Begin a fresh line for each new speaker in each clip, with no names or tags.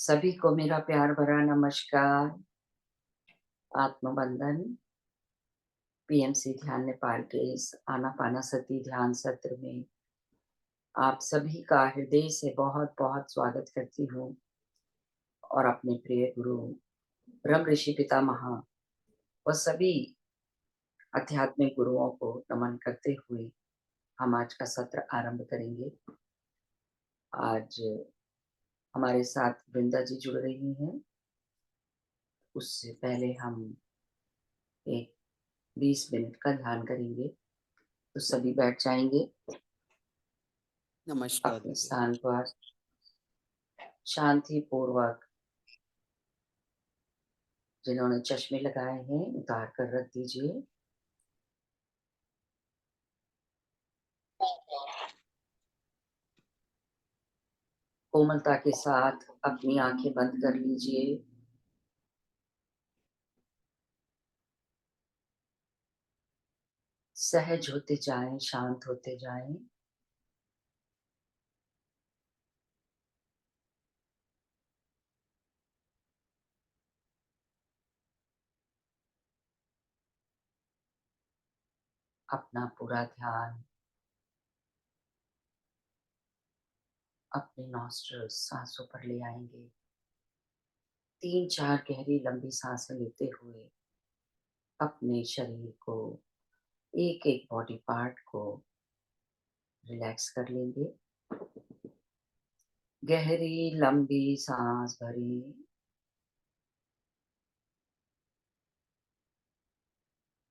सभी को मेरा प्यार भरा नमस्कार। आत्मबंधन पीएमसी ध्यान नेपाल के इस आनापानासती ध्यान सत्र में आप सभी का हृदय से बहुत बहुत स्वागत करती हूँ और अपने प्रिय गुरु ब्रह्म ऋषि पितामह व सभी आध्यात्मिक गुरुओं को नमन करते हुए हम आज का सत्र आरंभ करेंगे। आज हमारे साथ वृंदा जी जुड़ रही हैं। उससे पहले हम एक 20 मिनट का ध्यान करेंगे, तो सभी बैठ जाएंगे
नमस्कार
अपने
दीदी।
स्थान पर शांति पूर्वक। जिन्होंने चश्मे लगाए हैं उतार कर रख दीजिए। कोमलता के साथ अपनी आंखें बंद कर लीजिए। सहज होते जाएं, शांत होते जाएं। अपना पूरा ध्यान अपने नॉस्ट्रल्स सांसों पर ले आएंगे। 3-4 गहरी लंबी सांसें लेते हुए अपने शरीर को, एक एक बॉडी पार्ट को रिलैक्स कर लेंगे। गहरी लंबी सांस भरी,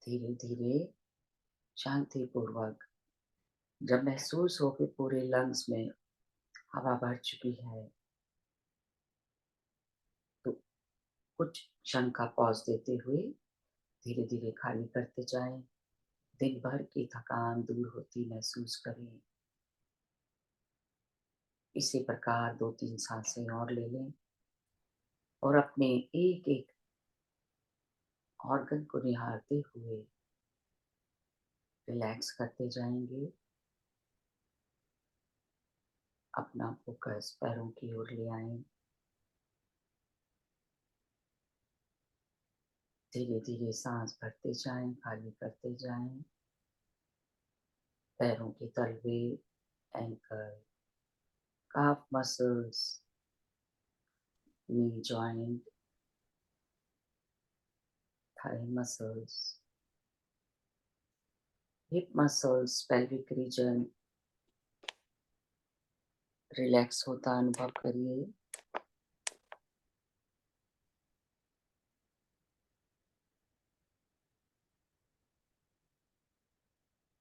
धीरे धीरे शांति पूर्वक। जब महसूस हो कि पूरे लंग्स में हवा भर चुकी है तो कुछ क्षण का पॉज देते हुए धीरे धीरे खाली करते जाएं। दिन भर की थकान दूर होती महसूस करें। इसी प्रकार 2-3 सांसें और ले लें और अपने एक एक ऑर्गन को निहारते हुए रिलैक्स करते जाएंगे। अपना फोकस पैरों की ओर ले आएं। धीरे धीरे सांस भरते जाएं, खाली करते जाएं। पैरों के तलवे, ankle, calf muscles, knee joint, thigh muscles, hip muscles, pelvic region relax होता अनुभव करिए।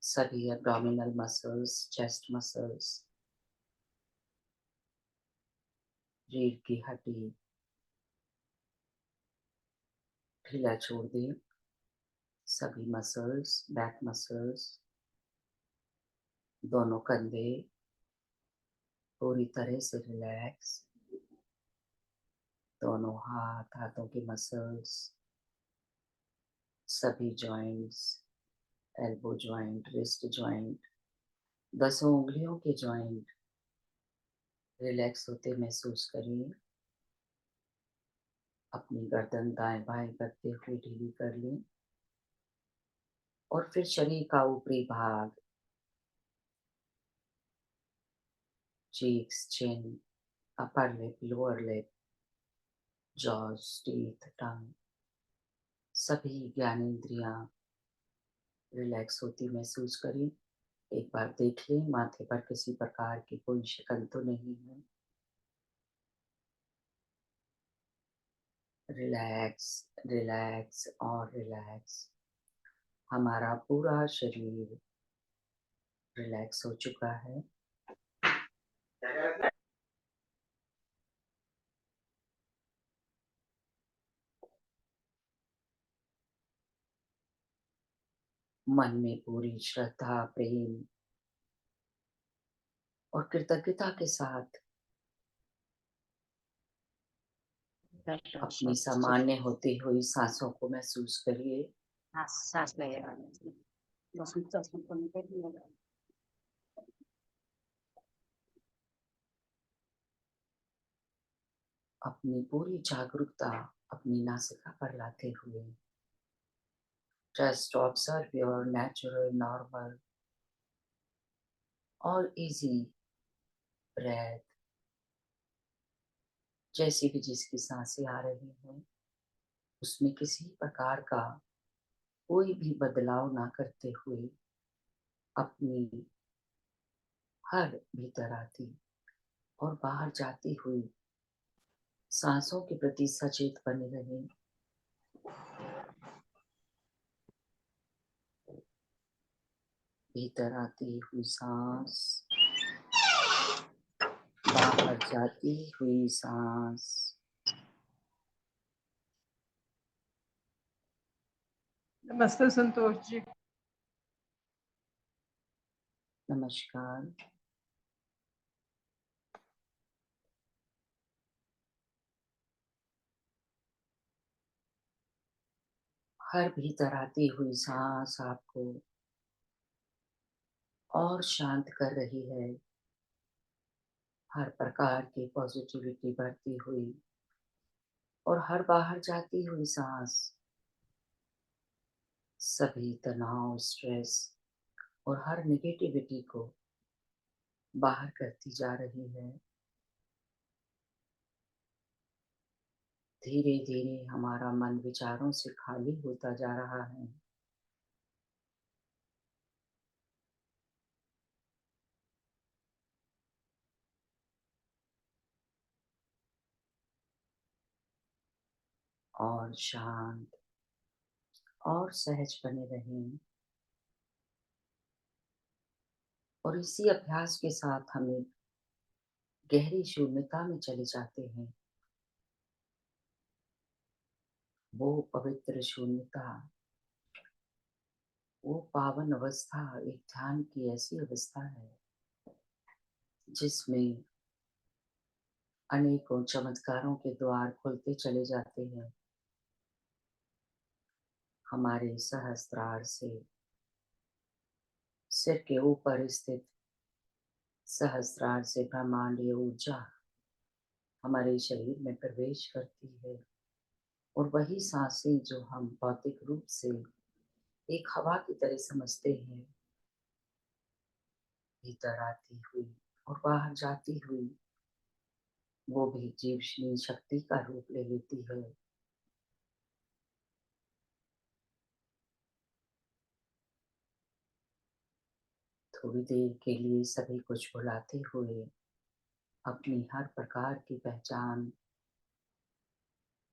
सभी एब्डोमिनल मसल्स, चेस्ट मसल्स, रीढ़ की हड्डी ढीला छोड़ दें। सभी मसल्स, बैक मसल्स, दोनों कंधे पूरी तरह से रिलैक्स। दोनों हाथ, हाथों की मसल्स, सभी joints, elbow joint, wrist joint, 10 उंगलियों के जॉइंट रिलैक्स होते महसूस करिए। अपनी गर्दन दाएं बाएं करते हुए ढीली कर लें और फिर शरीर का ऊपरी भाग, cheeks, chin, upper lip, lower lip, jaws, teeth, tongue, सभी ज्ञानेंद्रियां रिलैक्स होती महसूस करें। एक बार देख लें माथे पर किसी प्रकार की कोई शिकन तो नहीं है। रिलैक्स, रिलैक्स और रिलैक्स। हमारा पूरा शरीर रिलैक्स हो चुका है। मन में पूरी श्रद्धा, प्रेम और कृतज्ञता के साथ अपनी सामान्य होती हुई सांसों को महसूस करिए।
सांस लगेगा 10 मिनट
अपनी पूरी जागरूकता अपनी नासिका पर लाते हुए just observe your natural, normal और easy breath। जैसी भी जिसकी सांसें आ रही हैं उसमें किसी प्रकार का कोई भी बदलाव ना करते हुए अपनी हर भीतर आती और बाहर जाती हुई सांसों के प्रति सचेत बने रहें। भीतर आती हुई सांस, बाहर जाती हुई सांस।
नमस्ते संतोष जी।
नमस्कार। हर भीतर आती हुई सांस आपको और शांत कर रही है। हर प्रकार की पॉजिटिविटी बढ़ती हुई और हर बाहर जाती हुई सांस सभी तनाव, स्ट्रेस और हर नेगेटिविटी को बाहर करती जा रही है। धीरे धीरे हमारा मन विचारों से खाली होता जा रहा है। और शांत और सहज बने रहें। और इसी अभ्यास के साथ हम एक गहरी शून्यता में चले जाते हैं। वो पवित्र शून्यता, वो पावन अवस्था एक ध्यान की ऐसी अवस्था है जिसमें अनेकों चमत्कारों के द्वार खुलते चले जाते हैं। हमारे सहस्त्रार से सिर के ऊपर स्थित सहस्त्रार से ब्रह्मांडीय ऊर्जा हमारे शरीर में प्रवेश करती है और वही सांसें जो हम भौतिक रूप से एक हवा की तरह समझते हैं, भीतर आती हुई और बाहर जाती हुई वो भी जीवनी शक्ति का रूप ले लेती है। थोड़ी देर के लिए सभी कुछ भुलाते हुए अपनी हर प्रकार की पहचान,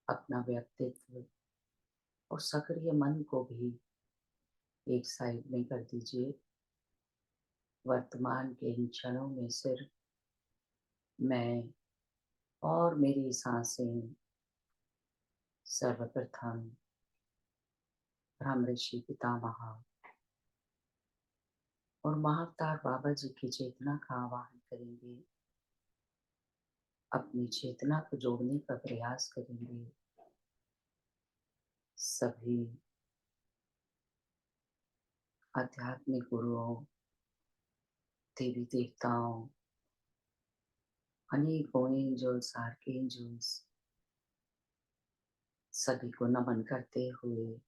अपना व्यक्तित्व और सक्रिय मन को भी एक साइड में कर दीजिए। वर्तमान के इन क्षणों में सिर्फ मैं और मेरी सांसें सर्वप्रथम ब्रह्म ऋषि पितामह और महाअवतार बाबा जी की चेतना का आवाहन करेंगे। अपनी चेतना को जोड़ने का प्रयास करेंगे। सभी आध्यात्मिक गुरुओं, देवी देवताओं, अनेकों एंजल्स, आर्कएंजल्स सभी को नमन करते हुए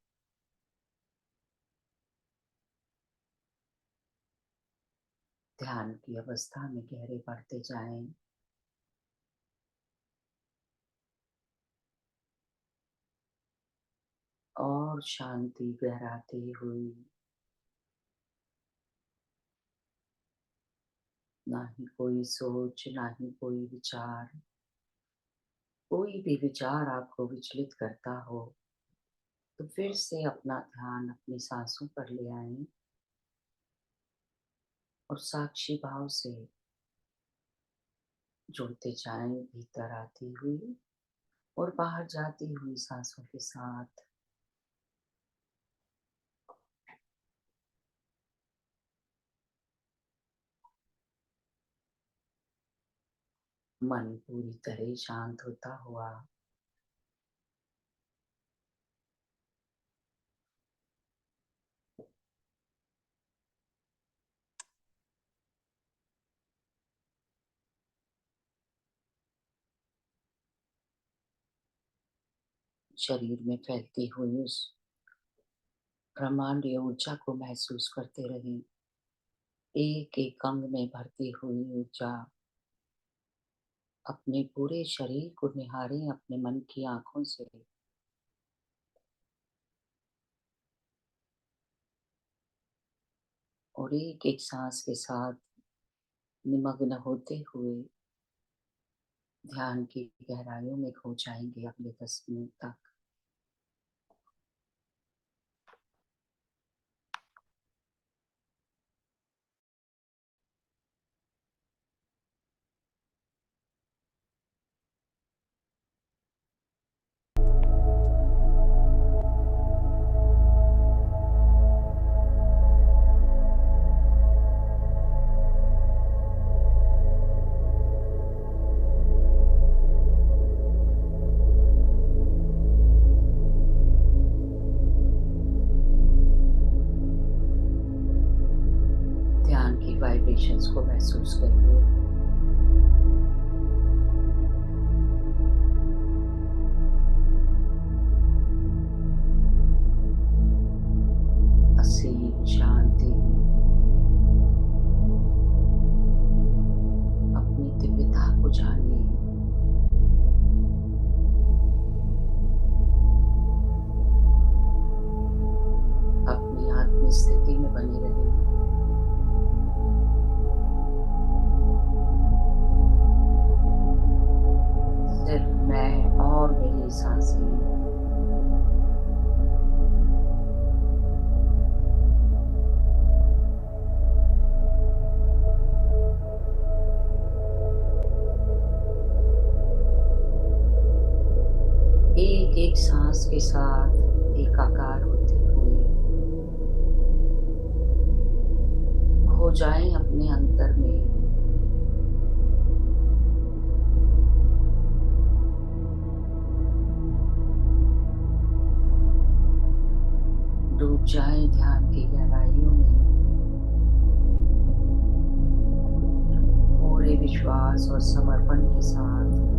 ध्यान की अवस्था में गहरे बढ़ते जाएं। और शांति गहराती हुई, ना ही कोई सोच, ना ही कोई विचार। कोई भी विचार आपको विचलित करता हो तो फिर से अपना ध्यान अपनी सांसों पर ले आएं और साक्षी भाव से जुड़ते जाएं भीतर आती हुई और बाहर जाती हुई सांसों के साथ। मन पूरी तरह शांत होता हुआ शरीर में फैलती हुई उस ब्रह्मांडीय ऊर्जा को महसूस करते रहें। एक एक अंग में भरती हुई ऊर्जा अपने पूरे शरीर को निहारें अपने मन की आंखों से। और एक एक सांस के साथ निमग्न होते हुए ध्यान की गहराइयों में खो जाएंगे अगले 10 मिनट तक। ध्यान की वाइब्रेशंस को महसूस करिए। असीम शांति अपनी दिव्यता को जानिए। अपनी आत्म स्थिति में बने रहिए। सिर्फ मैं और मेरी सांसें। एक एक सांस के साथ एकाकार होते हुए खो जाएं अपने अंतर में। डूब जाएं ध्यान की गहराइयों में। पूरे विश्वास और समर्पण के साथ।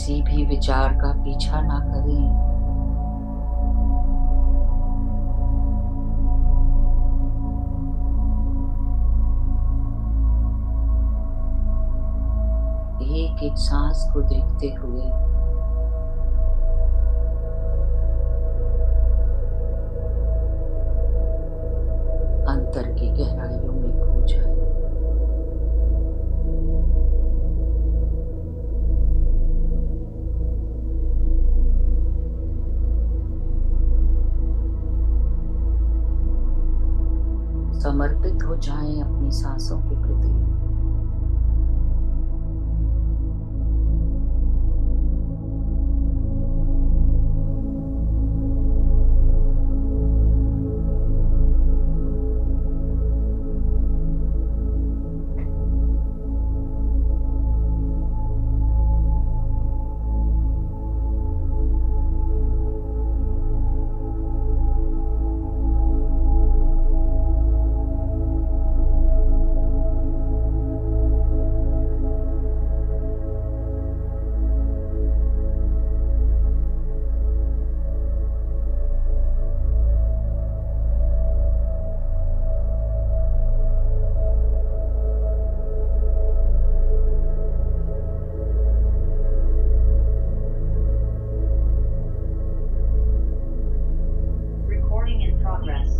किसी भी विचार का पीछा ना करें। एक एक सांस को देखते हुए अंतर की गहराइयों में खो जाए। समर्पित हो जाएं अपनी सांसों के प्रति।
Recording in progress.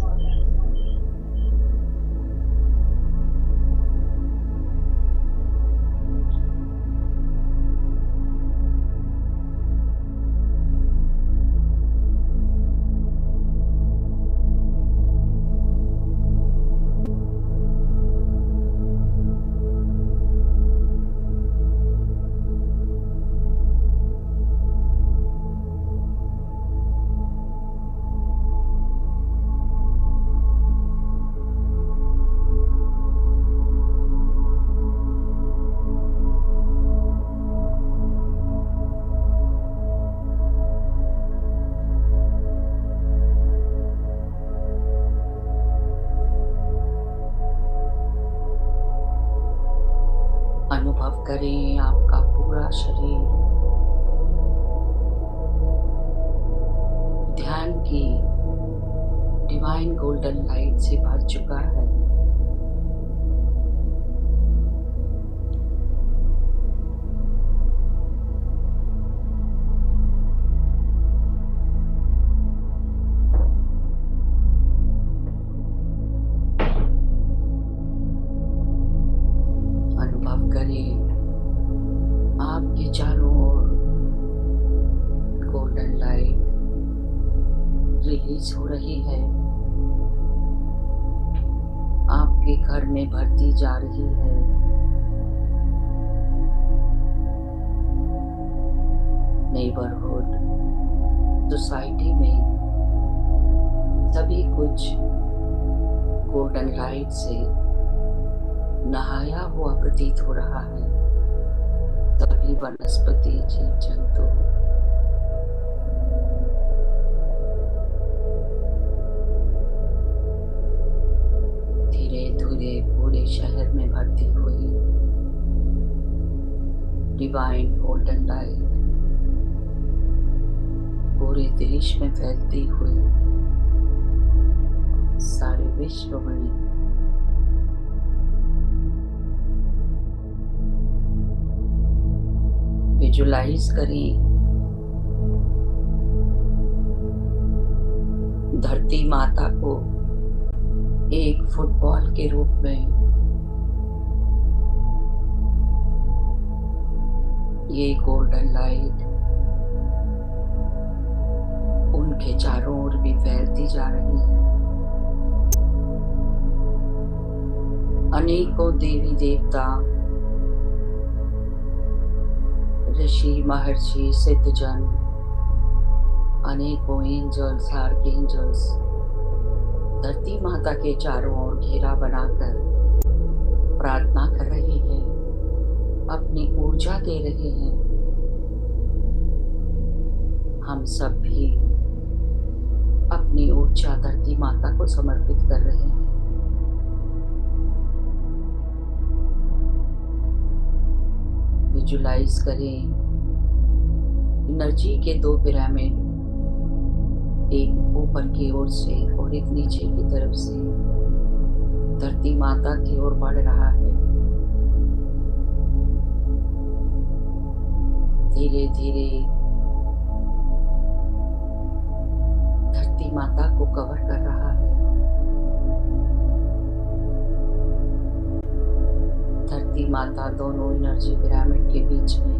अनुभव करें आपका पूरा शरीर ध्यान की डिवाइन गोल्डन लाइट से भर चुका है। अनुभव करें आपके चारों ओर गोल्डन लाइट रिलीज हो रही है, आपके घर में भरती जा रही है। नेबरहुड, सोसाइटी में सभी कुछ गोल्डन लाइट से नहाया हुआ प्रतीत हो रहा है। सभी वनस्पति, जीव जंतु धीरे धीरे पूरे शहर में भरती हुई डिवाइन गोल्डन लाइट पूरे देश में फैलती हुई सारे विश्व में विजुलाइज करें धरती माता को एक फुटबॉल के रूप में ये गोल्डन लाइट उनके चारों ओर भी फैलती जा रही है। अनेकों देवी देवता, ऋषि, महर्षि, सिद्धजन, अनेकों एंजल्स, आर्कएंजल्स धरती माता के चारों ओर घेरा बनाकर प्रार्थना कर रहे हैं, अपनी ऊर्जा दे रहे हैं। हम सब भी अपनी ऊर्जा धरती माता को समर्पित कर रहे हैं। विजुलाइज करें एनर्जी के दो पिरामिड, एक ऊपर की ओर से और एक नीचे की तरफ से धरती माता की ओर बढ़ रहा है। धीरे धीरे धरती माता को कवर कर रहा है। धरती माता दोनों एनर्जी पिरामिड के बीच में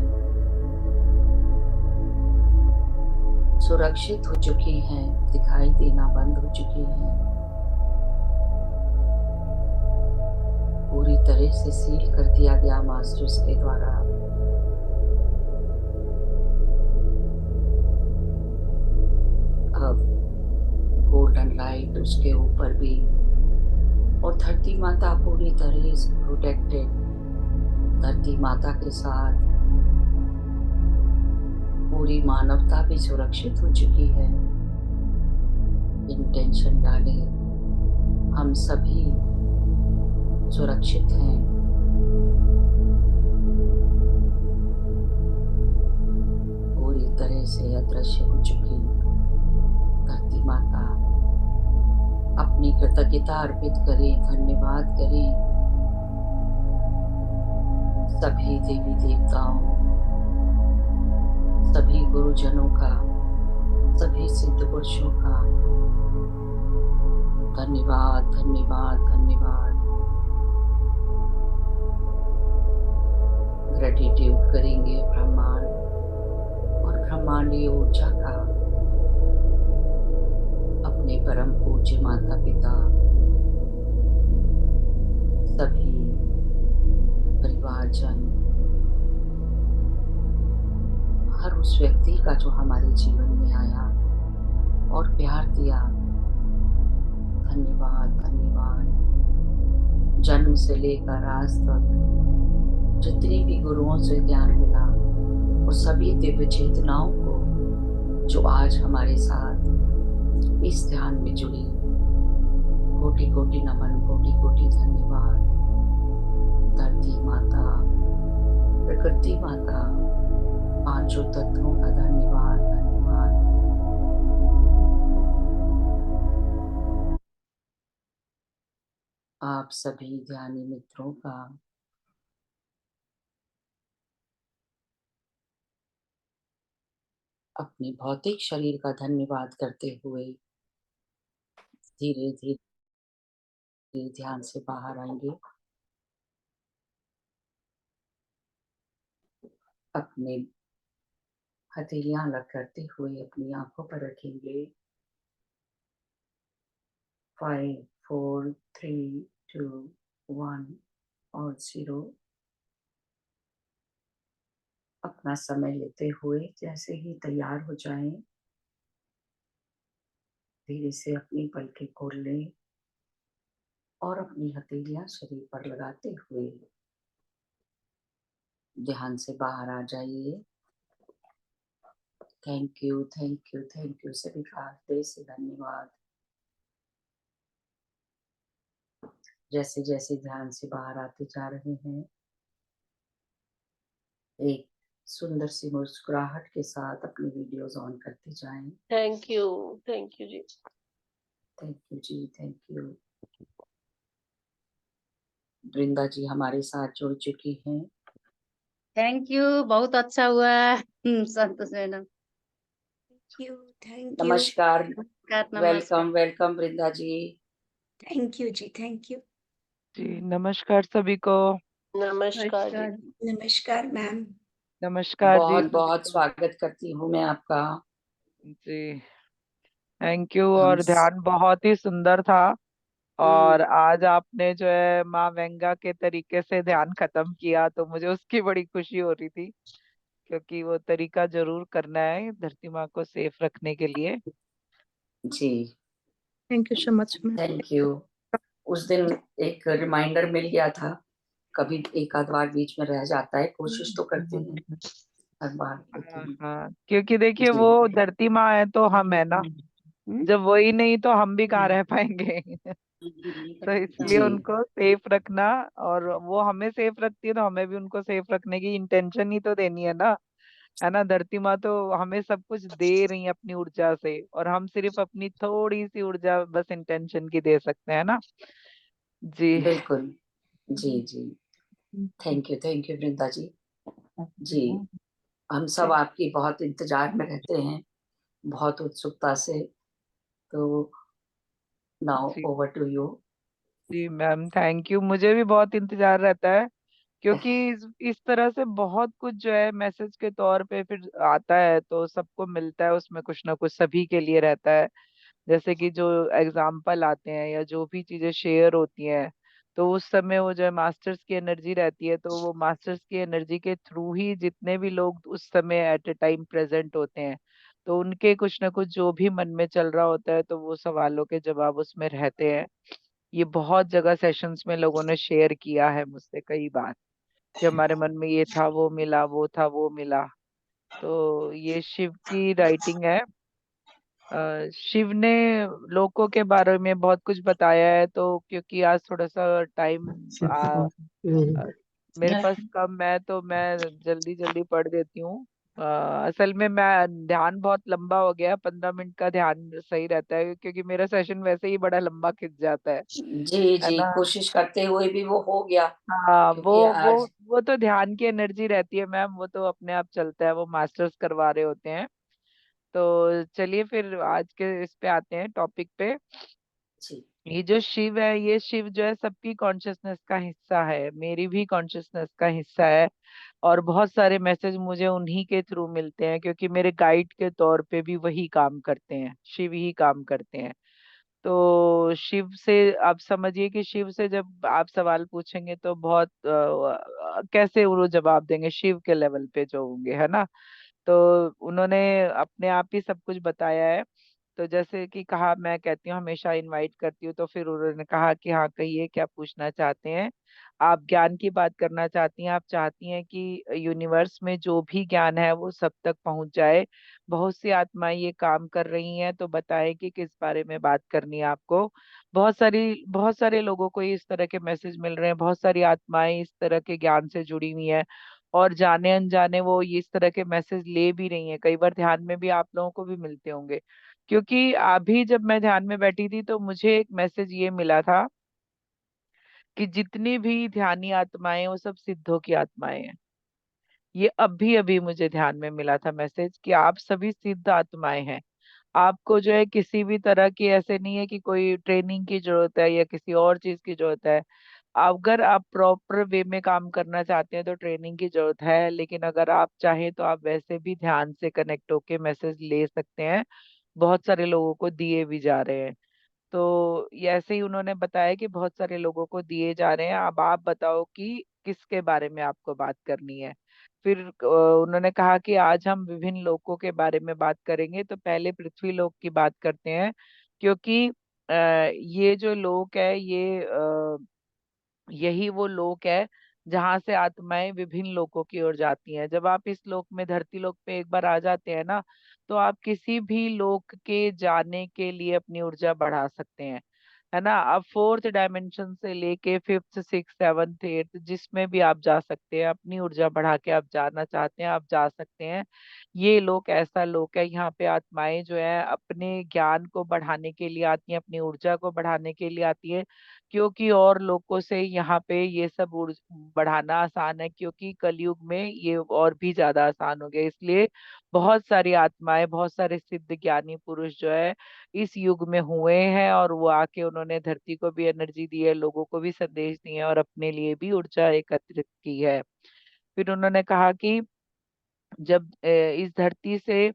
सुरक्षित हो चुकी हैं, दिखाई देना बंद हो चुकी हैं, पूरी तरह से सील कर दिया गया मास्टर्स के द्वारा। अब गोल्डन लाइट उसके ऊपर भी, और धरती माता पूरी तरह से प्रोटेक्टेड। धरती माता के साथ पूरी मानवता भी सुरक्षित हो चुकी है। इंटेंशन डाले, हम सभी सुरक्षित हैं। पूरी तरह से अदृश्य हो चुकी धरती माता। अपनी कृतज्ञता अर्पित करें, धन्यवाद करें सभी देवी देवताओं, सभी गुरुजनों का, सभी सिद्ध पुरुषों का। धन्यवाद धन्यवाद धन्यवाद। ग्रेटिट्यूड करेंगे ब्रह्मांड और ब्रह्मांडीय ऊर्जा का, अपने परम पूज्य माता पिता, सभी परिवारजन, हर उस व्यक्ति का जो हमारे जीवन में आया और प्यार दिया। धन्यवाद धन्यवाद। जन्म से लेकर आज तक जितने भी गुरुओं से ज्ञान मिला, वो सभी दिव्य चेतनाओं को जो आज हमारे साथ इस ध्यान में जुड़ी, कोटि कोटि नमन, कोटि कोटि धन्यवाद। धरती माता, प्रकृति माता, पांचों तत्वों का धन्यवाद धन्यवाद। आप सभी ध्यानी मित्रों का अपने भौतिक शरीर का धन्यवाद करते हुए धीरे धीरे ध्यान से बाहर आएंगे। अपने हथेलियां अलग करते हुए अपनी आंखों पर रखेंगे। 5 4 3 2 1 और 0। अपना समय लेते हुए जैसे ही तैयार हो जाएं, धीरे से अपनी पलकें खोल लें और अपनी हथेलियां शरीर पर लगाते हुए ध्यान से बाहर आ जाइए। Thank you thank you thank you सभी का हृदय से धन्यवाद। जैसे जैसे ध्यान से बाहर आते जा रहे हैं, एक सुंदर सी मुस्कुराहट के साथ अपनी वीडियोस ऑन करते जाएं।
Thank you ji.
Thank you ji, thank you. Vrinda ji हमारे साथ जुड़ चुकी हैं।
थैंक यू, बहुत अच्छा हुआ। संतोष मैडम,
थैंक यू
नमस्कार,
नमस्कार।
Welcome welcome Vrinda ji.
Thank you ji, thank you
ji. नमस्कार सभी को।
नमस्कार जी।
नमस्कार मैम।
नमस्कार जी
बहुत
सभी
बहुत
को।
स्वागत करती हूँ मैं आपका।
जी, थैंक यू।
हम
और ध्यान बहुत ही सुंदर था। और आज आपने जो है माँ वेंगा के तरीके से ध्यान खत्म किया, तो मुझे उसकी बड़ी खुशी हो रही थी, क्योंकि वो तरीका जरूर करना है धरती माँ को सेफ रखने के लिए।
जी,
thank you so much ma'am.
Thank you. उस दिन एक रिमाइंडर मिल गया था, कभी एक आध बार बीच में रह जाता है, कोशिश तो करते हैं हर बार,
हाँ
लेकिन
हाँ, क्योंकि देखिए
जी
वो धरती माँ है तो हम है ना, जब वही नहीं तो हम भी कहाँ रह पाएंगे। तो इसलिए
जी
उनको सेफ रखना, और वो हमें सेफ रखती है तो हमें भी उनको सेफ रखने की इंटेंशन ही तो देनी है ना। है ना। धरती माँ तो हमें सब कुछ दे रही है अपनी ऊर्जा से, और हम सिर्फ अपनी थोड़ी सी ऊर्जा बस इंटेंशन की दे सकते हैं ना। जी।
बिल्कुल। जी, जी। थैंक यू वृंदा जी। जी, हम सब आपकी बहुत इंतज़ार में रहते हैं, बहुत उत्सुकता से। तो नाउ
जी।
Over to you.
जी मैम, थैंक यू। मुझे भी बहुत इंतजार रहता है, क्योंकि इस तरह से बहुत कुछ जो है मैसेज के तौर पे फिर आता है, तो सबको मिलता है उसमें, कुछ ना कुछ सभी के लिए रहता है। जैसे कि जो एग्जाम्पल आते हैं या जो भी चीजें शेयर होती हैं, तो उस समय वो जो है मास्टर्स की एनर्जी रहती है, तो वो मास्टर्स की एनर्जी के थ्रू ही जितने भी लोग उस समय एट ए टाइम प्रेजेंट होते हैं, तो उनके कुछ ना कुछ जो भी मन में चल रहा होता है, तो वो सवालों के जवाब उसमें रहते हैं। ये बहुत जगह सेशंस में लोगों ने शेयर किया है मुझसे कई बार, कि हमारे मन में ये था वो मिला, वो था वो मिला। तो ये शिव की राइटिंग है। शिव ने लोकों के बारे में बहुत कुछ बताया है, तो क्योंकि आज थोड़ा सा टाइम मेरे पास कम है, तो मैं जल्दी जल्दी पढ़ देती हूँ। असल में मैं ध्यान बहुत लंबा हो गया, 15 मिनट का ध्यान सही रहता है, क्योंकि मेरा सेशन वैसे ही बड़ा लंबा खिंच जाता
जी,
है
जी,
ना।
कोशिश करते हुए भी वो हो गया,
हाँ, वो
क्योंकि
वो
आज
वो तो ध्यान की एनर्जी रहती है मैम, वो तो अपने आप चलता है, वो मास्टर्स करवा रहे होते हैं। तो चलिए फिर आज के इस पे आते हैं, टॉपिक पे।
जी,
ये जो शिव है, ये शिव जो है सबकी कॉन्शियसनेस का हिस्सा है, मेरी भी कॉन्शियसनेस का हिस्सा है। और बहुत सारे मैसेज मुझे उन्हीं के थ्रू मिलते हैं, क्योंकि मेरे गाइड के तौर पे भी वही काम करते हैं, शिव ही काम करते हैं। तो शिव से आप समझिए कि शिव से जब आप सवाल पूछेंगे तो बहुत कैसे वो जवाब देंगे शिव के लेवल पे जो होंगे, है ना। तो उन्होंने अपने आप ही सब कुछ बताया है। तो जैसे कि कहा, मैं कहती हूँ हमेशा इनवाइट करती हूँ, तो फिर उन्होंने कहा कि हाँ कहिए क्या पूछना चाहते हैं। आप ज्ञान की बात करना चाहती हैं, आप चाहती हैं कि यूनिवर्स में जो भी ज्ञान है वो सब तक पहुंच जाए। बहुत सी आत्माएं ये काम कर रही हैं, तो बताएं कि किस बारे में बात करनी है आपको। बहुत सारे लोगों को इस तरह के मैसेज मिल रहे हैं, बहुत सारी आत्माएं इस तरह के ज्ञान से जुड़ी हुई हैं, और जाने अनजाने वो इस तरह के मैसेज ले भी रही हैं। कई बार ध्यान में भी आप लोगों को भी मिलते होंगे, क्योंकि अभी जब मैं ध्यान में बैठी थी तो मुझे एक मैसेज ये मिला था कि जितनी भी ध्यानी आत्माएं वो सब सिद्धों की आत्माएं हैं। ये अभी अभी मुझे ध्यान में मिला था मैसेज, कि आप सभी सिद्ध आत्माएं हैं। आपको जो है किसी भी तरह की, ऐसे नहीं है कि कोई ट्रेनिंग की जरूरत है या किसी और चीज की जरूरत है। अगर आप प्रॉपर वे में काम करना चाहते हैं तो ट्रेनिंग की जरूरत है, लेकिन अगर आप चाहें तो आप वैसे भी ध्यान से कनेक्ट होके मैसेज ले सकते हैं। बहुत सारे लोगों को दिए भी जा रहे हैं। तो ये ऐसे ही उन्होंने बताया कि बहुत सारे लोगों को दिए जा रहे हैं। अब आप बताओ कि किसके बारे में आपको बात करनी है। फिर उन्होंने कहा कि आज हम विभिन्न लोकों के बारे में बात करेंगे, तो पहले पृथ्वी लोक की बात करते हैं। क्योंकि ये जो लोक है, यही वो लोक है जहां से आत्माएं विभिन्न लोकों की ओर जाती हैं। जब आप इस लोक में, धरती लोक पे एक बार आ जाते हैं ना, तो आप किसी भी लोक के जाने के लिए अपनी ऊर्जा बढ़ा सकते हैं, है ना। आप फोर्थ डायमेंशन से लेके फिफ्थ सिक्स सेवन्थ एट्थ जिसमें भी आप जा सकते हैं, अपनी ऊर्जा बढ़ा के आप जाना चाहते हैं, आप जा सकते हैं। ये लोक ऐसा लोक है, यहाँ पे आत्माएं जो है अपने ज्ञान को बढ़ाने के लिए आती हैं, अपनी ऊर्जा को बढ़ाने के लिए आती है। क्योंकि और लोगों से यहाँ पे ये सब बढ़ाना आसान है, क्योंकि कलयुग में ये और भी ज्यादा आसान हो गया, इसलिए बहुत सारी आत्माएं, बहुत सारे सिद्ध ज्ञानी पुरुष जो है इस युग में हुए हैं, और वो आके उन्होंने धरती को भी एनर्जी दी है, लोगों को भी संदेश दिए हैं, और अपने लिए भी ऊर्जा एकत्रित की है। फिर उन्होंने कहा कि जब इस धरती से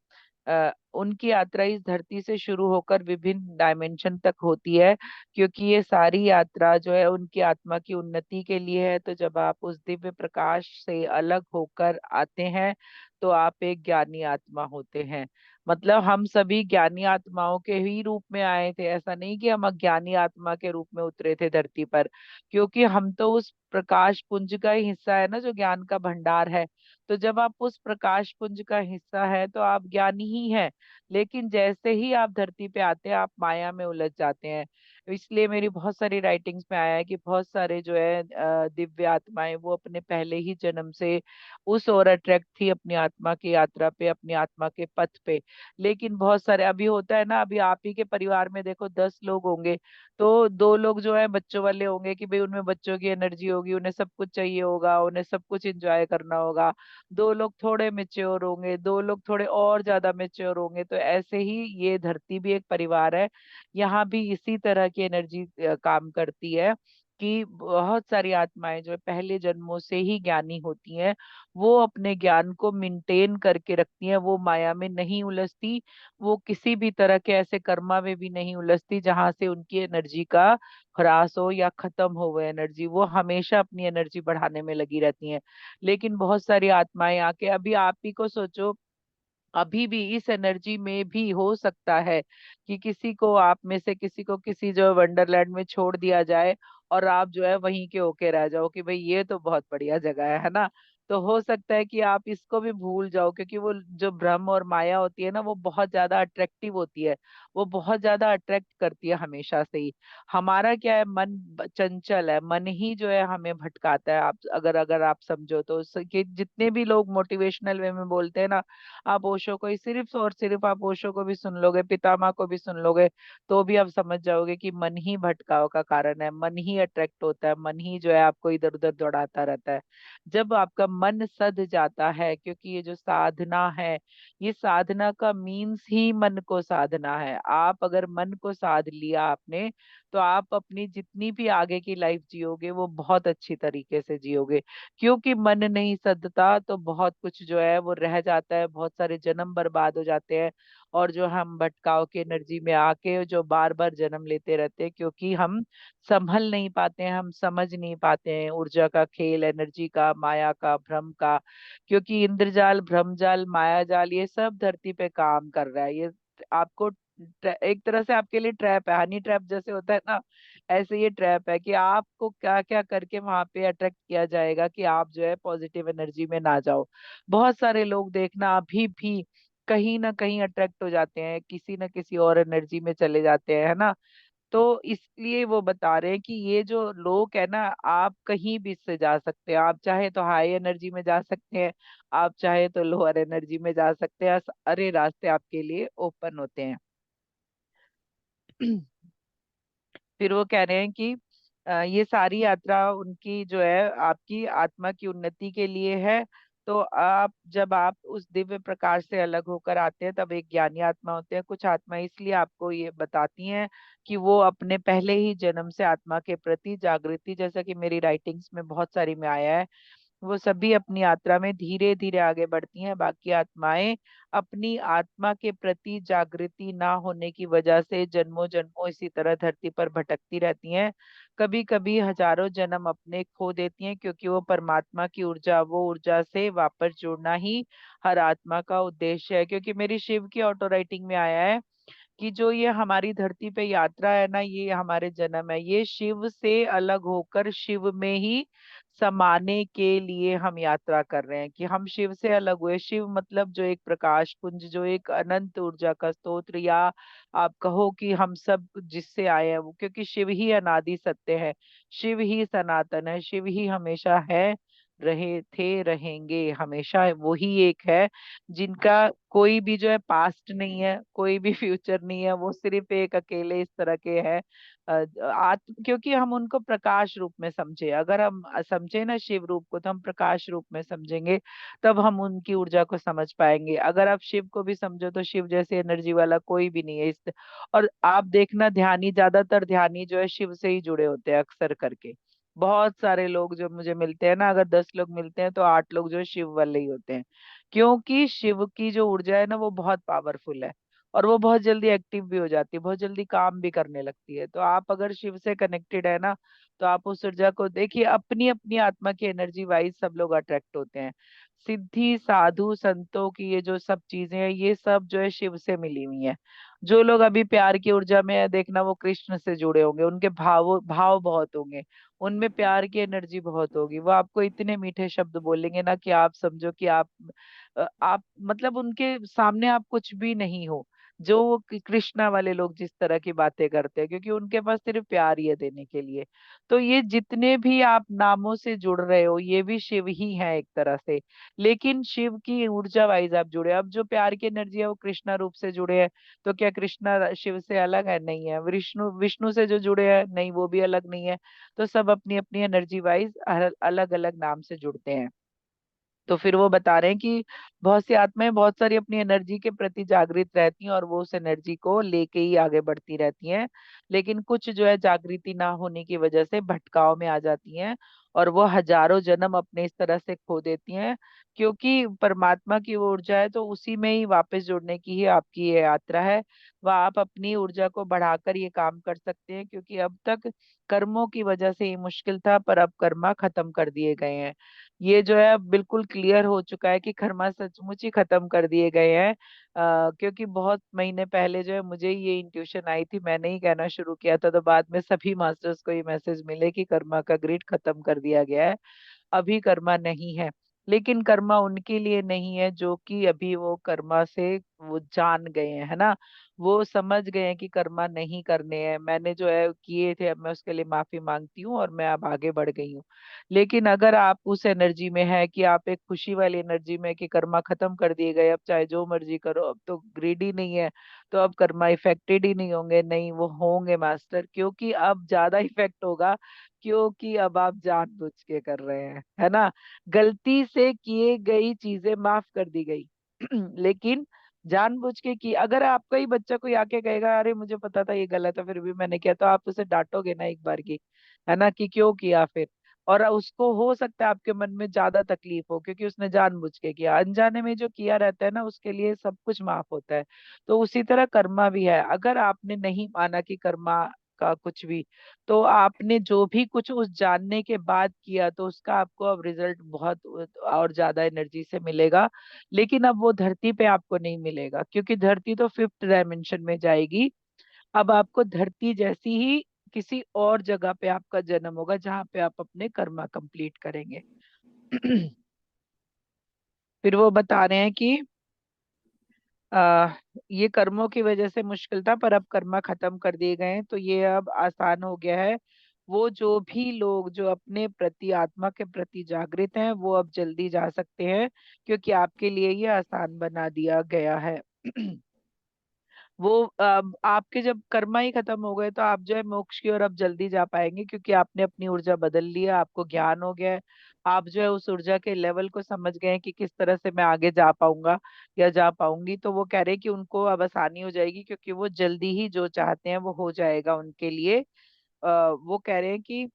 उनकी यात्रा इस धरती से शुरू होकर विभिन्न डायमेंशन तक होती है, क्योंकि ये सारी यात्रा जो है उनकी आत्मा की उन्नति के लिए है। तो जब आप उस दिव्य प्रकाश से अलग होकर आते हैं, तो आप एक ज्ञानी आत्मा होते हैं। मतलब हम सभी ज्ञानी आत्माओं के ही रूप में आए थे, ऐसा नहीं कि हम अज्ञानी आत्मा के रूप में उतरे थे धरती पर, क्योंकि हम तो उस प्रकाश पुंज का ही हिस्सा है ना, जो ज्ञान का भंडार है। तो जब आप उस प्रकाश पुंज का हिस्सा है तो आप ज्ञानी ही हैं। लेकिन जैसे ही आप धरती पे आते हैं आप माया में उलझ जाते हैं। इसलिए मेरी बहुत सारी राइटिंग्स में आया है कि बहुत सारे जो है दिव्य आत्माएं वो अपने पहले ही जन्म से उस ओर अट्रैक्ट थी अपनी आत्मा की यात्रा पे, अपनी आत्मा के पथ पे। लेकिन बहुत सारे अभी होता है ना, अभी आप ही के परिवार में देखो 10 लोग होंगे, तो 2 लोग जो है बच्चों वाले होंगे कि भाई उनमें बच्चों की एनर्जी होगी, उन्हें सब कुछ चाहिए होगा, उन्हें सब कुछ एंजॉय करना होगा। 2 लोग थोड़े मेच्योर होंगे, 2 लोग थोड़े और ज्यादा मेच्योर होंगे। तो ऐसे ही ये धरती भी एक परिवार है। यहाँ भी इसी तरह की एनर्जी काम करती है कि बहुत सारी आत्माएं जो है पहले जन्मों से ही ज्ञानी होती हैं। वो अपने ज्ञान को मेंटेन करके रखती हैं, वो माया में नहीं उलझती, वो किसी भी तरह के ऐसे कर्मा में भी नहीं उलझती जहां से उनकी एनर्जी का ह्रास हो या खत्म हो। वो एनर्जी वो हमेशा अपनी एनर्जी बढ़ाने में लगी रहती हैं। लेकिन बहुत सारी आत्माएं आके, अभी आप ही को सोचो, अभी भी इस एनर्जी में भी हो सकता है कि किसी को, आप में से किसी को किसी जो वंडरलैंड में छोड़ दिया जाए और आप जो है वहीं के होके रह जाओ कि भाई ये तो बहुत बढ़िया जगह है ना। तो हो सकता है कि आप इसको भी भूल जाओ, क्योंकि वो जो भ्रम और माया होती है ना वो बहुत ज्यादा अट्रैक्टिव होती है, वो बहुत ज्यादा अट्रैक्ट करती है हमेशा से ही। हमारा क्या है, मन चंचल है, मन ही जो है हमें भटकाता है। आप अगर अगर आप समझो तो कि जितने भी लोग मोटिवेशनल वे में बोलते हैं ना, आप ओशो को ही सिर्फ और सिर्फ आप ओशो को भी सुन लोगे, पितामह को भी सुन लोगे, तो भी आप समझ जाओगे कि मन ही भटकाव का कारण है, मन ही अट्रैक्ट होता है, मन ही जो है आपको इधर उधर दौड़ाता रहता है। जब आपका मन सध जाता है, क्योंकि ये जो साधना है, ये साधना का मीन्स ही मन को साधना है। आप अगर मन को साध लिया आपने, तो आप अपनी जितनी भी आगे की लाइफ जियोगे वो बहुत अच्छी तरीके से जियोगे। क्योंकि मन नहीं सधता तो बहुत कुछ जो है वो रह जाता है, बहुत सारे जन्म बर्बाद हो जाते हैं। और जो हम भटकाव की एनर्जी में आके जो बार बार जन्म लेते रहते हैं, क्योंकि हम संभल नहीं पाते हैं, हम समझ नहीं पाते हैं ऊर्जा का खेल, एनर्जी का, माया का, भ्रम का। क्योंकि इंद्रजाल, भ्रमजाल, माया जाल ये सब धरती पे काम कर रहा है। ये आपको एक तरह से आपके लिए ट्रैप है, हनी ट्रैप जैसे होता है ना, ऐसे ये ट्रैप है कि आपको क्या क्या करके वहां पे अट्रैक्ट किया जाएगा कि आप जो है पॉजिटिव एनर्जी में ना जाओ। बहुत सारे लोग देखना अभी भी कहीं ना कहीं अट्रैक्ट हो जाते हैं, किसी ना किसी और एनर्जी में चले जाते हैं, है ना। तो इसलिए वो बता रहे हैं कि ये जो लोग है ना, आप कहीं भी इससे जा सकते हैं। आप चाहे तो हाई एनर्जी में जा सकते हैं, आप चाहे तो लोअर एनर्जी में जा सकते हैं, सारे रास्ते आपके लिए ओपन होते हैं। फिर वो कह रहे हैं कि ये सारी यात्रा उनकी जो है आपकी आत्मा की उन्नति के लिए है। तो आप जब आप उस दिव्य प्रकाश से अलग होकर आते हैं तब एक ज्ञानी आत्मा होते हैं। कुछ आत्मा इसलिए आपको ये बताती हैं कि वो अपने पहले ही जन्म से आत्मा के प्रति जागृति, जैसा कि मेरी राइटिंग्स में बहुत सारी में आया है, वो सभी अपनी यात्रा में धीरे धीरे आगे बढ़ती हैं। बाकी आत्माएं अपनी आत्मा के प्रति जागृति ना होने की वजह से जन्मों जन्मों इसी तरह धरती पर भटकती रहती हैं। कभी कभी हजारों जन्म अपने खो देती हैं, क्योंकि वो परमात्मा की ऊर्जा, वो ऊर्जा से वापस जुड़ना ही हर आत्मा का उद्देश्य है। क्योंकि मेरी शिव की ऑटो राइटिंग में आया है कि जो ये हमारी धरती पे यात्रा है ना, ये हमारे जन्म है, ये शिव से अलग होकर शिव में ही समाने के लिए हम यात्रा कर रहे हैं। कि हम शिव से अलग हुए, शिव मतलब जो एक प्रकाश पुंज, जो एक अनंत ऊर्जा का स्तोत्र, या आप कहो कि हम सब जिससे आए हैं वो, क्योंकि शिव ही अनादि सत्य है, शिव ही सनातन है, शिव ही हमेशा है, रहे थे, रहेंगे हमेशा। वो ही एक है जिनका कोई भी जो है पास्ट नहीं है, कोई भी फ्यूचर नहीं है, वो सिर्फ एक अकेले इस तरह के हैं। आत्म, क्योंकि हम उनको प्रकाश रूप में समझे, अगर हम समझे ना शिव रूप को, तो हम प्रकाश रूप में समझेंगे, तब हम उनकी ऊर्जा को समझ पाएंगे। अगर आप शिव को भी समझो तो शिव जैसे एनर्जी वाला कोई भी नहीं है इस। और आप देखना, ध्यानी, ज्यादातर ध्यानी जो है शिव से ही जुड़े होते हैं अक्सर करके। बहुत सारे लोग जो मुझे मिलते हैं ना, अगर 10 लोग मिलते हैं तो 8 लोग जो है शिव वाले ही होते हैं। क्योंकि शिव की जो ऊर्जा है ना वो बहुत पावरफुल है, और वो बहुत जल्दी एक्टिव भी हो जाती है, बहुत जल्दी काम भी करने लगती है। तो आप अगर शिव से कनेक्टेड है ना, तो आप उस ऊर्जा को देखिए, अपनी अपनी आत्मा की एनर्जी वाइज सब लोग अट्रैक्ट होते हैं। सिद्धि, साधु, संतों की ये जो सब चीजें हैं, ये सब जो है शिव से मिली हुई हैं। जो लोग अभी प्यार की ऊर्जा में है, देखना वो कृष्ण से जुड़े होंगे, उनके भाव भाव बहुत होंगे, उनमें प्यार की एनर्जी बहुत होगी। वो आपको इतने मीठे शब्द बोलेंगे ना कि आप समझो कि आप मतलब उनके सामने आप कुछ भी नहीं हो। जो वो कृष्णा वाले लोग जिस तरह की बातें करते हैं, क्योंकि उनके पास सिर्फ प्यार ही है देने के लिए। तो ये जितने भी आप नामों से जुड़ रहे हो, ये भी शिव ही है एक तरह से। लेकिन शिव की ऊर्जा वाइज आप जुड़े। अब जो प्यार की एनर्जी है वो कृष्णा रूप से जुड़े हैं, तो क्या कृष्णा शिव से अलग है? नहीं है। विष्णु विष्णु से जो जुड़े हैं, नहीं, वो भी अलग नहीं है। तो सब अपनी अपनी एनर्जी वाइज अलग अलग नाम से जुड़ते हैं। तो फिर वो बता रहे हैं कि बहुत सी आत्माएं बहुत सारी अपनी एनर्जी के प्रति जागृत रहती हैं और वो उस एनर्जी को लेके ही आगे बढ़ती रहती हैं। लेकिन कुछ जो है जागृति ना होने की वजह से भटकाव में आ जाती हैं, और वो हजारों जन्म अपने इस तरह से खो देती हैं। क्योंकि परमात्मा की वो ऊर्जा है, तो उसी में ही वापस जुड़ने की ही आपकी ये यात्रा है। वह आप अपनी ऊर्जा को बढ़ाकर ये काम कर सकते हैं, क्योंकि अब तक कर्मों की वजह से ये मुश्किल था, पर अब कर्मा खत्म कर दिए गए हैं। ये जो है अब बिल्कुल क्लियर हो चुका है कि कर्मा सचमुच ही खत्म कर दिए गए हैं। क्योंकि बहुत महीने पहले जो है मुझे ये इंट्यूशन आई थी, मैंने ही कहना शुरू किया था, तो बाद में सभी मास्टर्स को ये मैसेज मिले कि कर्मा का ग्रिड खत्म कर दिया गया है, अभी कर्मा नहीं है। लेकिन कर्मा उनके लिए नहीं है जो कि अभी वो कर्मा से वो जान गए हैं, है ना। वो समझ गए हैं कि कर्मा नहीं करने हैं, मैंने जो है किए थे, अब मैं उसके लिए माफी मांगती हूँ और मैं अब आगे बढ़ गई हूँ। लेकिन अगर आप उस एनर्जी में है कि आप एक खुशी वाली एनर्जी में कि कर्मा खत्म कर दिए गए, अब चाहे जो मर्जी करो, अब तो ग्रीड ही नहीं है, तो अब कर्मा इफेक्टेड ही नहीं होंगे। नहीं, वो होंगे मास्टर, क्योंकि अब ज्यादा इफेक्ट होगा, क्योंकि अब आप जानबूझ के कर रहे हैं, है ना। गलती से किए गई चीजें माफ कर दी गई लेकिन जानबूझ के की, अगर आपका ही बच्चा कोई आके कहेगा अरे मुझे पता था ये गलत है फिर भी मैंने किया, तो आप उसे डांटोगे ना एक बार की, है ना, कि क्यों किया फिर। और उसको हो सकता है आपके मन में ज्यादा तकलीफ हो, क्योंकि उसने जानबूझ के किया। अनजाने में जो किया रहता है ना, उसके लिए सब कुछ माफ होता है। तो उसी तरह कर्मा भी है। अगर आपने नहीं माना कि कर्मा का कुछ भी, तो आपने जो भी कुछ उस जानने के बाद किया, तो उसका आपको अब रिजल्ट बहुत और ज्यादा एनर्जी से मिलेगा। लेकिन अब वो धरती पे आपको नहीं मिलेगा, क्योंकि धरती तो फिफ्थ डायमेंशन में जाएगी। अब आपको धरती जैसी ही किसी और जगह पे आपका जन्म होगा, जहाँ पे आप अपने कर्मा कंप्लीट करेंगे फिर वो बता रहे हैं कि आ, ये कर्मों की वजह से मुश्किल था, पर अब कर्मा खत्म कर दिए गए हैं, तो ये अब आसान हो गया है। वो जो भी लोग जो अपने प्रति, आत्मा के प्रति जागृत हैं, वो अब जल्दी जा सकते हैं, क्योंकि आपके लिए ये आसान बना दिया गया है वो आपके जब कर्मा ही खत्म हो गए, तो आप जो है मोक्ष की ओर अब जल्दी जा पाएंगे, क्योंकि आपने अपनी ऊर्जा बदल लिया, आपको ज्ञान हो गया है। आप जो है उस ऊर्जा के लेवल को समझ गए हैं कि किस तरह से मैं आगे जा पाऊंगा या जा पाऊंगी। तो वो कह रहे हैं कि उनको अब आसानी हो जाएगी, क्योंकि वो जल्दी ही जो चाहते हैं वो हो जाएगा उनके लिए। वो कह रहे हैं कि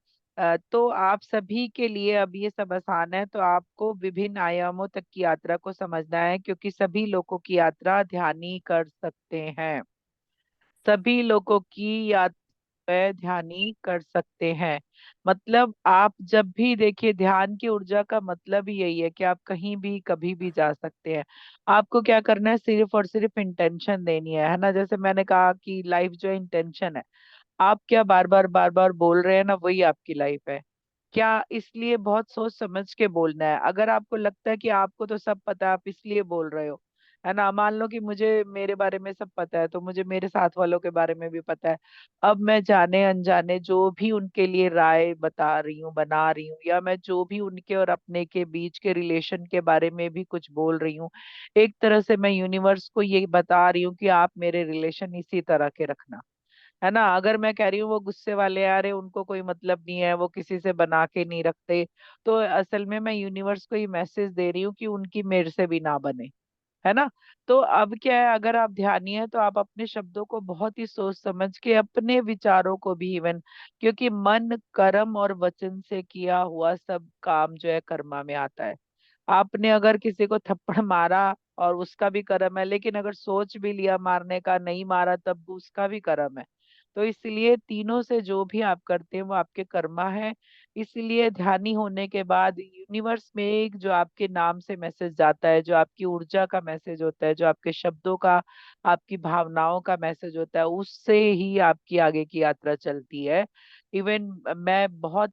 तो आप सभी के लिए अब ये सब आसान है, तो आपको विभिन्न आयामों तक की यात्रा को समझना है, क्योंकि सभी लोगों की यात्रा ध्यानी कर सकते हैं। सभी लोगों की यात्रा ध्यानी कर सकते हैं। मतलब आप जब भी देखिए, ध्यान की ऊर्जा का मतलब ही यही है कि आप कहीं भी कभी भी जा सकते हैं। आपको क्या करना है, सिर्फ और सिर्फ इंटेंशन देनी है ना। जैसे मैंने कहा कि लाइफ जो है इंटेंशन है। आप क्या बार बार बोल रहे हैं ना, वही आपकी लाइफ है। क्या, इसलिए बहुत सोच समझ के बोलना है। अगर आपको लगता है कि आपको तो सब पता है, आप इसलिए बोल रहे हो, है ना। मान लो कि मुझे मेरे बारे में सब पता है, तो मुझे मेरे साथ वालों के बारे में भी पता है। अब मैं जाने अनजाने जो भी उनके लिए राय बता रही हूँ, बना रही हूँ, या मैं जो भी उनके और अपने के बीच के रिलेशन के बारे में भी कुछ बोल रही हूँ, एक तरह से मैं यूनिवर्स को ये बता रही हूँ कि आप मेरे रिलेशन इसी तरह के रखना, है ना। अगर मैं कह रही हूँ वो गुस्से वाले आ रहे, उनको कोई मतलब नहीं है, वो किसी से बना के नहीं रखते, तो असल में मैं यूनिवर्स को ये मैसेज दे रही हूँ कि उनकी मेरे से भी ना बने, है ना। तो अब क्या है, अगर आप ध्यानी है तो आप अपने शब्दों को बहुत ही सोच समझ के, अपने विचारों को भी इवन, क्योंकि मन, कर्म और वचन से किया हुआ सब काम जो है कर्मा में आता है। आपने अगर किसी को थप्पड़ मारा और उसका भी कर्म है, लेकिन अगर सोच भी लिया मारने का, नहीं मारा तब भी उसका भी कर्म है। तो इसलिए तीनों से जो भी आप करते हैं वो आपके कर्मा है। इसलिए ध्यानी होने के बाद यूनिवर्स में एक जो आपके नाम से मैसेज जाता है, जो आपकी ऊर्जा का मैसेज होता है, जो आपके शब्दों का, आपकी भावनाओं का मैसेज होता है, उससे ही आपकी आगे की यात्रा चलती है। इवन मैं बहुत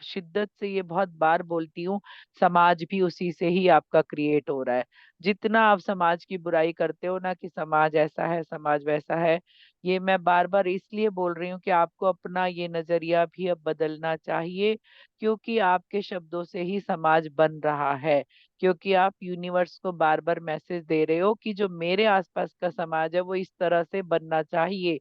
शिद्दत से ये बहुत बार बोलती हूँ, समाज भी उसी से ही आपका क्रिएट हो रहा है। जितना आप समाज की बुराई करते हो ना कि समाज ऐसा है, समाज वैसा है, ये मैं बार बार इसलिए बोल रही हूँ कि आपको अपना ये नजरिया भी अब बदलना चाहिए, क्योंकि आपके शब्दों से ही समाज बन रहा है। क्योंकि आप यूनिवर्स को बार बार मैसेज दे रहे हो कि जो मेरे आसपास का समाज है वो इस तरह से बनना चाहिए,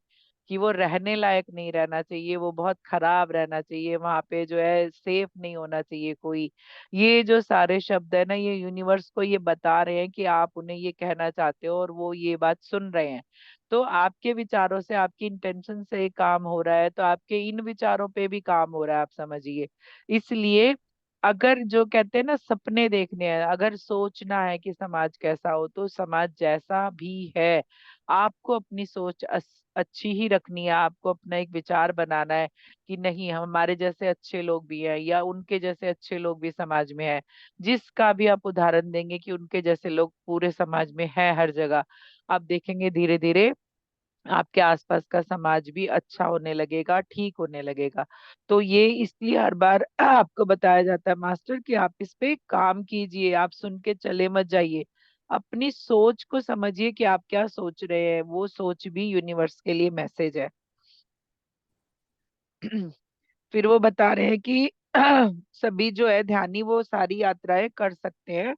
कि वो रहने लायक नहीं रहना चाहिए, वो बहुत खराब रहना चाहिए, वहां पे जो है सेफ नहीं होना चाहिए कोई। ये जो सारे शब्द है ना, ये यूनिवर्स को ये बता रहे हैं कि आप उन्हें ये कहना चाहते हो और वो ये बात सुन रहे हैं। तो आपके विचारों से, आपकी इंटेंशन से काम हो रहा है, तो आपके इन विचारों पे भी काम हो रहा है, आप समझिए। इसलिए अगर जो कहते हैं ना सपने देखने हैं, अगर सोचना है कि समाज कैसा हो, तो समाज जैसा भी है, आपको अपनी सोच अच्छी ही रखनी है। आपको अपना एक विचार बनाना है कि नहीं, हमारे जैसे अच्छे लोग भी हैं या उनके जैसे अच्छे लोग भी समाज में हैं। जिसका भी आप उदाहरण देंगे कि उनके जैसे लोग पूरे समाज में हैं हर जगह, आप देखेंगे धीरे धीरे आपके आसपास का समाज भी अच्छा होने लगेगा, ठीक होने लगेगा। तो ये इसलिए हर बार आपको बताया जाता है मास्टर कि आप इस पे काम कीजिए, आप सुन के चले मत जाइए। अपनी सोच को समझिए कि आप क्या सोच रहे हैं, वो सोच भी यूनिवर्स के लिए मैसेज है। फिर वो बता रहे हैं कि सभी जो है ध्यानी वो सारी यात्राएं कर सकते हैं।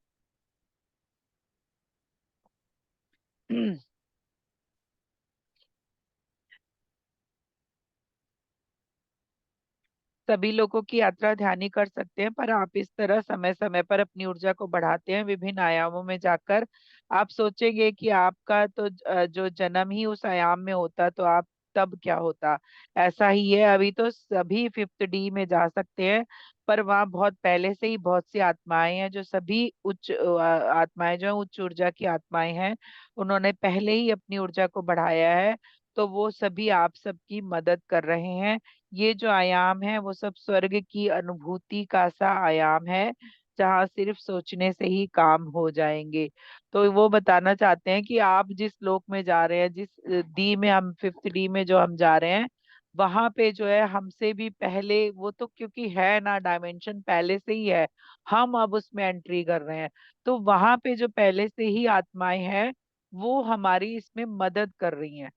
सभी लोगों की यात्रा ध्यानी कर सकते हैं, पर आप इस तरह समय समय पर अपनी ऊर्जा को बढ़ाते हैं विभिन्न आयामों में जाकर। आप सोचेंगे कि आपका तो जो जन्म ही उस आयाम में होता तो आप तब क्या होता। ऐसा ही है, अभी तो सभी 5th D में जा सकते हैं, पर वहाँ बहुत पहले से ही बहुत सी आत्माएं हैं, जो सभी उच्च आत्माएं जो हैं, उच्च ऊर्जा की आत्माएं हैं, उन्होंने पहले ही अपनी ऊर्जा को बढ़ाया है। तो वो सभी आप सबकी मदद कर रहे हैं। ये जो आयाम है वो सब स्वर्ग की अनुभूति का सा आयाम है, जहाँ सिर्फ सोचने से ही काम हो जाएंगे। तो वो बताना चाहते हैं कि आप जिस लोक में जा रहे हैं, जिस डी में हम 5th D में जो हम जा रहे हैं, वहां पे जो है हमसे भी पहले वो तो, क्योंकि है ना डायमेंशन पहले से ही है, हम अब उसमें एंट्री कर रहे हैं। तो वहां पे जो पहले से ही आत्माएं हैं, वो हमारी इसमें मदद कर रही हैं।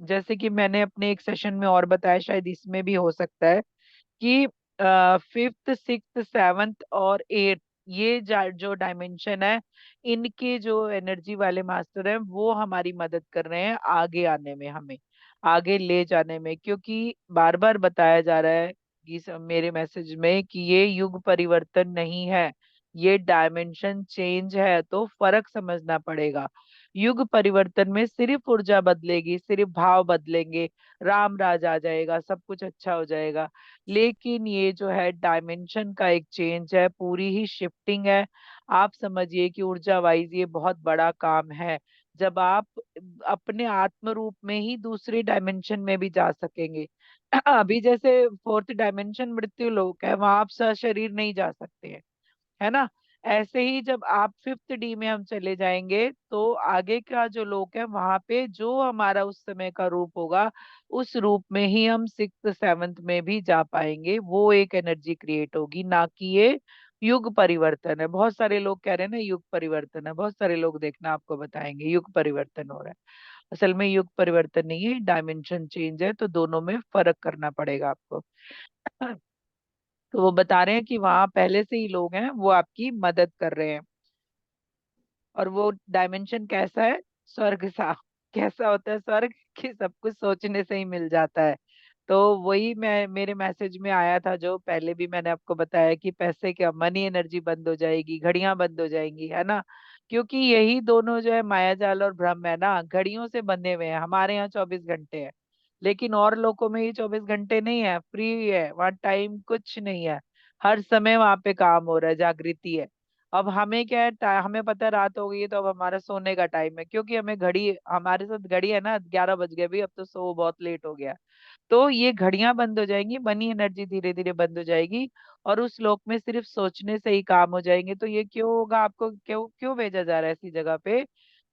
जैसे कि मैंने अपने एक सेशन में और बताया, शायद इसमें भी हो सकता है कि 5th, 6th, 7th और 8th, ये जो डायमेंशन है, इनके जो एनर्जी वाले मास्टर हैं वो हमारी मदद कर रहे हैं आगे आने में, हमें आगे ले जाने में। क्योंकि बार बार बताया जा रहा है कि मेरे मैसेज में कि ये युग परिवर्तन नहीं है, ये डायमेंशन चेंज है, तो फर्क समझना पड़ेगा। युग परिवर्तन में सिर्फ ऊर्जा बदलेगी, सिर्फ भाव बदलेंगे, राम राज आ जाएगा, सब कुछ अच्छा हो जाएगा। लेकिन ये जो है डायमेंशन का एक चेंज है, पूरी ही शिफ्टिंग है। आप समझिए कि ऊर्जा वाइज ये बहुत बड़ा काम है। जब आप अपने आत्म रूप में ही दूसरे डायमेंशन में भी जा सकेंगे। अभी जैसे 4th डायमेंशन मृत्यु लोक है, वहां आप सशरीर नहीं जा सकते हैं, है ना। ऐसे ही जब आप 5th D में हम चले जाएंगे, तो आगे का जो लोक है वहां पे जो हमारा उस समय का रूप होगा, उस रूप में ही हम 6th, 7th में भी जा पाएंगे। वो एक एनर्जी क्रिएट होगी, ना कि ये युग परिवर्तन है। बहुत सारे लोग कह रहे हैं ना युग परिवर्तन है, बहुत सारे लोग देखना आपको बताएंगे युग परिवर्तन हो रहा है। असल में युग परिवर्तन नहीं है, डायमेंशन चेंज है, तो दोनों में फर्क करना पड़ेगा आपको। तो वो बता रहे हैं कि वहां पहले से ही लोग हैं, वो आपकी मदद कर रहे हैं। और वो डायमेंशन कैसा है, स्वर्ग सा। कैसा होता है स्वर्ग, कि सब कुछ सोचने से ही मिल जाता है। तो वही मैं, मेरे मैसेज में आया था, जो पहले भी मैंने आपको बताया कि पैसे क्या, मनी एनर्जी बंद हो जाएगी, घड़ियां बंद हो जाएंगी, है ना। क्योंकि यही दोनों जो है माया जाल और भ्रम है ना, घड़ियों से बंधे हुए हैं। हमारे यहाँ 24 घंटे है, लेकिन और लोगों में ये 24 घंटे नहीं है, फ्री है, वहाँ टाइम कुछ नहीं है। हर समय वहां पे काम हो रहा है, जागृति है। अब हमें क्या है, हमें पता है रात हो गई है, तो अब हमारा सोने का टाइम है, क्योंकि हमें घड़ी, हमारे साथ घड़ी है ना, 11 बज गए भी, अब तो सो बहुत लेट हो गया। तो ये घड़ियां बंद हो जाएंगी, मनी एनर्जी धीरे धीरे बंद हो जाएगी, और उस श्लोक में सिर्फ सोचने से ही काम हो जाएंगे। तो ये क्यों होगा, आपको क्यों क्यों भेजा जा रहा है ऐसी जगह पे?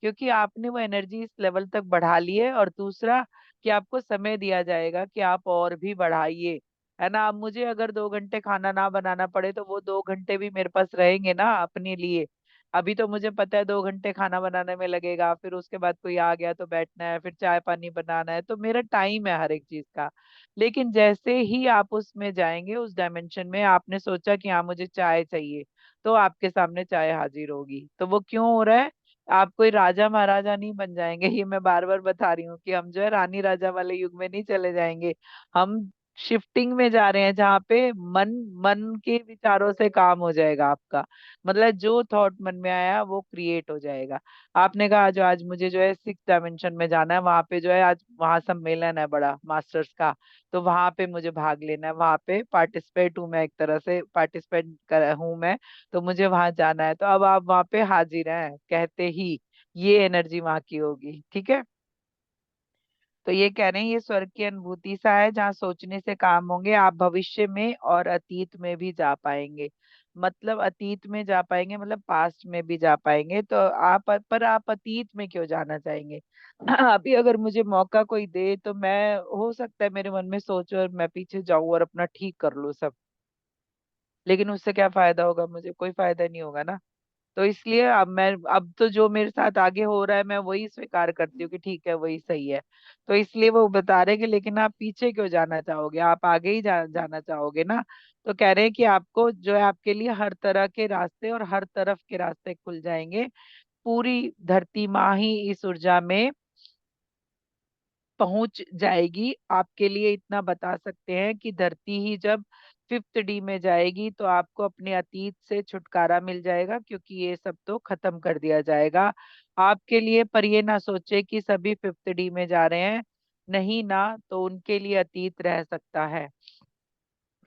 क्योंकि आपने वो एनर्जी इस लेवल तक बढ़ा ली है, और दूसरा कि आपको समय दिया जाएगा कि आप और भी बढ़ाइए, है ना। अब मुझे अगर 2 घंटे खाना ना बनाना पड़े, तो वो 2 घंटे भी मेरे पास रहेंगे ना अपने लिए। अभी तो मुझे पता है 2 घंटे खाना बनाने में लगेगा, फिर उसके बाद कोई आ गया तो बैठना है, फिर चाय पानी बनाना है, तो मेरा टाइम है हर एक चीज का। लेकिन जैसे ही आप उसमें जाएंगे, उस डायमेंशन में, आपने सोचा कि हाँ मुझे चाय चाहिए, तो आपके सामने चाय हाजिर होगी। तो वो क्यों हो रहा है? आप कोई राजा महाराजा नहीं बन जाएंगे, ये मैं बार बार बता रही हूँ कि हम जो है रानी राजा वाले युग में नहीं चले जाएंगे। हम शिफ्टिंग में जा रहे हैं, जहाँ पे मन मन के विचारों से काम हो जाएगा आपका। मतलब जो थॉट मन में आया वो क्रिएट हो जाएगा। आपने कहा जो आज मुझे जो है 6 डायमेंशन में जाना है, वहां पे जो है आज वहां सम्मेलन है बड़ा मास्टर्स का, तो वहां पे मुझे भाग लेना है, वहां पे पार्टिसिपेट हूँ मैं, एक तरह से पार्टिसिपेट हूँ मैं, तो मुझे वहां जाना है। तो अब आप वहां पे हाजिर हैं कहते ही, ये एनर्जी वहां की होगी, ठीक है। तो ये कह रहे हैं, ये स्वर्ग की अनुभूति सा है, जहाँ सोचने से काम होंगे, आप भविष्य में और अतीत में भी जा पाएंगे। मतलब अतीत में जा पाएंगे, मतलब पास्ट में भी जा पाएंगे। तो आप अतीत में क्यों जाना चाहेंगे? अभी अगर मुझे मौका कोई दे, तो मैं, हो सकता है मेरे मन में सोच और मैं पीछे जाऊं और अपना ठीक कर लूं सब, लेकिन उससे क्या फायदा होगा? मुझे कोई फायदा नहीं होगा ना। तो इसलिए अब तो जो मेरे साथ आगे हो रहा है, मैं वही स्वीकार करती हूँ कि ठीक है, वही सही है। तो इसलिए वो बता रहे कि लेकिन आप पीछे क्यों जाना चाहोगे, आप आगे ही जाना चाहोगे ना। तो कह रहे हैं कि आपको जो है, आपके लिए हर तरह के रास्ते और हर तरफ के रास्ते खुल जाएंगे। पूरी धरती माँ ही इस ऊर्जा में पहुंच जाएगी। आपके लिए इतना बता सकते हैं कि धरती ही जब 5th D में जाएगी, तो आपको अपने अतीत से छुटकारा मिल जाएगा, क्योंकि ये सब तो खत्म कर दिया जाएगा आपके लिए। पर ये ना सोचे कि सभी 5th D में जा रहे हैं, नहीं ना, तो उनके लिए अतीत रह सकता है।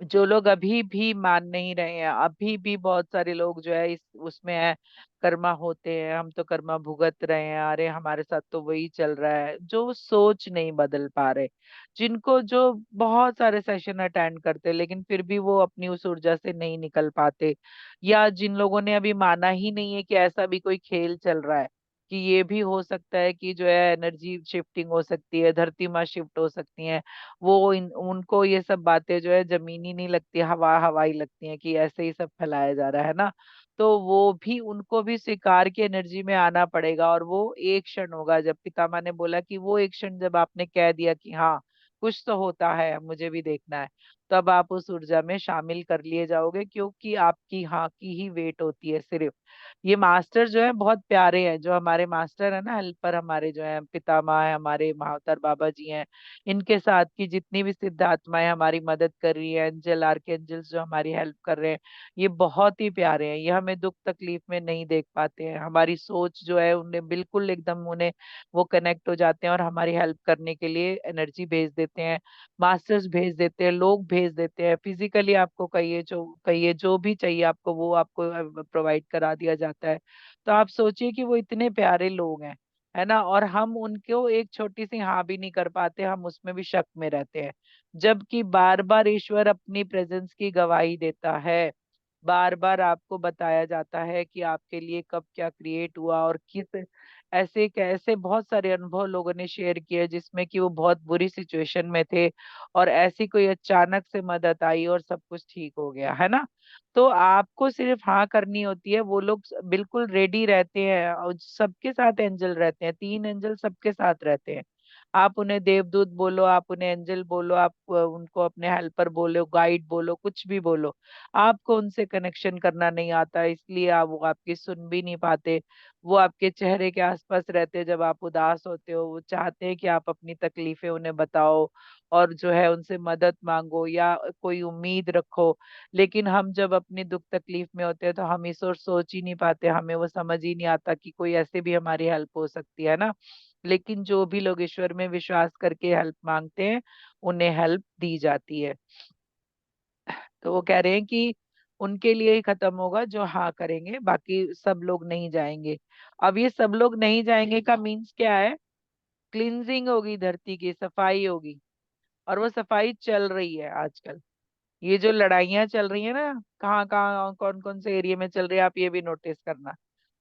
जो लोग अभी भी मान नहीं रहे हैं, अभी भी बहुत सारे लोग जो है इस उसमें है, कर्मा होते हैं, हम तो कर्मा भुगत रहे हैं, अरे हमारे साथ तो वही चल रहा है, जो सोच नहीं बदल पा रहे, जिनको जो बहुत सारे सेशन अटेंड करते लेकिन फिर भी वो अपनी उस ऊर्जा से नहीं निकल पाते, या जिन लोगों ने अभी माना ही नहीं है कि ऐसा भी कोई खेल चल रहा है, कि ये भी हो सकता है कि जो है एनर्जी शिफ्टिंग हो सकती है, धरती माँ शिफ्ट हो सकती है, उनको ये सब बातें जो है जमीनी नहीं लगती, हवा हवाई लगती हैं, कि ऐसे ही सब फैलाया जा रहा है ना। तो वो भी, उनको भी स्वीकार की एनर्जी में आना पड़ेगा, और वो एक क्षण होगा, जब पितामह ने बोला कि वो एक क्षण जब आपने कह दिया कि हाँ कुछ तो होता है, मुझे भी देखना है, तब आप उस ऊर्जा में शामिल कर लिए जाओगे, क्योंकि आपकी हाँ की ही वेट होती है सिर्फ। ये मास्टर जो है बहुत प्यारे हैं, जो हमारे मास्टर है ना, हेल्पर हमारे जो है, पितामह है हमारे, महावतार बाबा जी हैं, इनके साथ की जितनी भी सिद्ध आत्माएं हमारी मदद कर रही है, एंजल आर्कएंजल्स जो हमारी हेल्प कर रहे हैं, ये बहुत ही प्यारे हैं। ये हमें दुख तकलीफ में नहीं देख पाते हैं, हमारी सोच जो है उन्हें बिल्कुल एकदम, उन्हें वो कनेक्ट हो जाते हैं, और हमारी हेल्प करने के लिए एनर्जी भेज देते हैं, मास्टर्स भेज देते हैं, लोग भेज देते हैं, फिजिकली आपको कहिए जो भी चाहिए आपको, वो आपको प्रोवाइड करा दिया जाता है। तो आप सोचिए कि वो इतने प्यारे लोग हैं, है ना, और हम उनको एक छोटी सी हाँ भी नहीं कर पाते, हम उसमें भी शक में रहते हैं, जबकि बार बार ईश्वर अपनी प्रेजेंस की गवाही देता है। बार बार आपको बताया जाता है कि आपके लिए कब क्या क्रिएट हुआ, और किस ऐसे कैसे बहुत सारे अनुभव लोगों ने शेयर किए, जिसमें कि वो बहुत बुरी सिचुएशन में थे, और ऐसी कोई अचानक से मदद आई और सब कुछ ठीक हो गया, है ना। तो आपको सिर्फ हाँ करनी होती है, वो लोग बिल्कुल रेडी रहते हैं, और सबके साथ एंजल रहते हैं, 3 एंजल सबके साथ रहते हैं। आप उन्हें देवदूत बोलो, आप उन्हें एंजल बोलो, आप उनको अपने हेल्पर बोलो, गाइड बोलो, कुछ भी बोलो, आपको उनसे कनेक्शन करना नहीं आता, इसलिए आप, वो आपकी सुन भी नहीं पाते। वो आपके चेहरे के आसपास रहते हैं जब आप उदास होते हो, वो चाहते हैं कि आप अपनी तकलीफें उन्हें बताओ, और जो है उनसे मदद मांगो या कोई उम्मीद रखो। लेकिन हम जब अपनी दुख तकलीफ में होते हैं, तो हम इस और सोच ही नहीं पाते, हमें वो समझ ही नहीं आता कि कोई ऐसे भी हमारी हेल्प हो सकती है ना। लेकिन जो भी लोग ईश्वर में विश्वास करके हेल्प मांगते हैं, उन्हें हेल्प दी जाती है। तो वो कह रहे हैं कि उनके लिए ही खत्म होगा जो हाँ करेंगे, बाकी सब लोग नहीं जाएंगे। अब ये सब लोग नहीं जाएंगे का मीन्स क्या है? क्लिनजिंग होगी, धरती की सफाई होगी। और वो सफाई चल रही है आजकल। ये जो लड़ाइयाँ चल रही है ना, कहाँ कहाँ कौन कौन से एरिया में चल रही है, आप ये भी नोटिस करना।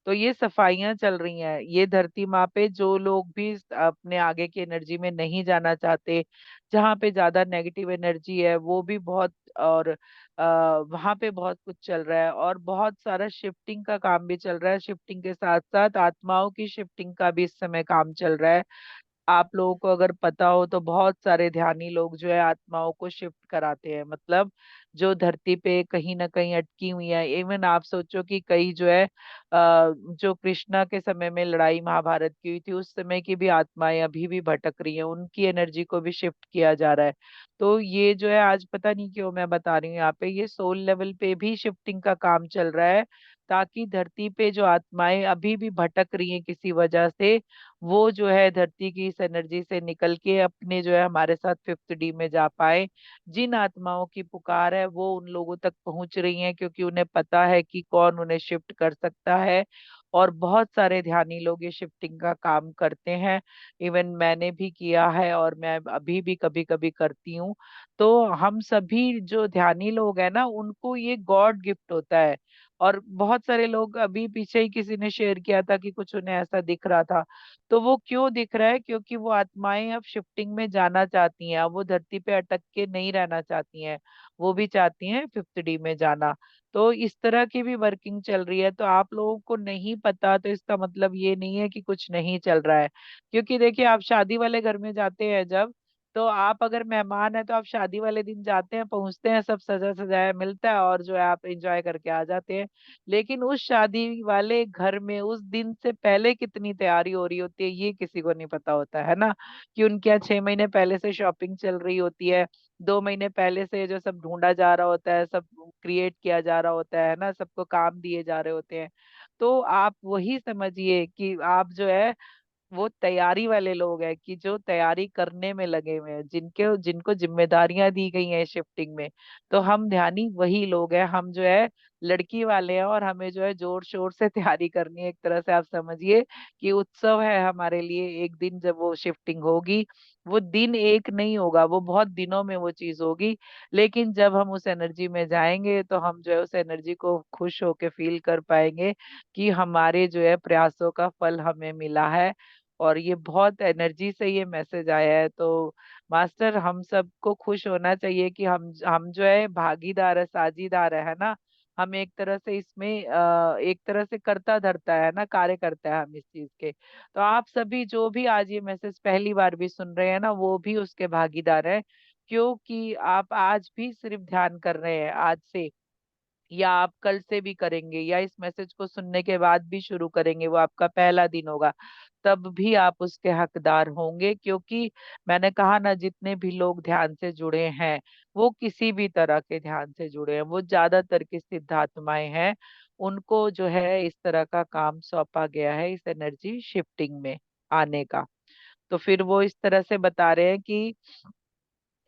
तो ये सफाइयाँ चल रही हैं, ये धरती माँ पे जो लोग भी अपने आगे की एनर्जी में नहीं जाना चाहते, जहाँ पे ज्यादा नेगेटिव एनर्जी है वो भी बहुत, और वहां पे बहुत कुछ चल रहा है, और बहुत सारा शिफ्टिंग का काम भी चल रहा है। शिफ्टिंग के साथ साथ आत्माओं की शिफ्टिंग का भी इस समय काम चल रहा है। आप लोगों को अगर पता हो तो बहुत सारे ध्यानी लोग जो है आत्माओं को शिफ्ट कराते हैं, मतलब जो धरती पे कहीं ना कहीं अटकी हुई है। इवन आप सोचो कि कई जो है जो कृष्णा के समय में लड़ाई महाभारत की हुई थी, उस समय की भी आत्माएं अभी भी भटक रही हैं, उनकी एनर्जी को भी शिफ्ट किया जा रहा है। तो ये जो है आज पता नहीं क्यों मैं बता रही हूँ यहाँ पे, ये सोल लेवल पे भी शिफ्टिंग का काम चल रहा है, ताकि धरती पे जो आत्माएं अभी भी भटक रही हैं किसी वजह से, वो जो है धरती की इस एनर्जी से निकल के अपने जो है हमारे साथ फिफ्थ डी में जा पाए। जिन आत्माओं की पुकार है वो उन लोगों तक पहुंच रही है, क्योंकि उन्हें पता है कि कौन उन्हें शिफ्ट कर सकता है। और बहुत सारे ध्यानी लोग ये शिफ्टिंग का काम करते हैं। इवन मैंने भी किया है, और मैं अभी भी कभी कभी करती हूँ। तो हम सभी जो ध्यानी लोग हैं ना, उनको ये गॉड गिफ्ट होता है। और बहुत सारे लोग, अभी पीछे ही किसी ने शेयर किया था कि कुछ उन्हें ऐसा दिख रहा था। तो वो क्यों दिख रहा है? क्योंकि वो आत्माएं अब शिफ्टिंग में जाना चाहती हैं, अब वो धरती पे अटक के नहीं रहना चाहती हैं, वो भी चाहती हैं फिफ्थ डी में जाना। तो इस तरह की भी वर्किंग चल रही है। तो आप लोगों को नहीं पता तो इसका मतलब ये नहीं है कि कुछ नहीं चल रहा है। क्योंकि देखिए, आप शादी वाले घर में जाते हैं जब, तो आप अगर मेहमान है तो आप शादी वाले दिन जाते हैं, पहुंचते हैं, सब सजा सजाया मिलता है, और जो है आप एंजॉय करके आ जाते हैं। लेकिन उस शादी वाले घर में उस दिन से पहले कितनी तैयारी हो रही होती है, ये किसी को नहीं पता होता है ना। कि उनके यहाँ 6 महीने पहले से शॉपिंग चल रही होती है, 2 महीने पहले से जो सब ढूंढा जा रहा होता है, सब क्रिएट किया जा रहा होता है ना, सबको काम दिए जा रहे होते हैं। तो आप वही समझिए कि आप जो है वो तैयारी वाले लोग हैं, कि जो तैयारी करने में लगे हुए हैं, जिनके जिनको जिम्मेदारियां दी गई हैं शिफ्टिंग में। तो हम ध्यानी वही लोग हैं, हम जो है लड़की वाले हैं, और हमें जो है जोर शोर से तैयारी करनी है। एक तरह से आप समझिए कि उत्सव है हमारे लिए। एक दिन जब वो शिफ्टिंग होगी, वो दिन एक नहीं होगा, वो बहुत दिनों में वो चीज होगी। लेकिन जब हम उस एनर्जी में जाएंगे तो हम जो है उस एनर्जी को खुश होके फील कर पाएंगे कि हमारे जो है प्रयासों का फल हमें मिला है। और ये बहुत एनर्जी से ये मैसेज आया है। तो मास्टर, हम सबको खुश होना चाहिए कि हम जो है भागीदार है, साझीदार है ना। हम एक तरह से इसमें एक तरह से करता धरता है ना, कार्य करता है हम इस चीज के। तो आप सभी जो भी आज ये मैसेज पहली बार भी सुन रहे हैं ना, वो भी उसके भागीदार है। क्योंकि आप आज भी सिर्फ ध्यान कर रहे हैं आज से, या आप कल से भी करेंगे, या इस मैसेज को सुनने के बाद भी शुरू करेंगे, वो आपका पहला दिन होगा, तब भी आप उसके हकदार होंगे। क्योंकि मैंने कहा ना, जितने भी लोग ध्यान से जुड़े हैं, वो किसी भी तरह के ध्यान से जुड़े हैं, वो ज्यादातर की सिद्धात्माएं हैं, उनको जो है इस तरह का काम सौंपा गया है, इस एनर्जी शिफ्टिंग में आने का। तो फिर वो इस तरह से बता रहे हैं कि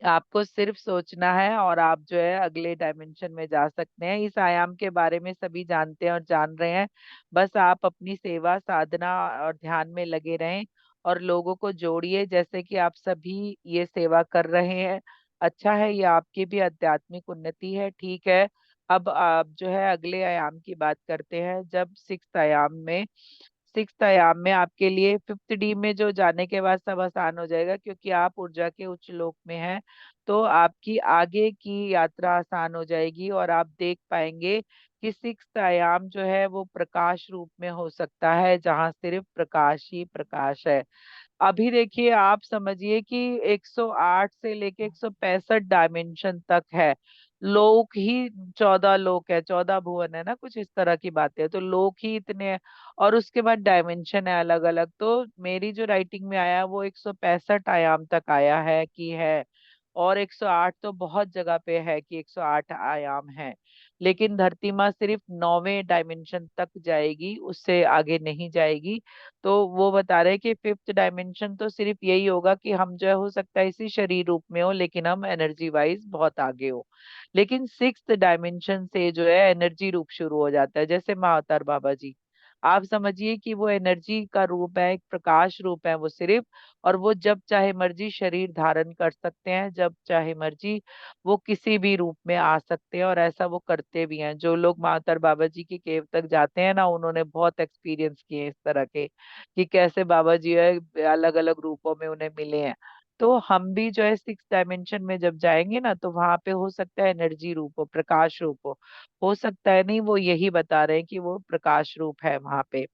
आपको सिर्फ सोचना है और आप जो है अगले डायमेंशन में जा सकते हैं। इस आयाम के बारे में सभी जानते हैं और जान रहे हैं। बस आप अपनी सेवा साधना और ध्यान में लगे रहें, और लोगों को जोड़िए, जैसे कि आप सभी ये सेवा कर रहे हैं। अच्छा है, ये आपकी भी आध्यात्मिक उन्नति है। ठीक है, अब आप जो है अगले आयाम की बात करते हैं। जब सिक्स्थ आयाम में आपके लिए फिफ्थ डी में जो जाने के बाद सब आसान हो जाएगा, क्योंकि आप ऊर्जा के उच्च लोक में हैं। तो आपकी आगे की यात्रा आसान हो जाएगी, और आप देख पाएंगे कि सिक्स्थ आयाम जो है वो प्रकाश रूप में हो सकता है, जहाँ सिर्फ प्रकाश ही प्रकाश है। अभी देखिए, आप समझिए कि 108 से लेके 165 डायमेंशन तक है। लोक ही 14 लोक है, 14 भुवन है ना, कुछ इस तरह की बातें है। तो लोक ही इतने हैं, और उसके बाद डायमेंशन है अलग अलग। तो मेरी जो राइटिंग में आया है वो 165 आयाम तक आया है कि है। और 108 तो बहुत जगह पे है कि 108 आयाम है, लेकिन धरती माँ सिर्फ 9वें डायमेंशन तक जाएगी, उससे आगे नहीं जाएगी। तो वो बता रहे हैं कि 5th डायमेंशन तो सिर्फ यही होगा कि हम जो है हो सकता है इसी शरीर रूप में हो, लेकिन हम एनर्जी वाइज बहुत आगे हो। लेकिन 6th डायमेंशन से जो है एनर्जी रूप शुरू हो जाता है, जैसे माँ अवतार बाबा जी, आप समझिए कि वो एनर्जी का रूप है, एक प्रकाश रूप है वो सिर्फ। और वो जब चाहे मर्जी शरीर धारण कर सकते हैं, जब चाहे मर्जी वो किसी भी रूप में आ सकते हैं, और ऐसा वो करते भी हैं। जो लोग मातर बाबा जी की केव तक जाते हैं ना, उन्होंने बहुत एक्सपीरियंस किए हैं इस तरह के, कि कैसे बाबा जी है अलग अलग रूपों में उन्हें मिले हैं। तो हम भी जो है 6th डायमेंशन में जब जाएंगे ना, तो वहां पे हो सकता है एनर्जी रूप हो, प्रकाश रूप हो सकता है नहीं, वो यही बता रहे हैं कि वो प्रकाश रूप है वहां पे।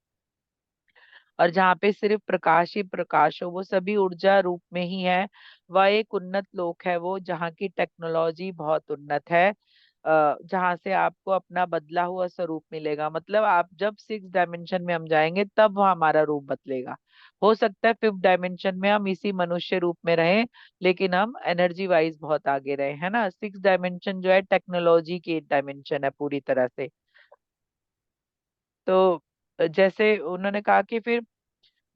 और जहाँ पे सिर्फ प्रकाश ही प्रकाश हो, वो सभी ऊर्जा रूप में ही है। वह एक उन्नत लोक है वो, जहाँ की टेक्नोलॉजी बहुत उन्नत है, जहाँ से आपको अपना बदला हुआ स्वरूप मिलेगा। मतलब आप जब 6th डायमेंशन में हम जाएंगे तब वह हमारा रूप बदलेगा। हो सकता है 5th डायमेंशन में हम इसी मनुष्य रूप में रहें, लेकिन हम एनर्जी वाइज बहुत आगे रहे, है ना। 6th डायमेंशन जो है टेक्नोलॉजी की डायमेंशन है पूरी तरह से। तो जैसे उन्होंने कहा कि फिर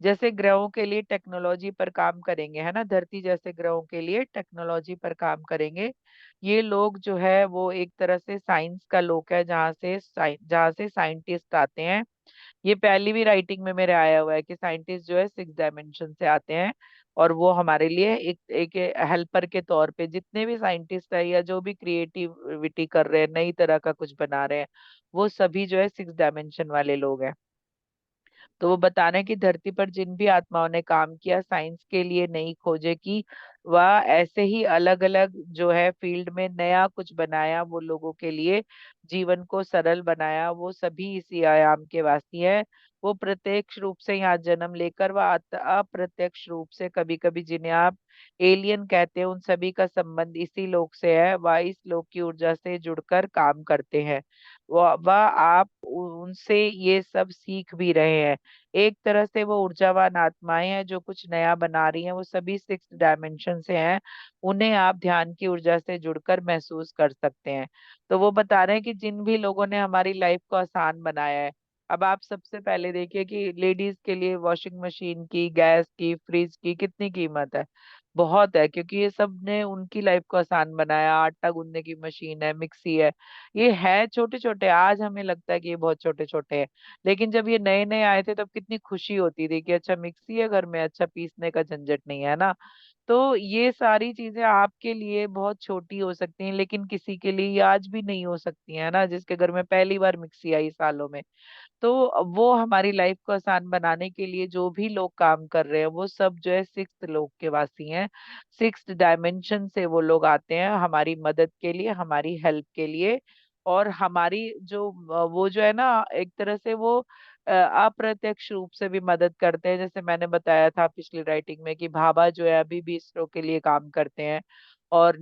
जैसे ग्रहों के लिए टेक्नोलॉजी पर काम करेंगे, है ना, धरती जैसे ग्रहों के लिए टेक्नोलॉजी पर काम करेंगे। ये लोग जो है वो एक तरह से साइंस का लोक है, जहाँ से साइंटिस्ट आते हैं। ये पहली भी राइटिंग में मेरे आया हुआ है कि साइंटिस्ट जो है 6th डायमेंशन से आते हैं, और वो हमारे लिए एक हेल्पर के तौर पे, जितने भी साइंटिस्ट है या जो भी क्रिएटिविटी कर रहे हैं, नई तरह का कुछ बना रहे हैं, वो सभी जो है 6th डायमेंशन वाले लोग हैं। तो वो बता रहे हैं कि धरती पर जिन भी आत्माओं ने काम किया साइंस के लिए, नई खोजें की, वह ऐसे ही अलग अलग जो है फील्ड में नया कुछ बनाया, वो लोगों के लिए जीवन को सरल बनाया, वो सभी इसी आयाम के वासी हैं। वो प्रत्यक्ष रूप से यहाँ जन्म लेकर व अप्रत्यक्ष रूप से, कभी कभी जिन्हें आप एलियन कहते हैं, उन सभी का संबंध इसी लोक से है। वह इस लोक की ऊर्जा से जुड़कर काम करते हैं। वह आप उनसे ये सब सीख भी रहे हैं। एक तरह से वो ऊर्जावान आत्माएं हैं जो कुछ नया बना रही हैं, वो सभी 6th डायमेंशन से हैं। उन्हें आप ध्यान की ऊर्जा से जुड़कर महसूस कर सकते हैं। तो वो बता रहे हैं कि जिन भी लोगों ने हमारी लाइफ को आसान बनाया है, अब आप सबसे पहले देखिए कि लेडीज के लिए वॉशिंग मशीन की, गैस की, फ्रिज की कितनी कीमत है। बहुत है, क्योंकि ये सब ने उनकी लाइफ को आसान बनाया। आटा गूंदने की मशीन है, मिक्सी ये है छोटे छोटे, आज हमें लगता है कि ये बहुत छोटे छोटे हैं, लेकिन जब ये नए नए आए थे तब कितनी खुशी होती थी कि अच्छा मिक्सी है घर में, अच्छा पीसने का झंझट नहीं है ना। तो ये सारी चीजें आपके लिए बहुत छोटी हो सकती हैं, लेकिन किसी के लिए ये आज भी नहीं हो सकती है ना, जिसके घर में पहली बार मिक्सी आई सालों में। तो वो हमारी लाइफ को आसान बनाने के लिए जो भी लोग काम कर रहे हैं, वो सब जो है 6th लोक के वासी हैं। 6th डायमेंशन से वो लोग आते हैं हमारी मदद के लिए, हमारी हेल्प के लिए। और हमारी जो वो जो है ना, एक तरह से वो अप्रत्यक्ष रूप से भी मदद करते हैं। जैसे मैंने बताया था पिछली राइटिंग में कि भाभा जो है अभी भी इसरो के लिए काम करते हैं। और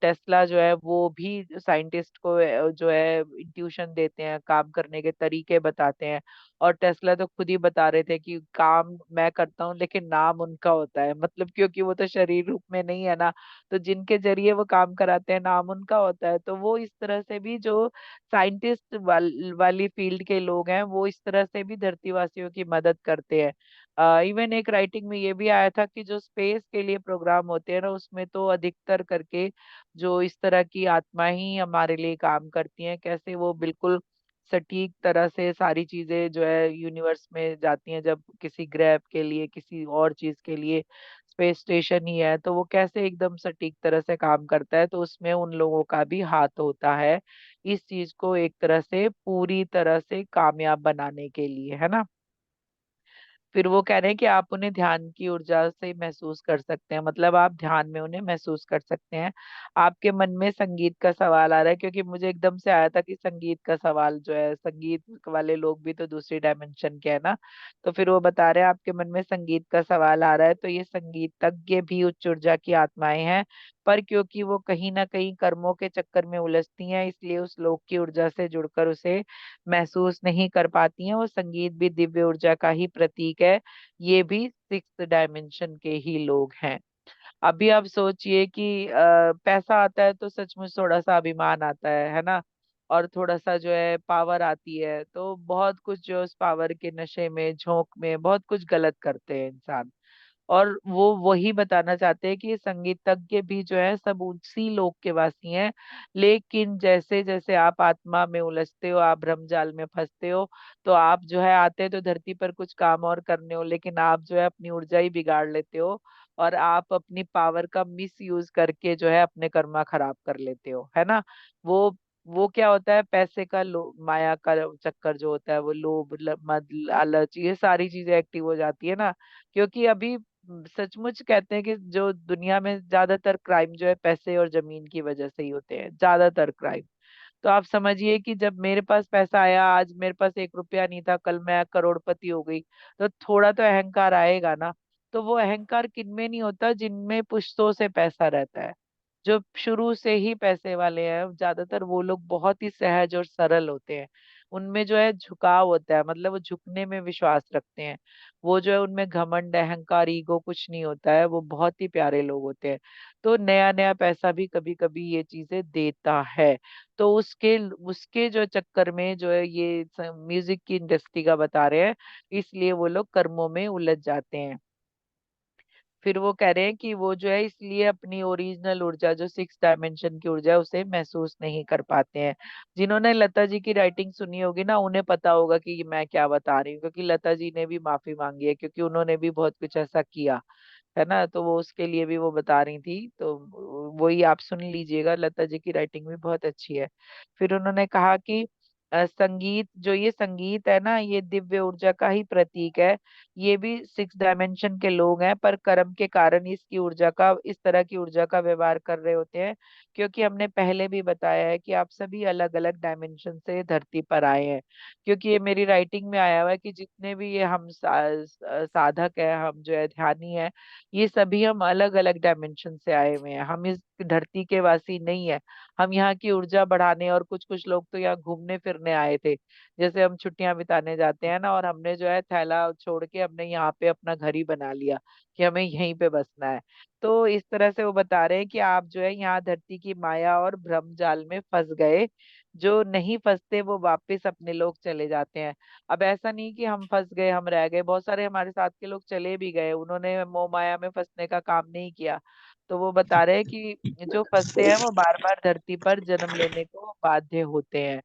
टेस्ला जो है वो भी साइंटिस्ट को जो है इंट्यूशन देते हैं, काम करने के तरीके बताते हैं। और टेस्ला तो खुद ही बता रहे थे कि काम मैं करता हूँ, लेकिन नाम उनका होता है, मतलब क्योंकि वो तो शरीर रूप में नहीं है ना। तो जिनके जरिए वो काम कराते हैं, नाम उनका होता है। तो वो इस तरह से भी जो साइंटिस्ट वाली फील्ड के लोग हैं, वो इस तरह से भी धरतीवासियों की मदद करते हैं। इवन एक राइटिंग में ये भी आया था कि जो स्पेस के लिए प्रोग्राम होते हैं ना, उसमें तो अधिकतर करके जो इस तरह की आत्मा ही हमारे लिए काम करती हैं। कैसे वो बिल्कुल सटीक तरह से सारी चीजें जो है यूनिवर्स में जाती हैं, जब किसी ग्रह के लिए, किसी और चीज के लिए स्पेस स्टेशन ही है, तो वो कैसे एकदम सटीक तरह से काम करता है। तो उसमें उन लोगों का भी हाथ होता है इस चीज को एक तरह से पूरी तरह से कामयाब बनाने के लिए, है ना। फिर वो कह रहे हैं कि आप उन्हें ध्यान की ऊर्जा से महसूस कर सकते हैं, मतलब आप ध्यान में उन्हें महसूस कर सकते हैं। आपके मन में संगीत का सवाल आ रहा है, क्योंकि मुझे एकदम से आया था कि संगीत का सवाल जो है, संगीत वाले लोग भी तो दूसरी डायमेंशन के है ना। तो फिर वो बता रहे हैं आपके मन में संगीत का सवाल आ रहा है, तो ये संगीतज्ञ भी उच्च ऊर्जा की आत्माएं हैं। पर क्योंकि वो कहीं ना कहीं कर्मों के चक्कर में उलझती हैं, इसलिए उस लोक की ऊर्जा से जुड़कर उसे महसूस नहीं कर पाती हैं। वो संगीत भी दिव्य ऊर्जा का ही प्रतीक है। ये भी 6th डायमेंशन के ही लोग हैं। अभी आप सोचिए कि पैसा आता है तो सचमुच थोड़ा सा अभिमान आता है ना। और थोड़ा सा जो है पावर आती है तो बहुत कुछ जो उस पावर के नशे में झोंक में बहुत कुछ गलत करते हैं इंसान। और वो वही बताना चाहते हैं कि ये संगीतज्ञ भी जो है सब उसी लोक के वासी हैं। लेकिन जैसे जैसे आप आत्मा में उलझते हो, आप भ्रम जाल में फंसते हो, तो आप जो है आते हैं तो धरती पर कुछ काम और करने हो, लेकिन आप जो है अपनी ऊर्जा ही बिगाड़ लेते हो। और आप अपनी पावर का मिस यूज करके जो है अपने कर्मा खराब कर लेते हो, है ना। वो क्या होता है, पैसे का माया का चक्कर जो होता है, वो लोभ मद लालच, ये सारी चीजें एक्टिव हो जाती है ना। क्योंकि अभी सचमुच कहते हैं कि जो दुनिया में ज्यादातर क्राइम जो है पैसे और जमीन की वजह से ही होते हैं, ज्यादातर क्राइम। तो आप समझिए कि जब मेरे पास पैसा आया, आज मेरे पास 1 रुपया नहीं था, कल मैं करोड़पति हो गई, तो थोड़ा तो अहंकार आएगा ना। तो वो अहंकार किनमें नहीं होता, जिनमें पुश्तों से पैसा रहता है। जो शुरू से ही पैसे वाले हैं ज्यादातर, वो लोग बहुत ही सहज और सरल होते हैं। उनमें जो है झुकाव होता है, मतलब वो झुकने में विश्वास रखते हैं। वो जो है उनमें घमंड अहंकार ईगो कुछ नहीं होता है, वो बहुत ही प्यारे लोग होते हैं। तो नया नया पैसा भी कभी कभी ये चीजें देता है। तो उसके उसके जो चक्कर में जो है ये म्यूजिक की इंडस्ट्री का बता रहे हैं, इसलिए वो लोग कर्मों में उलझ जाते हैं। फिर वो कह रहे हैं कि वो जो है इसलिए अपनी ओरिजिनल ऊर्जा, जो 6 डायमेंशन की ऊर्जा है, उसे महसूस नहीं कर पाते हैं। जिन्होंने लता जी की राइटिंग सुनी होगी ना, उन्हें पता होगा कि मैं क्या बता रही हूँ, क्योंकि लता जी ने भी माफी मांगी है, क्योंकि उन्होंने भी बहुत कुछ ऐसा किया है ना। तो वो उसके लिए भी वो बता रही थी, तो वही आप सुन लीजिएगा, लता जी की राइटिंग भी बहुत अच्छी है। फिर उन्होंने कहा कि संगीत, जो ये संगीत है ना, ये दिव्य ऊर्जा का ही प्रतीक है। ये भी 6 डायमेंशन के लोग हैं, पर कर्म के कारण इसकी ऊर्जा का, इस तरह की ऊर्जा का व्यवहार कर रहे होते हैं। क्योंकि हमने पहले भी बताया है कि आप सभी अलग अलग डायमेंशन से धरती पर आए हैं। क्योंकि ये मेरी राइटिंग में आया हुआ है कि जितने भी ये हम साधक है, हम जो है ध्यानी है, ये सभी हम अलग अलग डायमेंशन से आए हुए हैं। हम इस धरती के वासी नहीं है। हम यहाँ की ऊर्जा बढ़ाने, और कुछ कुछ लोग तो यहाँ घूमने फिरने आए थे। जैसे हम छुट्टियां बिताने जाते हैं ना, और हमने जो है थैला छोड़ के हमने यहाँ पे अपना घर ही बना लिया कि हमें यहीं पे बसना है। तो इस तरह से वो बता रहे हैं कि आप जो है यहाँ धरती की माया और भ्रम जाल में फंस गए। जो नहीं फंसते वो वापस अपने लोग चले जाते हैं। अब ऐसा नहीं कि हम फंस गए, हम रह गए, बहुत सारे हमारे साथ के लोग चले भी गए, उन्होंने मोह माया में फंसने का काम नहीं किया। तो वो बता रहे हैं कि जो फंसते हैं वो बार बार धरती पर जन्म लेने को बाध्य होते हैं।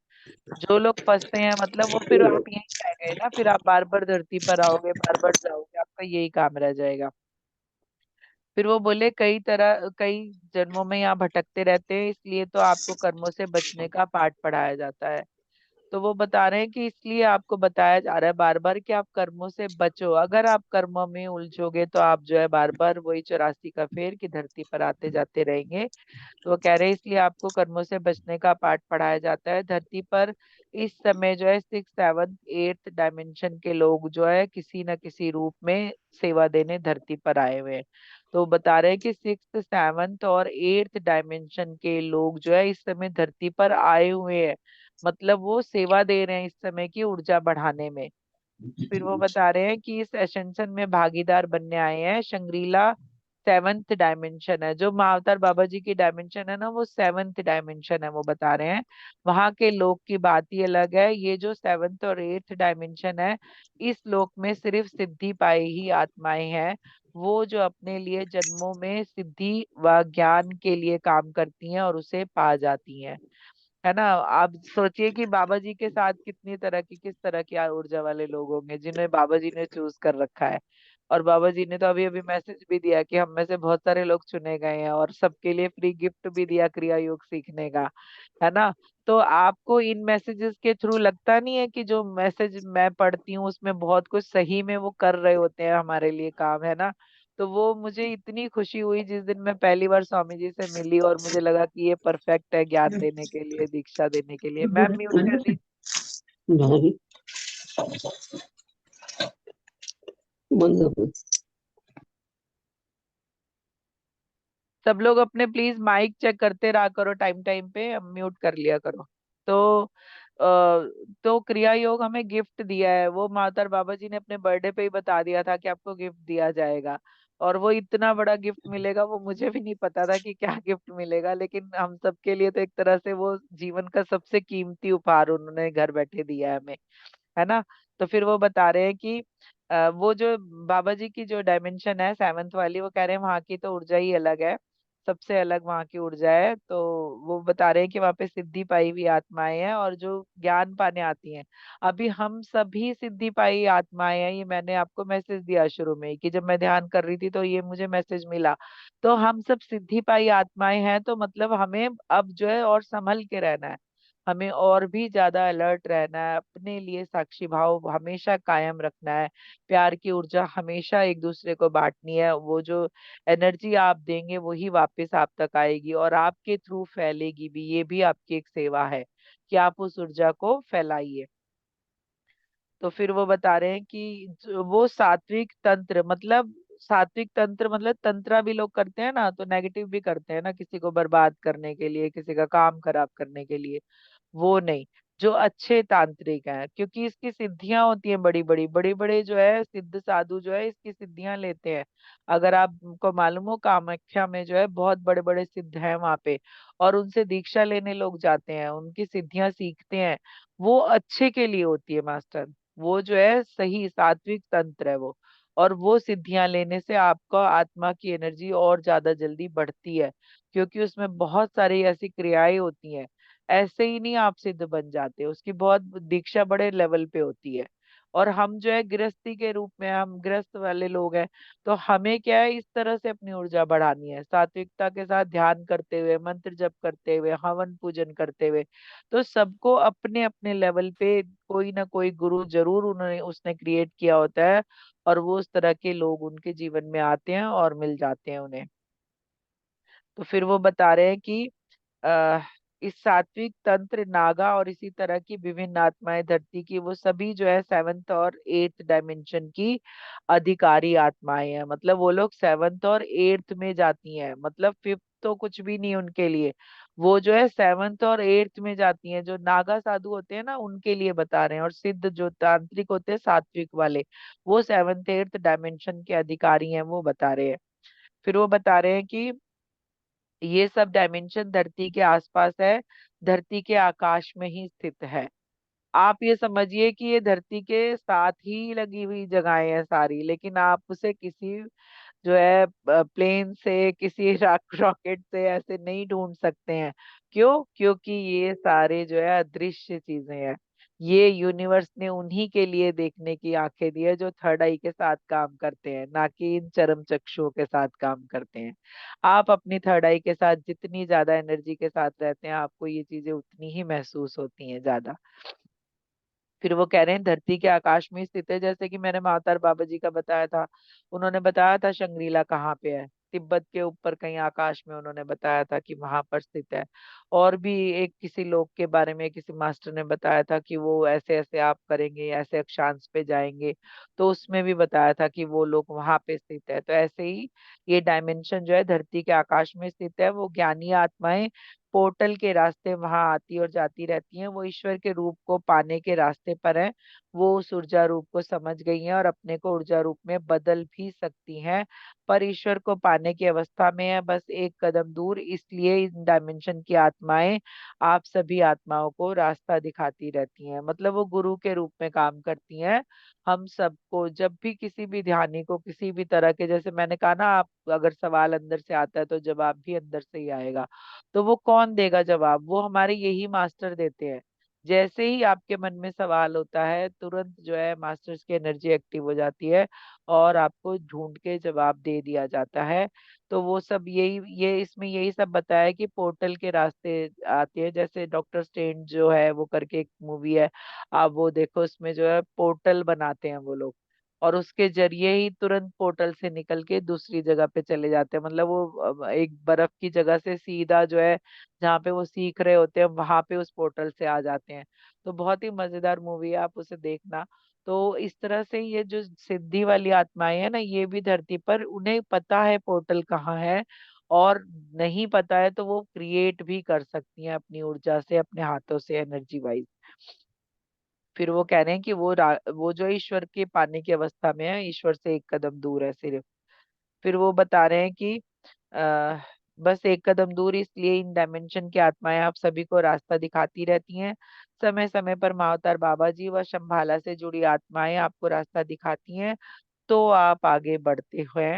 जो लोग फंसते हैं मतलब वो फिर आप यहीं रह गए ना, फिर आप बार बार धरती पर आओगे, बार बार जाओगे, आपका यही काम रह जाएगा। फिर वो बोले कई जन्मों में यहाँ भटकते रहते हैं, इसलिए तो आपको कर्मों से बचने का पाठ पढ़ाया जाता है। तो वो बता रहे हैं कि इसलिए आपको बताया जा रहा है बार बार कि आप कर्मों से बचो। अगर आप कर्मों में उलझोगे तो आप जो है बार बार वही 84 का फेर की धरती पर आते जाते रहेंगे। तो वो कह रहे हैं इसलिए आपको कर्मों से बचने का पाठ पढ़ाया जाता है। धरती पर इस समय जो है 6, 7, 8 डायमेंशन के लोग जो है किसी न किसी रूप में सेवा देने धरती पर आए हुए हैं। तो वो बता रहे हैं कि 6, 7 और 8 डायमेंशन के लोग जो है इस समय धरती पर आए हुए हैं, मतलब वो सेवा दे रहे हैं इस समय की ऊर्जा बढ़ाने में। फिर वो बता रहे हैं कि इस एसेंशन में भागीदार बनने आए हैं। शंग्रीला 7th डायमेंशन है, जो महाअवतार बाबा जी की डायमेंशन है ना, वो 7th डायमेंशन है, वो बता रहे हैं। वहां के लोक की बात ही अलग है। ये जो 7th और 8th डायमेंशन है, इस लोक में सिर्फ सिद्धि पाई ही आत्माएं हैं। वो जो अपने लिए जन्मों में सिद्धि व ज्ञान के लिए काम करती हैं और उसे पा जाती हैं, है ना। आप सोचिए कि बाबा जी के साथ कितनी तरह की, किस तरह की ऊर्जा वाले लोग होंगे जिन्हें बाबा जी ने चूज कर रखा है। और बाबा जी ने तो अभी अभी मैसेज भी दिया कि हम में से बहुत सारे लोग चुने गए हैं, और सबके लिए फ्री गिफ्ट भी दिया क्रिया योग सीखने का, है ना। तो आपको इन मैसेजेस के थ्रू लगता नहीं है कि जो मैसेज मैं पढ़ती हूँ उसमें बहुत कुछ सही में वो कर रहे होते हैं हमारे लिए काम, है ना। तो वो मुझे इतनी खुशी हुई जिस दिन मैं पहली बार स्वामी जी से मिली, और मुझे लगा कि ये परफेक्ट है ज्ञान देने के लिए, दीक्षा देने के लिए। मैम म्यूट कर दी। सब लोग अपने प्लीज माइक चेक करते रहा करो, टाइम टाइम पे म्यूट कर लिया करो। तो तो क्रिया योग हमें गिफ्ट दिया है, वो मातर बाबा जी ने अपने बर्थडे पे ही बता दिया था कि आपको गिफ्ट दिया जाएगा। और वो इतना बड़ा गिफ्ट मिलेगा, वो मुझे भी नहीं पता था कि क्या गिफ्ट मिलेगा, लेकिन हम सबके लिए तो एक तरह से वो जीवन का सबसे कीमती उपहार उन्होंने घर बैठे दिया है हमें, है ना। तो फिर वो बता रहे हैं कि वो जो बाबा जी की जो डायमेंशन है 7th वाली, वो कह रहे हैं वहां की तो ऊर्जा ही अलग है, सबसे अलग वहां की ऊर्जा है। तो वो बता रहे हैं कि वहां पे सिद्धि पाई हुई आत्माएं हैं और जो ज्ञान पाने आती हैं। अभी हम सभी सिद्धि पाई आत्माएं हैं, ये मैंने आपको मैसेज दिया शुरू में ही कि जब मैं ध्यान कर रही थी तो ये मुझे मैसेज मिला। तो हम सब सिद्धि पाई आत्माएं हैं, तो मतलब हमें अब जो है और संभल के रहना है, हमें और भी ज्यादा अलर्ट रहना है, अपने लिए साक्षी भाव हमेशा कायम रखना है, प्यार की ऊर्जा हमेशा एक दूसरे को बांटनी है। वो जो एनर्जी आप देंगे वही वापस आप तक आएगी और आपके थ्रू फैलेगी भी, ये भी आपकी एक सेवा है कि आप उस ऊर्जा को फैलाइए। तो फिर वो बता रहे हैं कि वो सात्विक तंत्र, मतलब सात्विक तंत्र मतलब तंत्रा भी लोग करते हैं ना, तो नेगेटिव भी करते हैं ना, किसी को बर्बाद करने के लिए, किसी का काम खराब करने के लिए, वो नहीं। जो अच्छे तांत्रिक हैं, क्योंकि इसकी सिद्धियां होती हैं बड़ी बड़ी, बड़े बड़े जो है सिद्ध साधु जो है इसकी सिद्धियां लेते हैं। अगर आपको मालूम हो, कामाख्या में जो है बहुत बड़े बड़े सिद्ध हैं वहां पे, और उनसे दीक्षा लेने लोग जाते हैं, उनकी सिद्धियां सीखते हैं। वो अच्छे के लिए होती है मास्टर, वो जो है सही सात्विक तंत्र है वो। और वो सिद्धियां लेने से आपका आत्मा की एनर्जी और ज्यादा जल्दी बढ़ती है, क्योंकि उसमें बहुत सारी ऐसी क्रियाएं होती हैं। ऐसे ही नहीं आप सिद्ध बन जाते, उसकी बहुत दीक्षा बड़े लेवल पे होती है। और हम जो है गृहस्थी के रूप में, हम गृहस्थ वाले लोग हैं, तो हमें क्या है इस तरह से अपनी ऊर्जा बढ़ानी है, सात्विकता के साथ ध्यान करते हुए, मंत्र जप करते हुए, हवन पूजन करते हुए। तो सबको अपने अपने लेवल पे कोई ना कोई गुरु जरूर उन्होंने उसने क्रिएट किया होता है, और वो उस तरह के लोग उनके जीवन में आते हैं और मिल जाते हैं उन्हें। तो फिर वो बता रहे हैं कि अह इस सात्विक तंत्र नागा और इसी तरह की विभिन्न आत्माएं धरती की, वो सभी जो है 7th और 8th डायमेंशन की अधिकारी आत्माएं हैं। मतलब वो लोग 7th और 8th में जाती हैं, मतलब 5th तो कुछ भी नहीं उनके लिए, वो जो है 7th और 8th में जाती हैं। जो नागा साधु होते हैं ना उनके लिए बता रहे हैं, और सिद्ध जो तांत्रिक होते हैं सात्विक वाले, वो 7th 8th डायमेंशन के अधिकारी हैं, वो बता रहे हैं। फिर वो बता रहे हैं कि ये सब डायमेंशन धरती के आसपास है, धरती के आकाश में ही स्थित है। आप ये समझिए कि ये धरती के साथ ही लगी हुई जगहें हैं सारी, लेकिन आप उसे किसी जो है प्लेन से, किसी रॉकेट से ऐसे नहीं ढूंढ सकते हैं। क्यों? क्योंकि ये सारे जो है अदृश्य चीजें हैं। ये यूनिवर्स ने उन्हीं के लिए देखने की आंखें दी है जो थर्ड आई के साथ काम करते हैं, ना कि इन चरम चक्षुओं के साथ काम करते हैं। आप अपनी थर्ड आई के साथ जितनी ज्यादा एनर्जी के साथ रहते हैं, आपको ये चीजें उतनी ही महसूस होती हैं ज्यादा। फिर वो कह रहे हैं धरती के आकाश में स्थित है, जैसे कि मैंने महावतार बाबा जी का बताया था, उन्होंने बताया था शंग्रीला कहाँ पे है, तिब्बत के ऊपर कहीं आकाश में उन्होंने बताया था कि वहां पर स्थित है। और भी एक किसी लोक के बारे में किसी मास्टर ने बताया था कि वो ऐसे ऐसे आप करेंगे, ऐसे अक्षांश पे जाएंगे, तो उसमें भी बताया था कि वो लोग वहां पे स्थित है। तो ऐसे ही ये डायमेंशन जो है धरती के आकाश में स्थित है, वो ज्ञानी आत्माएं पोर्टल के रास्ते वहां आती और जाती रहती हैं, वो ईश्वर के रूप को पाने के रास्ते पर हैं। वो उस ऊर्जा रूप को समझ गई हैं और अपने को ऊर्जा रूप में बदल भी सकती हैं, पर ईश्वर को पाने की अवस्था में है बस एक कदम दूर। इसलिए इन डायमेंशन की आत्माएं आप सभी आत्माओं को रास्ता दिखाती रहती हैं, मतलब वो गुरु के रूप में काम करती हैं। हम सबको जब भी किसी भी ध्यानी को किसी भी तरह के, जैसे मैंने कहा ना, आप अगर सवाल अंदर से आता है तो जवाब भी अंदर से ही आएगा। तो वो कौन देगा जवाब? वो हमारे यही मास्टर देते हैं। जैसे ही आपके मन में सवाल होता है, तुरंत जो है मास्टर्स की एनर्जी एक्टिव हो जाती है और आपको ढूंढ के जवाब दे दिया जाता है। तो वो सब यही, ये इसमें यही सब बताया है कि पोर्टल के रास्ते आते हैं। जैसे डॉक्टर स्ट्रेंज जो है वो करके एक मूवी है, आप वो देखो, उसमें जो है पोर्टल बनाते हैं वो लोग, और उसके जरिए ही तुरंत पोर्टल से निकल के दूसरी जगह पे चले जाते हैं। मतलब वो एक बर्फ की जगह से सीधा जो है जहाँ पे वो सीख रहे होते हैं वहां पे उस पोर्टल से आ जाते हैं। तो बहुत ही मजेदार मूवी है, आप उसे देखना। तो इस तरह से ये जो सिद्धि वाली आत्माएं हैं ना, ये भी धरती पर उन्हें पता है पोर्टल कहाँ है, और नहीं पता है तो वो क्रिएट भी कर सकती हैं अपनी ऊर्जा से, अपने हाथों से, एनर्जी वाइज। फिर वो कह रहे हैं कि वो जो ईश्वर के पाने की अवस्था में है, ईश्वर से एक कदम दूर है सिर्फ। फिर वो बता रहे हैं कि बस एक कदम दूर, इसलिए इन डायमेंशन की आत्माएं आप सभी को रास्ता दिखाती रहती हैं। समय समय पर मावतार बाबा जी व शंभाला से जुड़ी आत्माएं आपको रास्ता दिखाती हैं, तो आप आगे बढ़ते हुए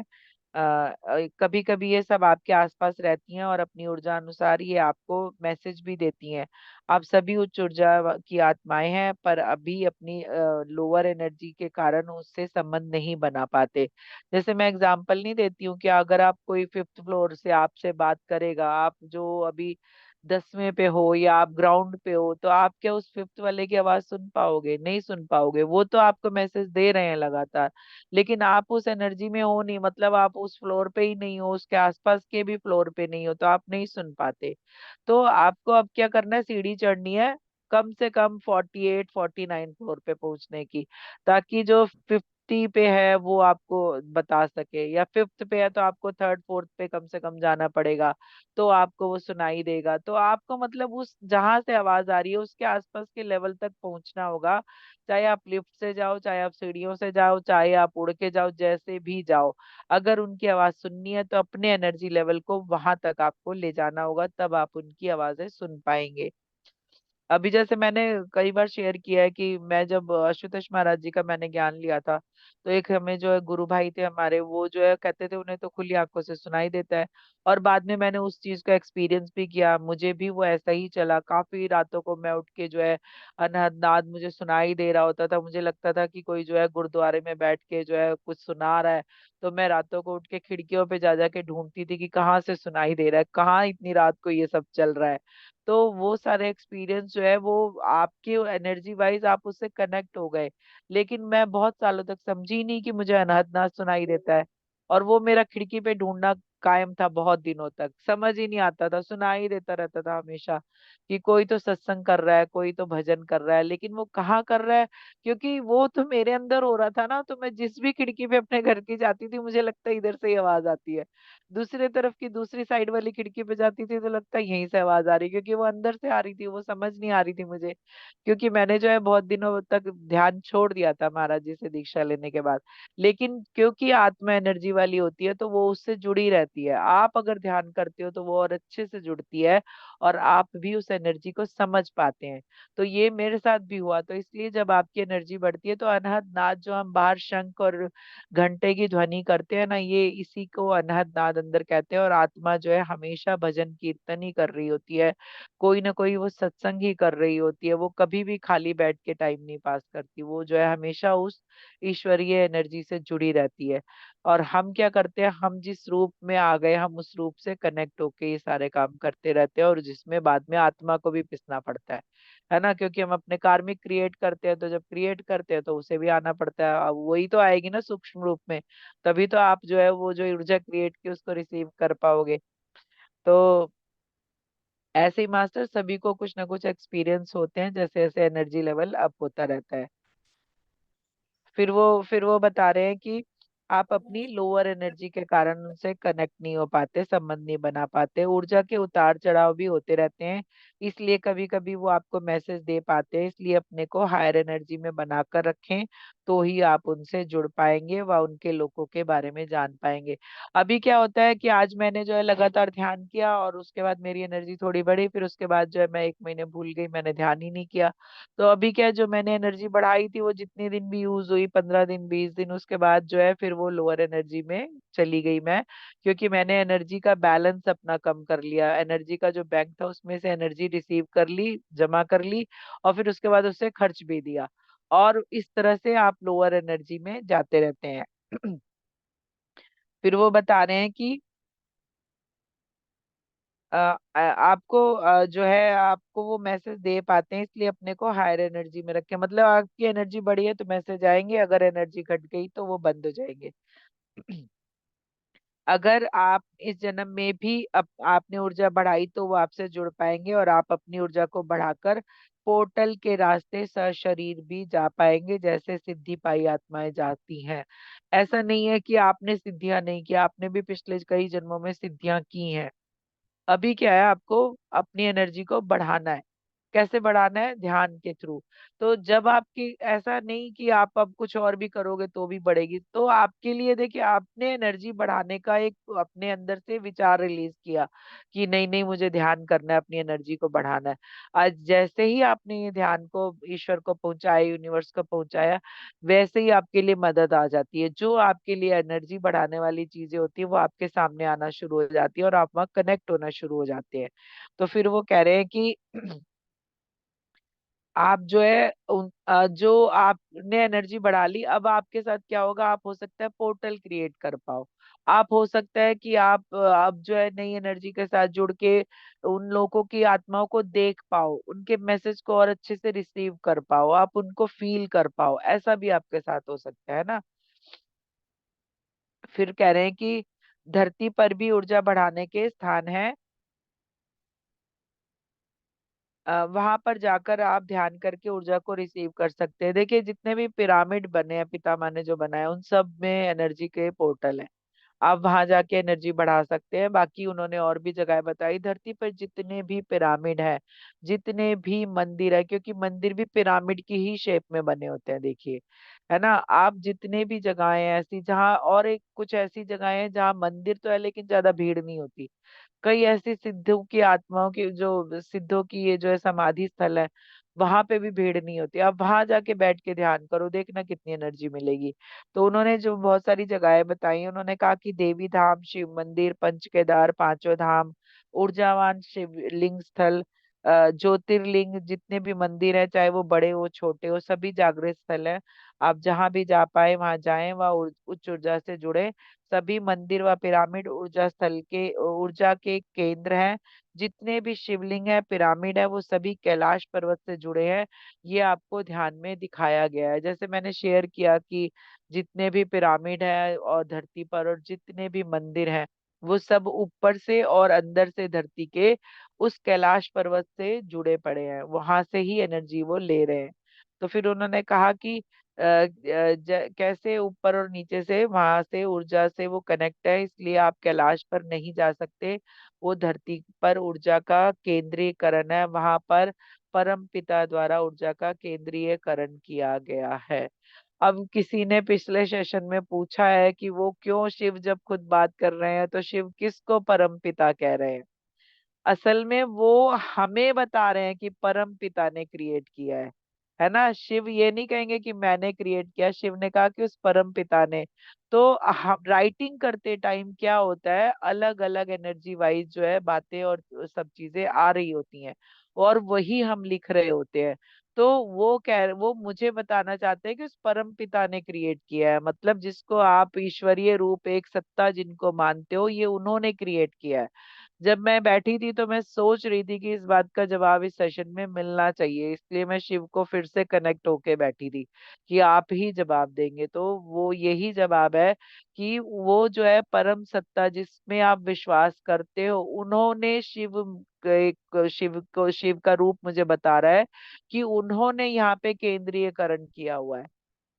कभी कभी ये सब आपके आसपास रहती हैं और अपनी ऊर्जा अनुसार ये आपको मैसेज भी देती हैं। आप सभी उच्च ऊर्जा की आत्माएं हैं, पर अभी अपनी लोअर एनर्जी के कारण उससे संबंध नहीं बना पाते। जैसे मैं एग्जांपल नहीं देती हूँ कि अगर आप कोई 5th फ्लोर से आपसे बात करेगा, आप जो अभी 10वें पे हो या आप ग्राउंड पे हो, तो आप क्या उस 5th वाले की आवाज सुन पाओगे? नहीं सुन पाओगे। वो तो आपको मैसेज दे रहे हैं लगातार, लेकिन आप उस एनर्जी में हो नहीं, मतलब आप उस फ्लोर पे ही नहीं हो, उसके आसपास के भी फ्लोर पे नहीं हो, तो आप नहीं सुन पाते। तो आपको अब क्या करना है, सीढ़ी चढ़नी है कम से कम 48 49 फ्लोर पे पहुंचने की, ताकि जो 50 पे है वो आपको बता सके, या 5th पे है तो आपको 3rd 4th पे कम से कम जाना पड़ेगा, तो आपको वो सुनाई देगा। तो आपको मतलब उस जहां से आवाज आ रही है उसके आसपास के लेवल तक पहुंचना होगा। चाहे आप लिफ्ट से जाओ, चाहे आप सीढ़ियों से जाओ, चाहे आप उड़ के जाओ, जैसे भी जाओ, अगर उनकी आवाज सुननी है तो अपने एनर्जी लेवल को वहां तक आपको ले जाना होगा, तब आप उनकी आवाजें सुन पाएंगे। अभी जैसे मैंने कई बार शेयर किया है कि मैं जब आशुतोष महाराज जी का मैंने ज्ञान लिया था, तो एक हमें जो है गुरु भाई थे हमारे, वो जो है कहते थे उन्हें तो खुली आंखों से सुनाई देता है। और बाद में मैंने उस चीज का एक्सपीरियंस भी किया, मुझे भी वो ऐसा ही चला। काफी रातों को मैं उठ के जो है अनहद नाद मुझे सुनाई दे रहा होता था, मुझे लगता था कि कोई जो है गुरुद्वारे में बैठ के जो है कुछ सुना रहा है। तो मैं रातों को उठ के खिड़कियों पे जा जाके ढूंढती थी कि कहाँ से सुनाई दे रहा है, कहाँ इतनी रात को ये सब चल रहा है। तो वो सारे एक्सपीरियंस जो है वो आपके एनर्जी वाइज आप उससे कनेक्ट हो गए, लेकिन मैं बहुत सालों तक समझी नहीं कि मुझे अनहद नाद सुनाई देता है। और वो मेरा खिड़की पे ढूंढना कायम था, बहुत दिनों तक समझ ही नहीं आता था, सुनाई देता रहता था हमेशा कि कोई तो सत्संग कर रहा है, कोई तो भजन कर रहा है, लेकिन वो कहाँ कर रहा है? क्योंकि वो तो मेरे अंदर हो रहा था ना। तो मैं जिस भी खिड़की पे अपने घर की जाती थी, मुझे लगता है इधर से ही आवाज आती है। दूसरे तरफ की दूसरी साइड वाली खिड़की पे जाती थी तो लगता है यहीं से आवाज आ रही है, क्योंकि वो अंदर से आ रही थी, वो समझ नहीं आ रही थी मुझे। क्योंकि मैंने जो है बहुत दिनों तक ध्यान छोड़ दिया था महाराज जी से दीक्षा लेने के बाद। लेकिन क्योंकि आत्मा एनर्जी वाली होती है तो वो उससे जुड़ी रहती है, आप अगर ध्यान करते हो तो वो और अच्छे से जुड़ती है, और आप भी उस एनर्जी को समझ पाते हैं। तो ये मेरे साथ भी हुआ। तो इसलिए जब आपकी एनर्जी बढ़ती है तो अनहद नाद जो हम बाहर शंख और घंटे की ध्वनि करते हैं ना, ये इसी को अनहद नाद अंदर कहते हैं। और आत्मा जो है हमेशा भजन कीर्तन ही कर रही होती है, कोई ना कोई वो सत्संग ही कर रही होती है, वो कभी भी खाली बैठ के टाइम नहीं पास करती, वो जो है हमेशा उस ईश्वरीय एनर्जी से जुड़ी रहती है। और हम क्या करते हैं, हम जिस रूप में आ गए हम उस रूप से कनेक्ट होके ये सारे काम करते रहते हैं, और जिसमें बाद में आत्मा को भी पिसना पड़ता है ना। क्योंकि हम अपने कार्मिक क्रिएट करते हैं, तो जब क्रिएट करते हैं तो उसे भी आना पड़ता है, अब वही तो आएगी ना सूक्ष्म रूप में। तभी तो आप जो है वो जो ऊर्जा क्रिएट की उसको रिसीव कर पाओगे। तो ऐसे ही मास्टर सभी को कुछ ना कुछ एक्सपीरियंस होते हैं, जैसे जैसे एनर्जी लेवल अप होता रहता है। फिर वो बता रहे हैं कि आप अपनी लोअर एनर्जी के कारण उनसे कनेक्ट नहीं हो पाते, संबंध नहीं बना पाते, ऊर्जा के उतार चढ़ाव भी होते रहते हैं, इसलिए कभी कभी वो आपको मैसेज दे पाते हैं। इसलिए अपने को हायर एनर्जी में बनाकर रखें, तो ही आप उनसे जुड़ पाएंगे व उनके लोगों के बारे में जान पाएंगे। अभी क्या होता है कि आज मैंने जो है लगातार ध्यान किया, और उसके बाद मेरी एनर्जी थोड़ी बढ़ी, फिर उसके बाद जो है मैं 1 महीने भूल गई, मैंने ध्यान ही नहीं किया। तो अभी क्या है, जो मैंने एनर्जी बढ़ाई थी वो जितने दिन भी यूज हुई, 15 दिन 20 दिन, उसके बाद जो है फिर वो लोअर एनर्जी में चली गई मैं। क्योंकि मैंने एनर्जी का बैलेंस अपना कम कर लिया, एनर्जी का जो बैंक था उसमें से एनर्जी रिसीव कर ली, जमा कर ली, और फिर उसके बाद उससे खर्च भी दिया। और इस तरह से आप लोअर एनर्जी में जाते रहते हैं। फिर वो बता रहे हैं कि आपको जो है आपको वो मैसेज दे पाते हैं, इसलिए अपने को हायर एनर्जी में रखें। मतलब आपकी एनर्जी बढ़ी है तो मैसेज आएंगे, अगर एनर्जी घट गई तो वो बंद हो जाएंगे। अगर आप इस जन्म में भी आपने ऊर्जा बढ़ाई तो वो आपसे जुड़ पाएंगे, और आप अपनी ऊर्जा को बढ़ाकर पोर्टल के रास्ते सशरीर भी जा पाएंगे, जैसे सिद्धि पाई आत्माएं जाती हैं। ऐसा नहीं है कि आपने सिद्धियां नहीं की, आपने भी पिछले कई जन्मों में सिद्धियां की हैं। अभी क्या है, आपको अपनी एनर्जी को बढ़ाना है। कैसे बढ़ाना है? ध्यान के थ्रू। तो जब आपकी ऐसा नहीं कि आप अब कुछ और भी करोगे तो भी बढ़ेगी, तो आपके लिए देखिए आपने एनर्जी बढ़ाने का एक अपने अंदर से विचार रिलीज किया कि नहीं नहीं मुझे ध्यान करना है, अपनी एनर्जी को बढ़ाना है। आज जैसे ही आपने ये ध्यान को ईश्वर को पहुंचाया, यूनिवर्स को पहुंचाया, वैसे ही आपके लिए मदद आ जाती है। जो आपके लिए एनर्जी बढ़ाने वाली चीजें होती है वो आपके सामने आना शुरू हो जाती है और आप वहाँ कनेक्ट होना शुरू हो जाते हैं। तो फिर वो कह रहे हैं कि आप जो है जो आपने एनर्जी बढ़ा ली, अब आपके साथ क्या होगा? आप हो सकता है पोर्टल क्रिएट कर पाओ। आप हो सकता है कि आप अब जो है नई एनर्जी के साथ जुड़ के उन लोगों की आत्माओं को देख पाओ, उनके मैसेज को और अच्छे से रिसीव कर पाओ, आप उनको फील कर पाओ। ऐसा भी आपके साथ हो सकता है ना। फिर कह रहे हैं कि धरती पर भी ऊर्जा बढ़ाने के स्थान है। वहां पर जाकर आप ध्यान करके ऊर्जा को रिसीव कर सकते हैं। देखिए जितने भी पिरामिड बने हैं, पितामह ने जो बनाया, उन सब में एनर्जी के पोर्टल हैं। आप वहां जाके एनर्जी बढ़ा सकते हैं। बाकी उन्होंने और भी जगह बताई, धरती पर जितने भी पिरामिड है, जितने भी मंदिर है, क्योंकि मंदिर भी पिरामिड की ही शेप में बने होते हैं, देखिए, है ना। आप जितने भी जगहें हैं ऐसी जहाँ, और एक कुछ ऐसी जगहें हैं जहाँ मंदिर तो है लेकिन ज्यादा भीड़ नहीं होती। कई ऐसी सिद्धों की आत्माओं की, जो सिद्धों की ये जो है समाधि स्थल है, वहां पे भी भीड़ नहीं होती। आप वहां जाके बैठ के ध्यान करो, देखना कितनी एनर्जी मिलेगी। तो उन्होंने जो बहुत सारी जगहें बताई, उन्होंने कहा कि देवी धाम, शिव मंदिर, पंच केदार, पांचों धाम, ऊर्जावान शिवलिंग स्थल, ज्योतिर्लिंग, जितने भी मंदिर है, चाहे वो बड़े हो छोटे हो, सभी जागृत स्थल है। आप जहां भी जा पाए वहां जाएं, वह उच्च ऊर्जा से जुड़े। सभी मंदिर व पिरामिड ऊर्जा स्थल के, ऊर्जा के केंद्र हैं। जितने भी शिवलिंग है, पिरामिड है, वो सभी कैलाश पर्वत से जुड़े हैं। ये आपको ध्यान में दिखाया गया है। जैसे मैंने शेयर किया कि जितने भी पिरामिड है और धरती पर, और जितने भी मंदिर हैं, वो सब ऊपर से और अंदर से धरती के उस कैलाश पर्वत से जुड़े पड़े हैं, वहां से ही एनर्जी वो ले रहे हैं। तो फिर उन्होंने कहा कि कैसे ऊपर और नीचे से, वहां से ऊर्जा से वो कनेक्ट है, इसलिए आप कैलाश पर नहीं जा सकते। वो धरती पर ऊर्जा का केंद्रीकरण है, वहां पर परम पिता द्वारा ऊर्जा का केंद्रीयकरण किया गया है। अब किसी ने पिछले सेशन में पूछा है कि वो क्यों, शिव जब खुद बात कर रहे हैं तो शिव किसको परम पिता कह रहे हैं? असल में वो हमें बता रहे हैं कि परम पिता ने क्रिएट किया है ना। शिव ये नहीं कहेंगे कि मैंने क्रिएट किया, शिव ने कहा कि उस परम पिता ने। तो हम राइटिंग करते टाइम क्या होता है, अलग अलग एनर्जी वाइज जो है बातें और सब चीजें आ रही होती हैं, और वही हम लिख रहे होते हैं। तो वो मुझे बताना चाहते हैं कि उस परम पिता ने क्रिएट किया है, मतलब जिसको आप ईश्वरीय रूप, एक सत्ता जिनको मानते हो, ये उन्होंने क्रिएट किया है। जब मैं बैठी थी तो मैं सोच रही थी कि इस बात का जवाब इस सेशन में मिलना चाहिए, इसलिए मैं शिव को फिर से कनेक्ट होके बैठी थी कि आप ही जवाब देंगे। तो वो यही जवाब है कि वो जो है परम सत्ता जिसमें आप विश्वास करते हो, उन्होंने शिव का रूप मुझे बता रहा है कि उन्होंने यहाँ पे केंद्रीयकरण किया हुआ है।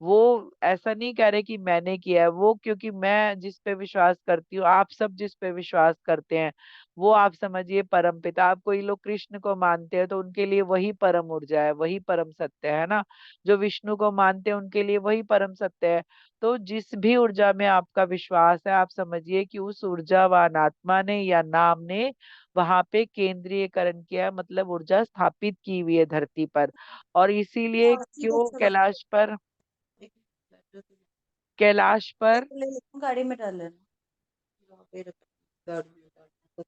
वो ऐसा नहीं कह रहे कि मैंने किया है, वो क्योंकि मैं जिस पे विश्वास करती हूँ, आप सब जिस पे विश्वास करते हैं, वो आप समझिए परम पिता। आप कोई लोग कृष्ण को मानते हैं तो उनके लिए वही परम ऊर्जा है, वही परम सत्य है ना। जो विष्णु को मानते हैं उनके लिए वही परम सत्य है। तो जिस भी ऊर्जा में आपका विश्वास है, आप समझिए कि उस ऊर्जावान आत्मा ने या नाम ने वहां पे केंद्रीयकरण किया है, मतलब ऊर्जा स्थापित की हुई है धरती पर। और इसीलिए क्यों कैलाश पर, कैलाश पर
गाड़ी में डाल लेना, वहाँ पे गाड़ी में डाल।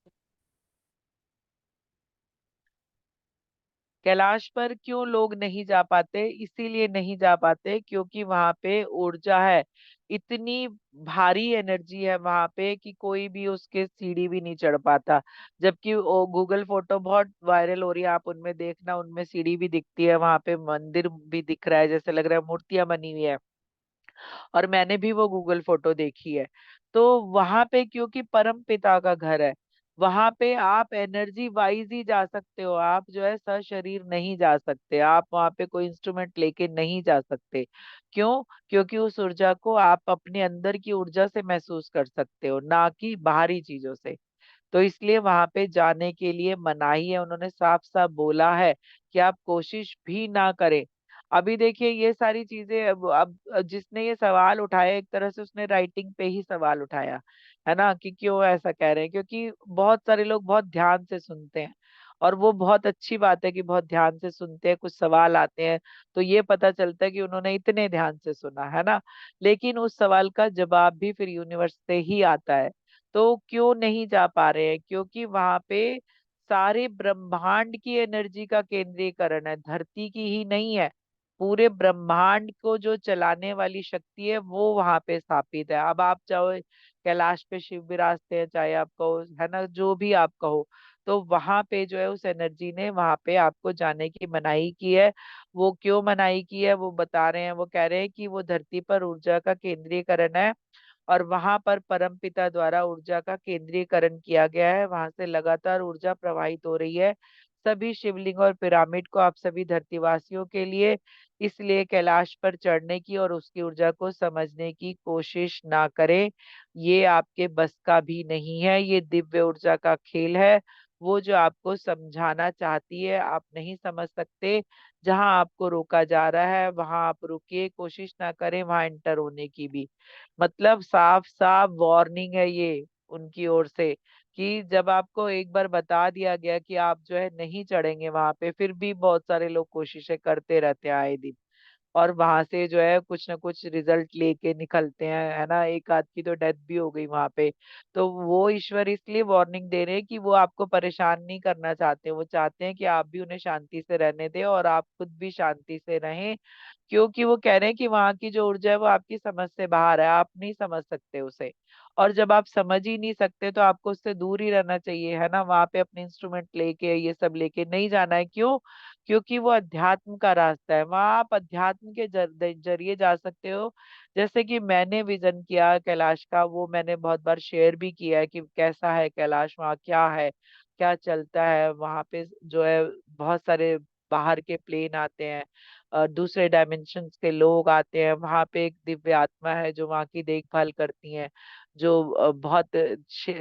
कैलाश पर क्यों लोग नहीं जा पाते? इसीलिए नहीं जा पाते क्योंकि वहां पे ऊर्जा है, इतनी भारी एनर्जी है वहां पे कि कोई भी उसके सीढ़ी भी नहीं चढ़ पाता। जबकि वो गूगल फोटो बहुत वायरल हो रही है, आप उनमें देखना, उनमें सीढ़ी भी दिखती है, वहां पे मंदिर भी दिख रहा है, जैसे लग रहा है मूर्तियां बनी हुई है। और मैंने भी वो गूगल फोटो देखी है। तो वहां पे क्योंकि परम पिता का घर है, वहां पे आप एनर्जी वाइज ही जा सकते हो, आप जो है सशरीर नहीं जा सकते, आप वहां पे कोई इंस्ट्रूमेंट लेके नहीं जा सकते। क्यों? क्योंकि उस ऊर्जा को आप अपने अंदर की ऊर्जा से महसूस कर सकते हो, ना कि बाहरी चीजों से। तो इसलिए वहां पे जाने के लिए मनाही है, उन्होंने साफ साफ बोला है कि आप कोशिश भी ना करें। अभी देखिए ये सारी चीजें, अब जिसने ये सवाल उठाया एक तरह से उसने राइटिंग पे ही सवाल उठाया है ना, कि क्यों ऐसा कह रहे हैं, क्योंकि बहुत सारे लोग बहुत ध्यान से सुनते हैं, और वो बहुत अच्छी बात है कि बहुत ध्यान से सुनते हैं, कुछ सवाल आते हैं तो ये पता चलता है कि उन्होंने इतने ध्यान से सुना है ना। लेकिन उस सवाल का जवाब भी फिर यूनिवर्स से ही आता है। तो क्यों नहीं जा पा रहे हैं, क्योंकि वहां पे सारे ब्रह्मांड की एनर्जी का केंद्रीकरण है, धरती की ही नहीं है। पूरे ब्रह्मांड को जो चलाने वाली शक्ति है वो वहां पे स्थापित है। अब आप चाहे कैलाश पे शिव विराजते हैं, चाहे आप कहो है ना, जो भी आप कहो, तो वहां पे जो है उस एनर्जी ने वहां पे आपको जाने की मनाही की है। वो क्यों मनाही की है वो बता रहे हैं, वो कह रहे हैं कि वो धरती पर ऊर्जा का केंद्रीकरण है, और वहां पर परमपिता द्वारा ऊर्जा का केंद्रीकरण किया गया है, वहां से लगातार ऊर्जा प्रवाहित हो रही है सभी शिवलिंग और पिरामिड को, आप सभी धरतीवासियों के लिए। इसलिए कैलाश पर चढ़ने की और उसकी ऊर्जा को समझने की कोशिश ना करें, ये आपके बस का भी नहीं है, ये दिव्य ऊर्जा का खेल है। वो जो आपको समझाना चाहती है आप नहीं समझ सकते, जहां आपको रोका जा रहा है वहां आप रुकिए, कोशिश ना करें वहां एंटर होने की भी। मतलब साफ साफ वार्निंग है ये उनकी ओर से, कि जब आपको एक बार बता दिया गया कि आप जो है नहीं चढ़ेंगे वहां पे, फिर भी बहुत सारे लोग कोशिशें करते रहते हैं आए दिन, और वहां से जो है कुछ ना कुछ रिजल्ट लेके निकलते हैं, है ना। एक आध की तो डेथ भी हो गई वहां पे। तो वो ईश्वर इसलिए वार्निंग दे रहे हैं कि वो आपको परेशान नहीं करना चाहते, वो चाहते हैं कि आप भी उन्हें शांति से रहने दें और आप खुद भी शांति से रहें, क्योंकि वो कह रहे हैं कि वहां की जो ऊर्जा है वो आपकी समझ से बाहर है, आप नहीं समझ सकते उसे। और जब आप समझ ही नहीं सकते तो आपको उससे दूर ही रहना चाहिए, है ना। वहां पे अपने इंस्ट्रूमेंट लेके ये सब लेके नहीं जाना है। क्यों? क्योंकि वो अध्यात्म का रास्ता है, वहां आप अध्यात्म के जरिए जा सकते हो। जैसे कि मैंने विजन किया कैलाश का, वो मैंने बहुत बार शेयर भी किया है कि कैसा है कैलाश, वहाँ क्या है, क्या चलता है वहां पे। जो है बहुत सारे बाहर के प्लेन आते हैं, दूसरे डायमेंशन के लोग आते हैं, वहां पे एक दिव्य आत्मा है जो वहां की देखभाल करती हैं, जो बहुत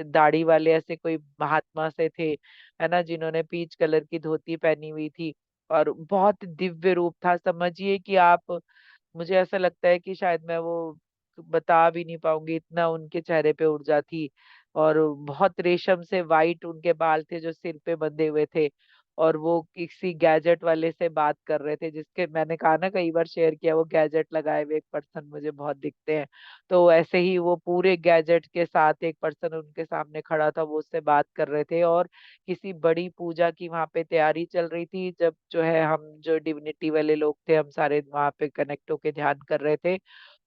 दाढ़ी वाले ऐसे कोई महात्मा से थे, है ना, जिन्होंने पीच कलर की धोती पहनी हुई थी, और बहुत दिव्य रूप था। समझिए कि आप, मुझे ऐसा लगता है कि शायद मैं वो बता भी नहीं पाऊंगी, इतना उनके चेहरे पे ऊर्जा थी। और बहुत रेशम से वाइट उनके बाल थे जो सिर पे बंधे हुए थे, और वो किसी गैजेट वाले से बात कर रहे थे, जिसके मैंने कहा ना कई बार शेयर किया, वो गैजेट लगाए हुए एक पर्सन मुझे बहुत दिखते हैं। तो ऐसे ही वो पूरे गैजेट के साथ एक पर्सन उनके सामने खड़ा था, वो उससे बात कर रहे थे, और किसी बड़ी पूजा की वहां पे तैयारी चल रही थी, जब जो है हम जो डिविनिटी वाले लोग थे हम सारे वहां पे कनेक्ट होके ध्यान कर रहे थे,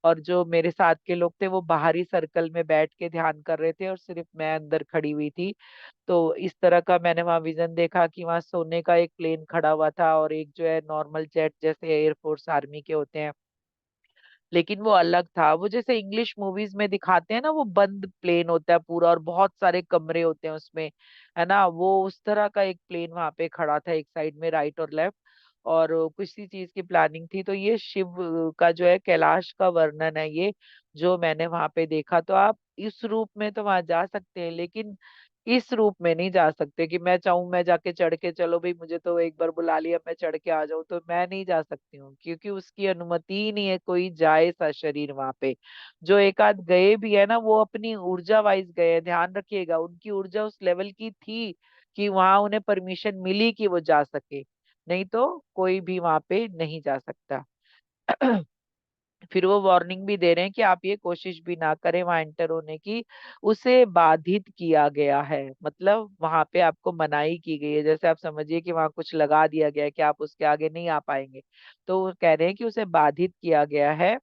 और जो मेरे साथ के लोग थे वो बाहरी सर्कल में बैठ के ध्यान कर रहे थे, और सिर्फ मैं अंदर खड़ी हुई थी। तो इस तरह का मैंने वहां विजन देखा कि वहां सोने का एक प्लेन खड़ा हुआ था, और एक जो है नॉर्मल जेट जैसे एयरफोर्स आर्मी के होते हैं, लेकिन वो अलग था। वो जैसे इंग्लिश मूवीज में दिखाते हैं ना, वो बंद प्लेन होता है पूरा और बहुत सारे कमरे होते हैं उसमें, है ना, वो उस तरह का एक प्लेन वहां पे खड़ा था, एक साइड में राइट और लेफ्ट, और किसी चीज की प्लानिंग थी। तो ये शिव का जो है कैलाश का वर्णन है ये, जो मैंने वहां पे देखा। तो आप इस रूप में तो वहां जा सकते हैं, लेकिन इस रूप में नहीं जा सकते कि मैं चाहूं मैं जाके चढ़ के, चलो भाई मुझे तो एक बार बुला लिया मैं चढ़ के आ जाऊं, तो मैं नहीं जा सकती हूँ, क्योंकि उसकी अनुमति ही नहीं है कोई जाए सा शरीर वहां पे। जो एक आध गए भी है ना, वो अपनी ऊर्जा वाइज गए हैं, ध्यान रखिएगा, उनकी ऊर्जा उस लेवल की थी कि वहां उन्हें परमिशन मिली कि वो जा सके, नहीं तो कोई भी वहां पे नहीं जा सकता। फिर वो वार्निंग भी दे रहे हैं कि आप ये कोशिश भी ना करें वहां एंटर होने की, उसे बाधित किया गया है, मतलब वहां पे आपको मनाही की गई है। जैसे आप समझिए कि वहां कुछ लगा दिया गया है कि आप उसके आगे नहीं आ पाएंगे, तो वो कह रहे हैं कि उसे बाधित किया गया है।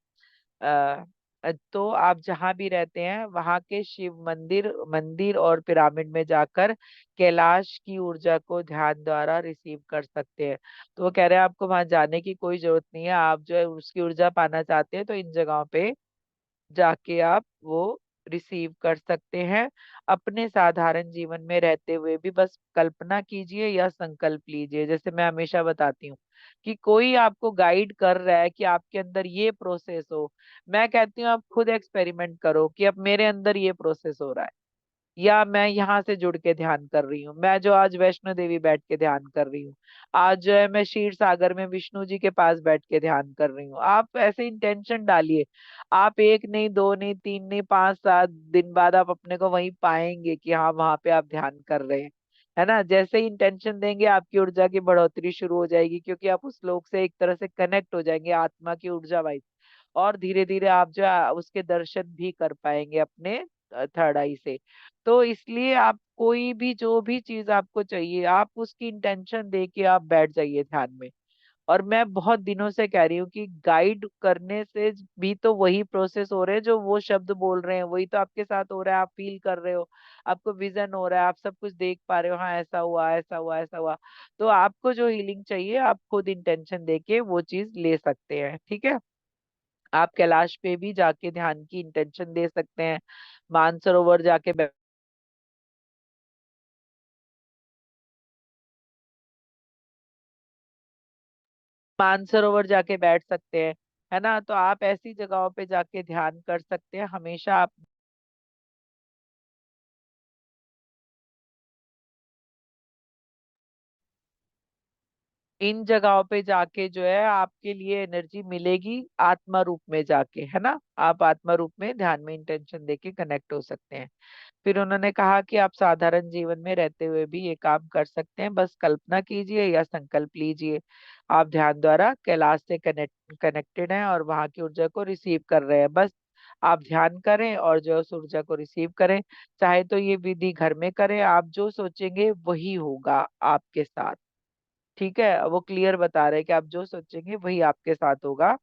तो आप जहां भी रहते हैं वहां के शिव मंदिर मंदिर और पिरामिड में जाकर कैलाश की ऊर्जा को ध्यान द्वारा रिसीव कर सकते हैं। तो वो कह रहे हैं आपको वहां जाने की कोई जरूरत नहीं है, आप जो है उसकी ऊर्जा पाना चाहते हैं तो इन जगहों पे जाके आप वो रिसीव कर सकते हैं। अपने साधारण जीवन में रहते हुए भी बस कल्पना कीजिए या संकल्प लीजिए, जैसे मैं हमेशा बताती हूँ कि कोई आपको गाइड कर रहा है कि आपके अंदर ये प्रोसेस हो, मैं कहती हूँ आप खुद एक्सपेरिमेंट करो कि अब मेरे अंदर ये प्रोसेस हो रहा है, या मैं यहाँ से जुड़ के ध्यान कर रही हूँ, मैं जो आज वैष्णो देवी बैठ के ध्यान कर रही हूँ, आज जो है मैं क्षीर सागर में विष्णु जी के पास बैठ के ध्यान कर रही हूँ। आप ऐसे इंटेंशन डालिए, आप एक नहीं, दो नहीं, तीन नहीं, 5-7 दिन बाद आप अपने को वहीं पाएंगे कि हाँ वहां पे आप ध्यान कर रहे हैं, है ना। जैसे ही इंटेंशन देंगे आपकी ऊर्जा की बढ़ोतरी शुरू हो जाएगी, क्योंकि आप उस लोक से एक तरह से कनेक्ट हो जाएंगे आत्मा की ऊर्जा वाइज। और धीरे धीरे आप जो है उसके दर्शन भी कर पाएंगे अपने थर्ड आई से। तो इसलिए आप कोई भी जो भी चीज आपको चाहिए, आप उसकी इंटेंशन दे के आप बैठ जाइए ध्यान में। और मैं बहुत दिनों से कह रही हूँ कि गाइड करने से भी तो वही प्रोसेस हो रहे हैं, जो वो शब्द बोल रहे हैं वही तो आपके साथ हो रहा है, आप फील कर रहे हो, आपको विजन हो रहा है, आप सब कुछ देख पा रहे हो, हाँ ऐसा हुआ, ऐसा हुआ, ऐसा हुआ। तो आपको जो हीलिंग चाहिए आप खुद इंटेंशन दे के वो चीज ले सकते हैं, ठीक है। आप कैलाश पे भी जाके ध्यान की इंटेंशन दे सकते हैं, मानसरोवर जाके मानसरोवर जाके बैठ सकते हैं, है ना। तो आप ऐसी जगहों पे जाके ध्यान कर सकते हैं हमेशा। आप इन जगहों पे जाके जो है आपके लिए एनर्जी मिलेगी आत्मा रूप में जाके, है ना। आप आत्मा रूप में ध्यान में इंटेंशन देके कनेक्ट हो सकते हैं। फिर उन्होंने कहा कि आप साधारण जीवन में रहते हुए भी ये काम कर सकते हैं, बस कल्पना कीजिए या संकल्प लीजिए, आप ध्यान द्वारा कैलाश से कनेक्टेड हैं और वहां की ऊर्जा को रिसीव कर रहे हैं। बस आप ध्यान करें और जो है उस ऊर्जा को रिसीव करें। चाहे तो ये विधि घर में करें, आप जो सोचेंगे वही होगा आपके साथ, ठीक है। वो क्लियर बता रहे हैं कि आप जो सोचेंगे वही आपके साथ होगा।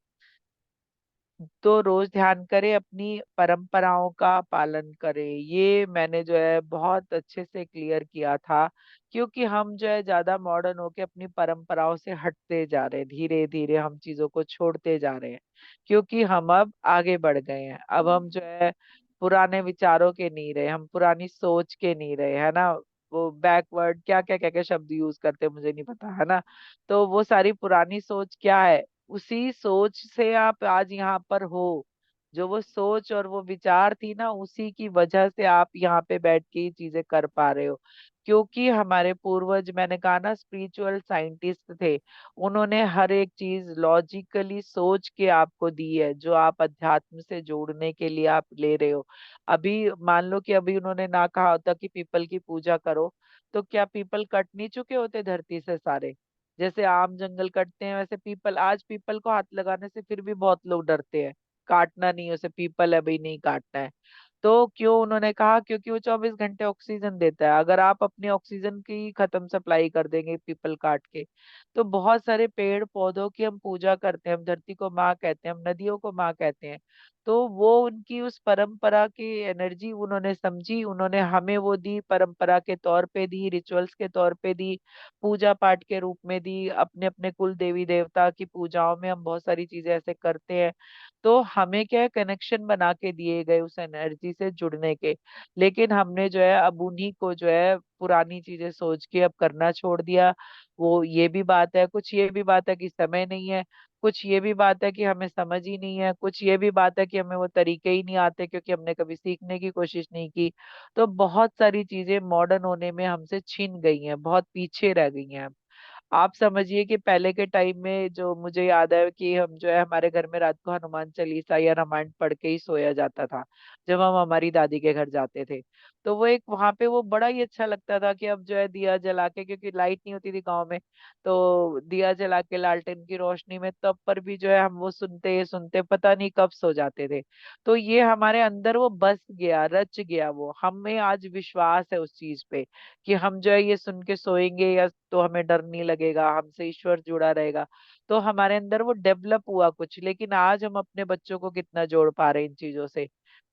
तो रोज ध्यान करें, अपनी परंपराओं का पालन करें। ये मैंने जो है बहुत अच्छे से क्लियर किया था, क्योंकि हम जो है ज्यादा मॉडर्न होके अपनी परंपराओं से हटते जा रहे हैं, धीरे धीरे हम चीजों को छोड़ते जा रहे हैं, क्योंकि हम अब आगे बढ़ गए हैं। अब हम जो है पुराने विचारों के नहीं रहे, हम पुरानी सोच के नहीं रहे, है ना। वो बैकवर्ड क्या क्या क्या क्या शब्द यूज करते हैं मुझे नहीं पता, है ना। तो वो सारी पुरानी सोच क्या है, उसी सोच से आप आज यहाँ पर हो। जो वो सोच और वो विचार थी ना, उसी की वजह से आप यहाँ पे बैठ के ये चीजें कर पा रहे हो। क्योंकि हमारे पूर्वज, मैंने कहा ना, स्पिरिचुअल साइंटिस्ट थे। उन्होंने हर एक चीज लॉजिकली सोच के आपको दी है, जो आप अध्यात्म से जोड़ने के लिए आप ले रहे हो। अभी मान लो कि अभी उन्होंने ना कहा होता कि पीपल की पूजा करो, तो क्या पीपल कट नहीं चुके होते धरती से सारे। जैसे आम जंगल कटते हैं, वैसे पीपल, आज पीपल को हाथ लगाने से फिर भी बहुत लोग डरते हैं, काटना नहीं है उसे, पीपल है भाई, नहीं काटना है। तो क्यों उन्होंने कहा, क्योंकि वो 24 घंटे ऑक्सीजन देता है। अगर आप अपनी ऑक्सीजन की खत्म सप्लाई कर देंगे पीपल काट के, तो बहुत सारे पेड़ पौधों की हम पूजा करते हैं, हम धरती को माँ कहते हैं, हम नदियों को माँ कहते हैं। तो वो उनकी उस परंपरा की एनर्जी उन्होंने समझी, उन्होंने हमें वो दी, परंपरा के तौर पे दी, रिचुअल्स के तौर पे दी, पूजा पाठ के रूप में दी। अपने अपने कुल देवी देवता की पूजाओं में हम बहुत सारी चीजें ऐसे करते हैं। तो हमें क्या है, कनेक्शन बना के दिए गए उस एनर्जी से जुड़ने के। लेकिन हमने जो है अब उन्हीं को जो है पुरानी चीजें सोच के अब करना छोड़ दिया। वो ये भी बात है, कुछ ये भी बात है कि समय नहीं है, कुछ ये भी बात है कि हमें समझ ही नहीं है, कुछ ये भी बात है कि हमें वो तरीके ही नहीं आते क्योंकि हमने कभी सीखने की कोशिश नहीं की। तो बहुत सारी चीजें मॉडर्न होने में हमसे छिन गई हैं, बहुत पीछे रह गई हैं। आप समझिए कि पहले के टाइम में जो मुझे याद है कि हम जो है हमारे घर में रात को हनुमान चालीसा या रामायण पढ़ के ही सोया जाता था, जब हम हमारी दादी के घर जाते थे। तो वो एक वहां पे वो बड़ा ही अच्छा लगता था कि अब जो है दिया जला के, क्योंकि लाइट नहीं होती थी गांव में, तो दिया जला के लालटेन की रोशनी में तब पर भी जो है हम वो सुनते सुनते पता नहीं कब सो जाते थे। तो ये हमारे अंदर वो बस गया, रच गया, वो हमें आज विश्वास है उस चीज पे कि हम जो है ये सुन के सोएंगे या तो हमें डर नहीं लगेगा, हमसे ईश्वर जुड़ा रहेगा। तो हमारे अंदर वो डेवलप हुआ कुछ। लेकिन आज हम अपने बच्चों को कितना जोड़ पा रहे हैं इन चीजों से।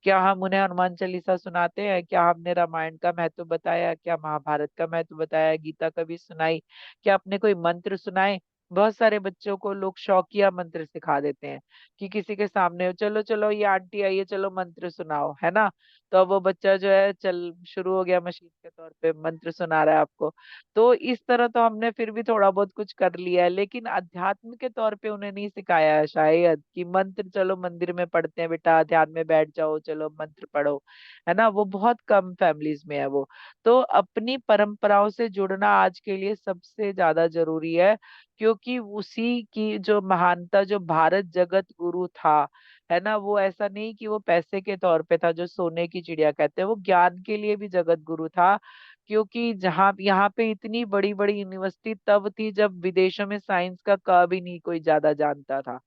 क्या हम उन्हें हनुमान चालीसा सुनाते हैं, क्या हमने रामायण का महत्व बताया, क्या महाभारत का महत्व बताया, गीता कभी सुनाई, क्या आपने कोई मंत्र सुनाए। बहुत सारे बच्चों को लोग शौकिया मंत्र सिखा देते हैं कि किसी के सामने, चलो चलो ये आंटी आई है, चलो मंत्र सुनाओ, है ना। तो अब वो बच्चा जो है चल शुरू हो गया, मशीन के तौर पे मंत्र सुना रहा है आपको। तो इस तरह तो हमने फिर भी थोड़ा बहुत कुछ कर लिया है, लेकिन अध्यात्म के तौर पे उन्हें नहीं सिखाया है शायद, कि मंत्र चलो मंदिर में पढ़ते हैं बेटा, ध्यान में बैठ जाओ, चलो मंत्र पढ़ो, है ना। वो बहुत कम फैमिलीज में है वो। तो अपनी परंपराओं से जुड़ना आज के लिए सबसे ज्यादा जरूरी है, क्योंकि उसी की जो महानता, जो भारत जगत गुरु था, है ना, वो ऐसा नहीं कि वो पैसे के तौर पे था जो सोने की चिड़िया कहते हैं, वो ज्ञान के लिए भी जगत गुरु था। क्योंकि जहाँ यहाँ पे इतनी बड़ी बड़ी यूनिवर्सिटी तब थी जब विदेशों में साइंस का क भी नहीं कोई ज्यादा जानता था।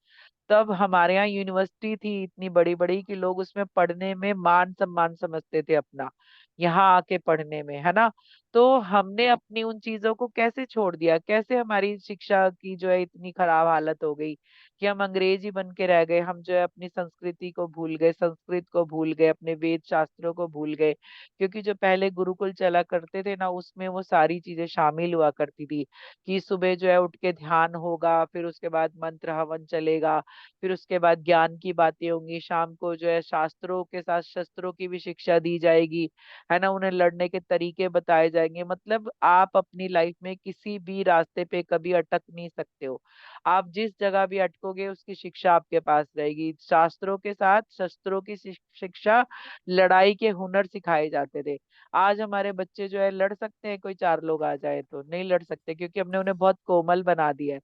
तब हमारे यहाँ यूनिवर्सिटी थी इतनी बड़ी बड़ी कि लोग उसमें पढ़ने में मान सम्मान समझते थे अपना, यहाँ आके पढ़ने में, है ना। तो हमने अपनी उन चीजों को कैसे छोड़ दिया, कैसे हमारी शिक्षा की जो है इतनी खराब हालत हो गई कि हम अंग्रेजी बन के रह गए, हम जो है अपनी संस्कृति को भूल गए, संस्कृत को भूल गए, अपने वेद शास्त्रों को भूल गए। क्योंकि जो पहले गुरुकुल चला करते थे ना, उसमें वो सारी चीजें शामिल हुआ करती थी, कि सुबह जो है उठ के ध्यान होगा, फिर उसके बाद मंत्र हवन चलेगा, फिर उसके बाद ज्ञान की बातें होंगी, शाम को जो है शास्त्रों के साथ शस्त्रों की भी शिक्षा दी जाएगी, है ना, उन्हें लड़ने के तरीके बताए जाएंगे। मतलब आप अपनी लाइफ में किसी भी रास्ते पे कभी अटक नहीं सकते हो। आप जिस जगह भी अटकोगे उसकी शिक्षा आपके पास रहेगी, शास्त्रों के साथ शस्त्रों की शिक्षा, लड़ाई के हुनर सिखाए जाते थे। आज हमारे बच्चे जो है लड़ सकते हैं, कोई चार लोग आ जाए तो नहीं लड़ सकते, क्योंकि हमने उन्हें बहुत कोमल बना दिया है,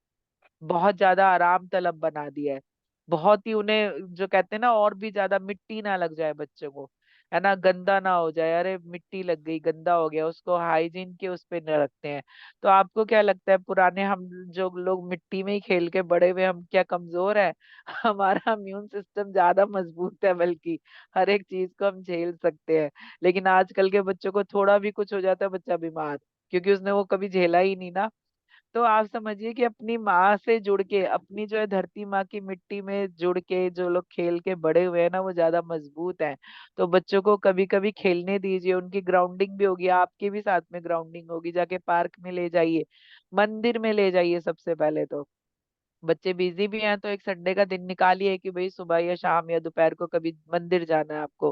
बहुत ज्यादा आराम तलब बना दिया है, बहुत ही उन्हें जो कहते हैं ना, और भी ज्यादा मिट्टी ना लग जाए बच्चों को, है ना, गंदा ना हो जाए, अरे मिट्टी लग गई, गंदा हो गया, उसको हाइजीन के उस पे न रखते हैं। तो आपको क्या लगता है, पुराने हम जो लोग मिट्टी में ही खेल के बड़े हुए, हम क्या कमजोर है? हमारा इम्यून सिस्टम ज्यादा मजबूत है, बल्कि हर एक चीज को हम झेल सकते हैं। लेकिन आजकल के बच्चों को थोड़ा भी कुछ हो जाता है, बच्चा बीमार, क्योंकि उसने वो कभी झेला ही नहीं ना। तो आप समझिए कि अपनी माँ से जुड़ के, अपनी जो है धरती माँ की मिट्टी में जुड़ के जो लोग खेल के बड़े हुए हैं ना, वो ज्यादा मजबूत हैं। तो बच्चों को कभी कभी खेलने दीजिए, उनकी ग्राउंडिंग भी होगी, आपकी भी साथ में ग्राउंडिंग होगी, जाके पार्क में ले जाइए, मंदिर में ले जाइए सबसे पहले तो। बच्चे बिजी भी हैं तो एक संडे का दिन निकालिए कि भाई सुबह या शाम या दोपहर को कभी मंदिर जाना है आपको,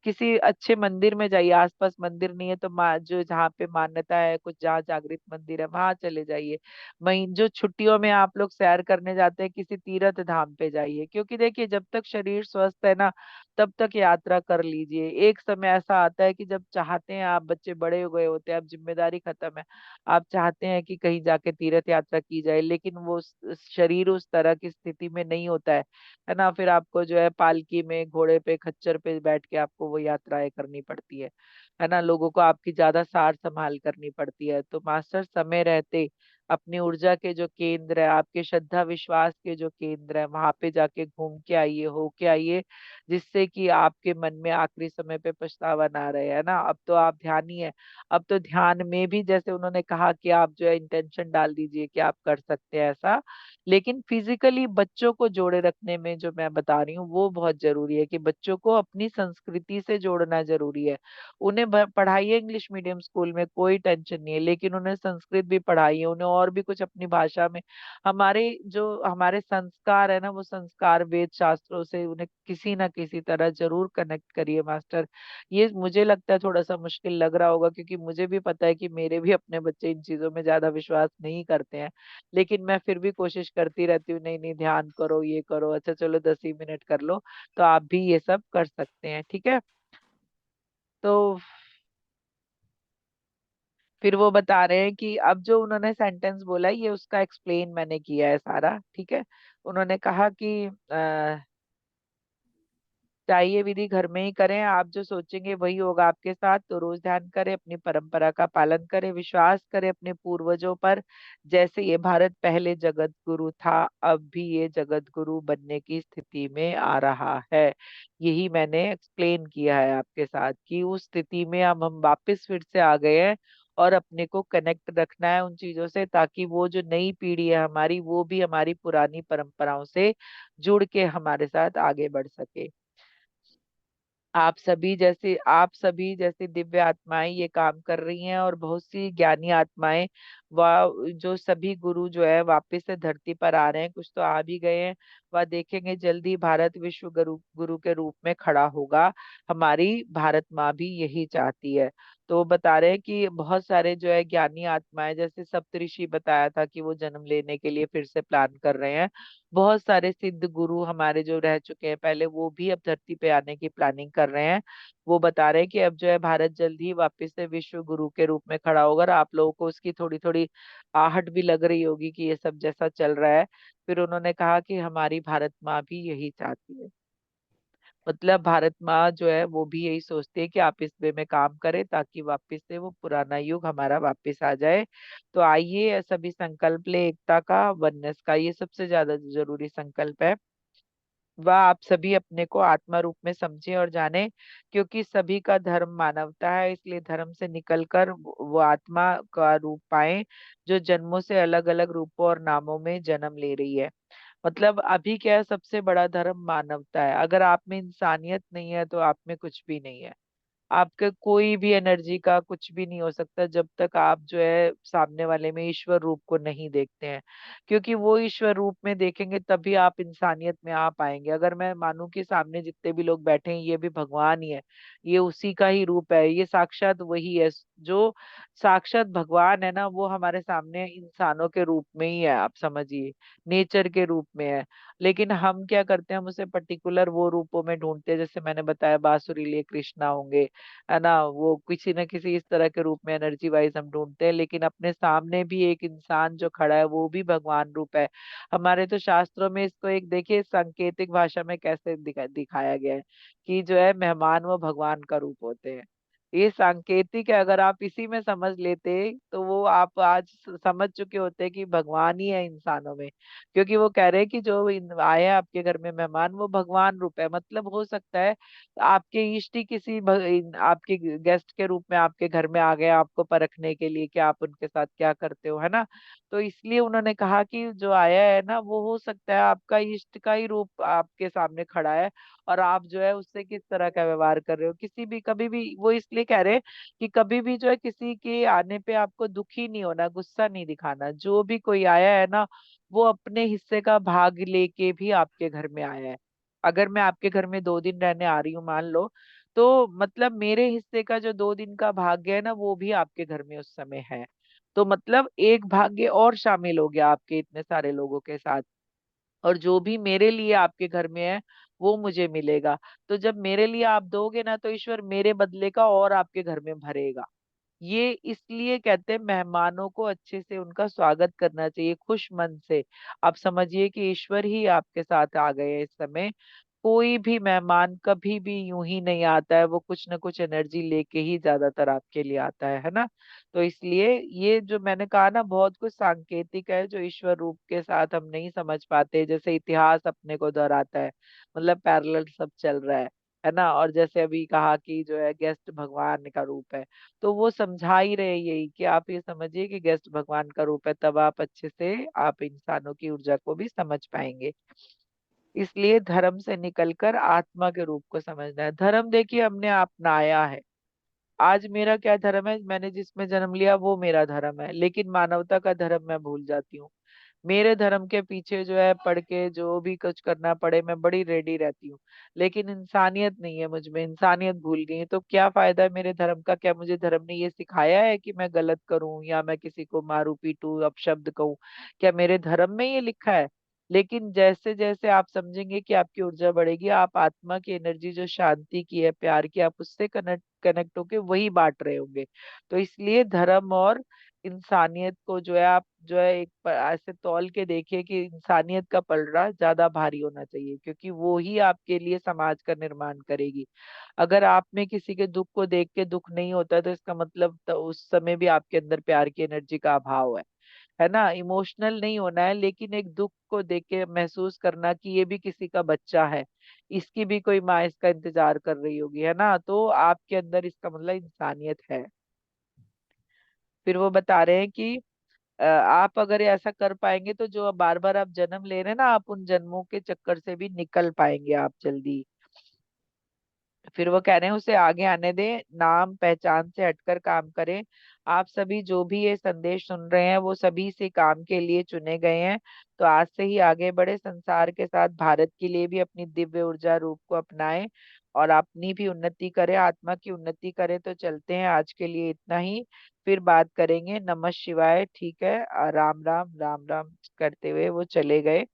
किसी अच्छे मंदिर में जाइए, आसपास मंदिर नहीं है तो जो जहाँ पे मान्यता है कुछ, जहाँ जागृत मंदिर है वहां चले जाइए। वहीं जो छुट्टियों में आप लोग सैर करने जाते हैं, किसी तीर्थ धाम पे जाइए, क्योंकि देखिए जब तक शरीर स्वस्थ है ना, तब तक यात्रा कर लीजिए। एक समय ऐसा आता है कि जब चाहते हैं आप, बच्चे बड़े हो गए होते हैं, अब जिम्मेदारी खत्म है, आप चाहते हैं कि कहीं जाके तीर्थ यात्रा की जाए, लेकिन वो शरीर उस तरह की स्थिति में नहीं होता है ना। फिर आपको जो है पालकी में, घोड़े पे, खच्चर पे बैठ के आपको वो यात्राएं करनी पड़ती है ना। लोगों को आपकी ज्यादा सार संभाल करनी पड़ती है। तो मास्टर समय रहते अपनी ऊर्जा के जो केंद्र है, आपके श्रद्धा विश्वास के जो केंद्र है, वहां पे जाके घूम के आइए, हो के आइए, जिससे कि आपके मन में आखिरी समय पे पछतावा ना रहे, है ना। अब तो आप ध्यानी है, अब तो ध्यान में भी जैसे उन्होंने कहा कि आप जो है इंटेंशन डाल दीजिए कि आप कर सकते हैं ऐसा, लेकिन फिजिकली बच्चों को जोड़े रखने में जो मैं बता रही हूँ वो बहुत जरूरी है, कि बच्चों को अपनी संस्कृति से जोड़ना जरूरी है। उन्हें पढ़ाइए इंग्लिश मीडियम स्कूल में, कोई टेंशन नहीं है, लेकिन उन्हें संस्कृत भी पढ़ाइए, उन्हें और भी कुछ अपनी भाषा में। हमारे जो हमारे संस्कार है ना, वो संस्कार वेद शास्त्रों से उन्हें किसी ना किसी तरह जरूर कनेक्ट करिए मास्टर। ये मुझे लगता है थोड़ा सा मुश्किल लग रहा होगा, क्योंकि मुझे भी पता है कि मेरे भी अपने बच्चे इन चीजों में ज्यादा विश्वास नहीं करते हैं, लेकिन मैं फिर भी कोशिश करती रहती हूँ, नहीं नहीं ध्यान करो, ये करो, अच्छा चलो 10 ही मिनट कर लो। तो आप भी ये सब कर सकते हैं, ठीक है। तो फिर वो बता रहे हैं कि अब जो उन्होंने सेंटेंस बोला है, ये उसका एक्सप्लेन मैंने किया है सारा, ठीक है। उन्होंने कहा कि चाहिए विधि घर में ही करें, आप जो सोचेंगे वही होगा आपके साथ। तो रोज ध्यान करें, अपनी परंपरा का पालन करें, विश्वास करें अपने पूर्वजों पर, जैसे ये भारत पहले जगत गुरु था, अब भी ये जगत गुरु बनने की स्थिति में आ रहा है। यही मैंने एक्सप्लेन किया है आपके साथ, कि उस स्थिति में अब हम वापस फिर से आ गए हैं, और अपने को कनेक्ट रखना है उन चीजों से, ताकि वो जो नई पीढ़ी है हमारी, वो भी हमारी पुरानी परंपराओं से जुड़ के हमारे साथ आगे बढ़ सके। आप सभी जैसे दिव्य आत्माएं ये काम कर रही हैं, और बहुत सी ज्ञानी आत्माएं व जो सभी गुरु जो है वापस से धरती पर आ रहे हैं, कुछ तो आ भी गए हैं। वह देखेंगे जल्दी भारत विश्व गुरु गुरु के रूप में खड़ा होगा। हमारी भारत माँ भी यही चाहती है। तो वो बता रहे हैं कि बहुत सारे जो है ज्ञानी आत्माएं, जैसे सप्तऋषि बताया था कि वो जन्म लेने के लिए फिर से प्लान कर रहे हैं। बहुत सारे सिद्ध गुरु हमारे जो रह चुके हैं पहले, वो भी अब धरती पे आने की प्लानिंग कर रहे हैं। वो बता रहे हैं कि अब जो है भारत जल्द ही वापस से विश्व गुरु के रूप में खड़ा होगा, और आप लोगों को उसकी थोड़ी थोड़ी आहट भी लग रही होगी कि ये सब जैसा चल रहा है। फिर उन्होंने कहा कि हमारी भारत माँ भी यही चाहती है। मतलब भारत माँ जो है वो भी यही सोचती है कि आप इस वे में काम करें, ताकि वापस से वो पुराना युग हमारा वापस आ जाए। तो आइए सभी संकल्प ले एकता का, वननेस का, ये सबसे ज्यादा जरूरी संकल्प है। वह आप सभी अपने को आत्मा रूप में समझें और जानें, क्योंकि सभी का धर्म मानवता है। इसलिए धर्म से निकलकर वो आत्मा का रूप पाएं, जो जन्मों से अलग अलग रूपों और नामों में जन्म ले रही है। मतलब अभी क्या है, सबसे बड़ा धर्म मानवता है। अगर आप में इंसानियत नहीं है तो आप में कुछ भी नहीं है। आपके कोई भी एनर्जी का कुछ भी नहीं हो सकता जब तक आप जो है सामने वाले में ईश्वर रूप को नहीं देखते हैं। क्योंकि वो ईश्वर रूप में देखेंगे तभी आप इंसानियत में आ पाएंगे। अगर मैं मानूं कि सामने जितने भी लोग बैठे हैं ये भी भगवान ही है, ये उसी का ही रूप है, ये साक्षात वही है, जो साक्षात भगवान है ना, वो हमारे सामने इंसानों के रूप में ही है, आप समझिए, नेचर के रूप में है। लेकिन हम क्या करते हैं, हम उसे पर्टिकुलर वो रूपों में ढूंढते हैं, जैसे मैंने बताया बांसुरी लिए कृष्णा होंगे, है ना, वो किसी न किसी इस तरह के रूप में एनर्जी वाइज हम ढूंढते हैं। लेकिन अपने सामने भी एक इंसान जो खड़ा है वो भी भगवान रूप है। हमारे तो शास्त्रों में इसको एक देखिए सांकेतिक भाषा में कैसे दिखाया गया है कि जो है मेहमान वो भगवान का रूप होते हैं। ये सांकेतिक है, अगर आप इसी में समझ लेते तो वो आप आज समझ चुके होते कि भगवान ही है इंसानों में। क्योंकि वो कह रहे हैं कि जो आए हैं आपके घर में मेहमान, वो भगवान रूप है। मतलब हो सकता है आपके इष्ट ही किसी आपके गेस्ट के रूप में आपके घर में आ गए, आपको परखने के लिए कि आप उनके साथ क्या करते हो, है ना। तो इसलिए उन्होंने कहा कि जो आया है ना, वो हो सकता है आपका इष्ट का ही रूप आपके सामने खड़ा है, और आप जो है उससे किस तरह का व्यवहार कर रहे हो। किसी भी कभी भी वो इसलिए कह रहे हैं कि कभी भी जो है किसी के आने पे आपको दुखी नहीं होना, गुस्सा नहीं दिखाना। जो भी कोई आया है ना, वो अपने हिस्से का भाग लेके भी आपके घर में आया है। अगर मैं आपके घर में 2 दिन रहने आ रही हूँ मान लो, तो मतलब मेरे हिस्से का जो 2 दिन का भाग्य है ना, वो भी आपके घर में उस समय है। तो मतलब एक भाग्य और शामिल हो गया आपके इतने सारे लोगों के साथ। और जो भी मेरे लिए आपके घर में है वो मुझे मिलेगा। तो जब मेरे लिए आप दोगे ना, तो ईश्वर मेरे बदले का और आपके घर में भरेगा। ये इसलिए कहते हैं मेहमानों को अच्छे से उनका स्वागत करना चाहिए, खुश मन से। आप समझिए कि ईश्वर ही आपके साथ आ गए हैं इस समय। कोई भी मेहमान कभी भी यूं ही नहीं आता है, वो कुछ ना कुछ एनर्जी लेके ही ज्यादातर आपके लिए आता है ना। तो इसलिए ये जो मैंने कहा ना, बहुत कुछ सांकेतिक है जो ईश्वर रूप के साथ हम नहीं समझ पाते। जैसे इतिहास अपने को दोहराता है, मतलब पैरेलल सब चल रहा है ना। और जैसे अभी कहा कि जो है गेस्ट भगवान का रूप है, तो वो समझा ही रहे यही कि आप ये समझिए कि गेस्ट भगवान का रूप है, तब आप अच्छे से आप इंसानों की ऊर्जा को भी समझ पाएंगे। इसलिए धर्म से निकलकर आत्मा के रूप को समझना है। धर्म देखिए हमने अपनाया है। आज मेरा क्या धर्म है, मैंने जिसमें जन्म लिया वो मेरा धर्म है, लेकिन मानवता का धर्म मैं भूल जाती हूँ। मेरे धर्म के पीछे जो है पढ़ के जो भी कुछ करना पड़े मैं बड़ी रेडी रहती हूँ। लेकिन इंसानियत नहीं है मुझ में, इंसानियत भूल गई है। तो क्या फायदा है मेरे धर्म का? क्या मुझे धर्म ने ये सिखाया है कि मैं गलत करूं या मैं किसी को मारूं पीटूं अपशब्द कहूं? क्या मेरे धर्म में ये लिखा है? लेकिन जैसे जैसे आप समझेंगे कि आपकी ऊर्जा बढ़ेगी, आप आत्मा की एनर्जी जो शांति की है, प्यार की, आप उससे कनेक्ट कनेक्ट होके वही बांट रहे होंगे। तो इसलिए धर्म और इंसानियत को जो है आप जो है ऐसे तौल के देखिए कि इंसानियत का पलड़ा ज्यादा भारी होना चाहिए, क्योंकि वो ही आपके लिए समाज का निर्माण करेगी। अगर आप में किसी के दुख को देख के दुख नहीं होता, तो इसका मतलब तो उस समय भी आपके अंदर प्यार की एनर्जी का अभाव है ना। इमोशनल नहीं होना है, लेकिन एक दुख को देख के महसूस करना कि ये भी किसी का बच्चा है, इसकी भी कोई माँ इसका इंतजार कर रही होगी, है ना। तो आपके अंदर इसका मतलब इंसानियत है। फिर वो बता रहे हैं कि आप अगर ऐसा कर पाएंगे तो जो बार बार आप जन्म ले रहे हैं ना, आप उन जन्मों के चक्कर से भी निकल पाएंगे आप जल्दी। फिर वो कह रहे हैं उसे आगे आने दें, नाम पहचान से हटकर काम करें। आप सभी जो भी ये संदेश सुन रहे हैं वो सभी इसी काम के लिए चुने गए हैं। तो आज से ही आगे बढ़े, संसार के साथ भारत के लिए भी अपनी दिव्य ऊर्जा रूप को अपनाएं और अपनी भी उन्नति करें, आत्मा की उन्नति करें। तो चलते हैं, आज के लिए इतना ही, फिर बात करेंगे। नमः शिवाय। ठीक है, राम राम राम राम करते हुए वो चले गए।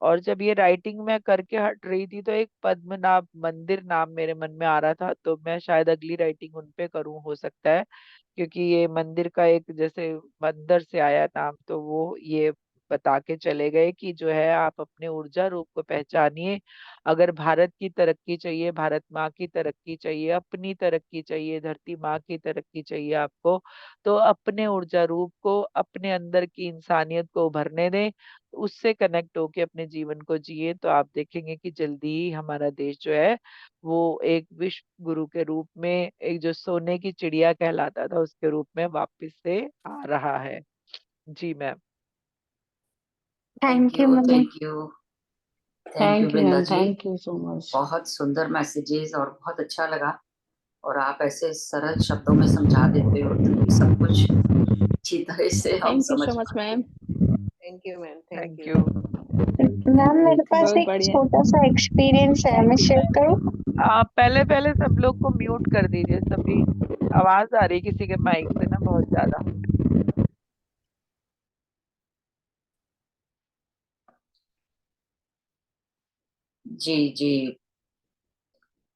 और जब ये राइटिंग मैं करके हट रही थी तो एक पद्मनाभ मंदिर नाम मेरे मन में आ रहा था, तो मैं शायद अगली राइटिंग उन पे करूं, हो सकता है, क्योंकि ये मंदिर का एक जैसे मंदिर से आया नाम, तो वो ये बता के चले गए कि जो है आप अपने ऊर्जा रूप को पहचानिए। अगर भारत की तरक्की चाहिए, भारत माँ की तरक्की चाहिए, अपनी तरक्की चाहिए, धरती माँ की तरक्की चाहिए आपको, तो अपने ऊर्जा रूप को, अपने अंदर की इंसानियत को उभरने दें, उससे कनेक्ट होके अपने जीवन को जिए। तो आप देखेंगे कि जल्दी ही हमारा देश जो है वो एक विश्व गुरु के रूप में, एक जो सोने की चिड़िया कहलाता था उसके रूप में वापस से आ रहा है। जी ma'am.
Thank you mummy.
Thank you
thank you
Vrinda
ma'am,
जी।
Thank you so much.
बहुत सुंदर मैसेजेस और बहुत अच्छा लगा, और आप ऐसे सरल शब्दों में समझा देते हो तभी सब कुछ अच्छी तरह से हम
थैंक यू
समझ
सो मच
पाते हैं।
Ma'am.
Thank you ma'am, thank
thank
you.
You.
Ma'am मेरे पास
बहुत
एक
बढ़िया।
छोटा सा एक्सपीरियंस है, मैं शेयर करूँ?
आप पहले पहले सब लोग को म्यूट कर दीजिए, सभी आवाज आ रही है किसी के माइक से ना बहुत ज्यादा।
जी जी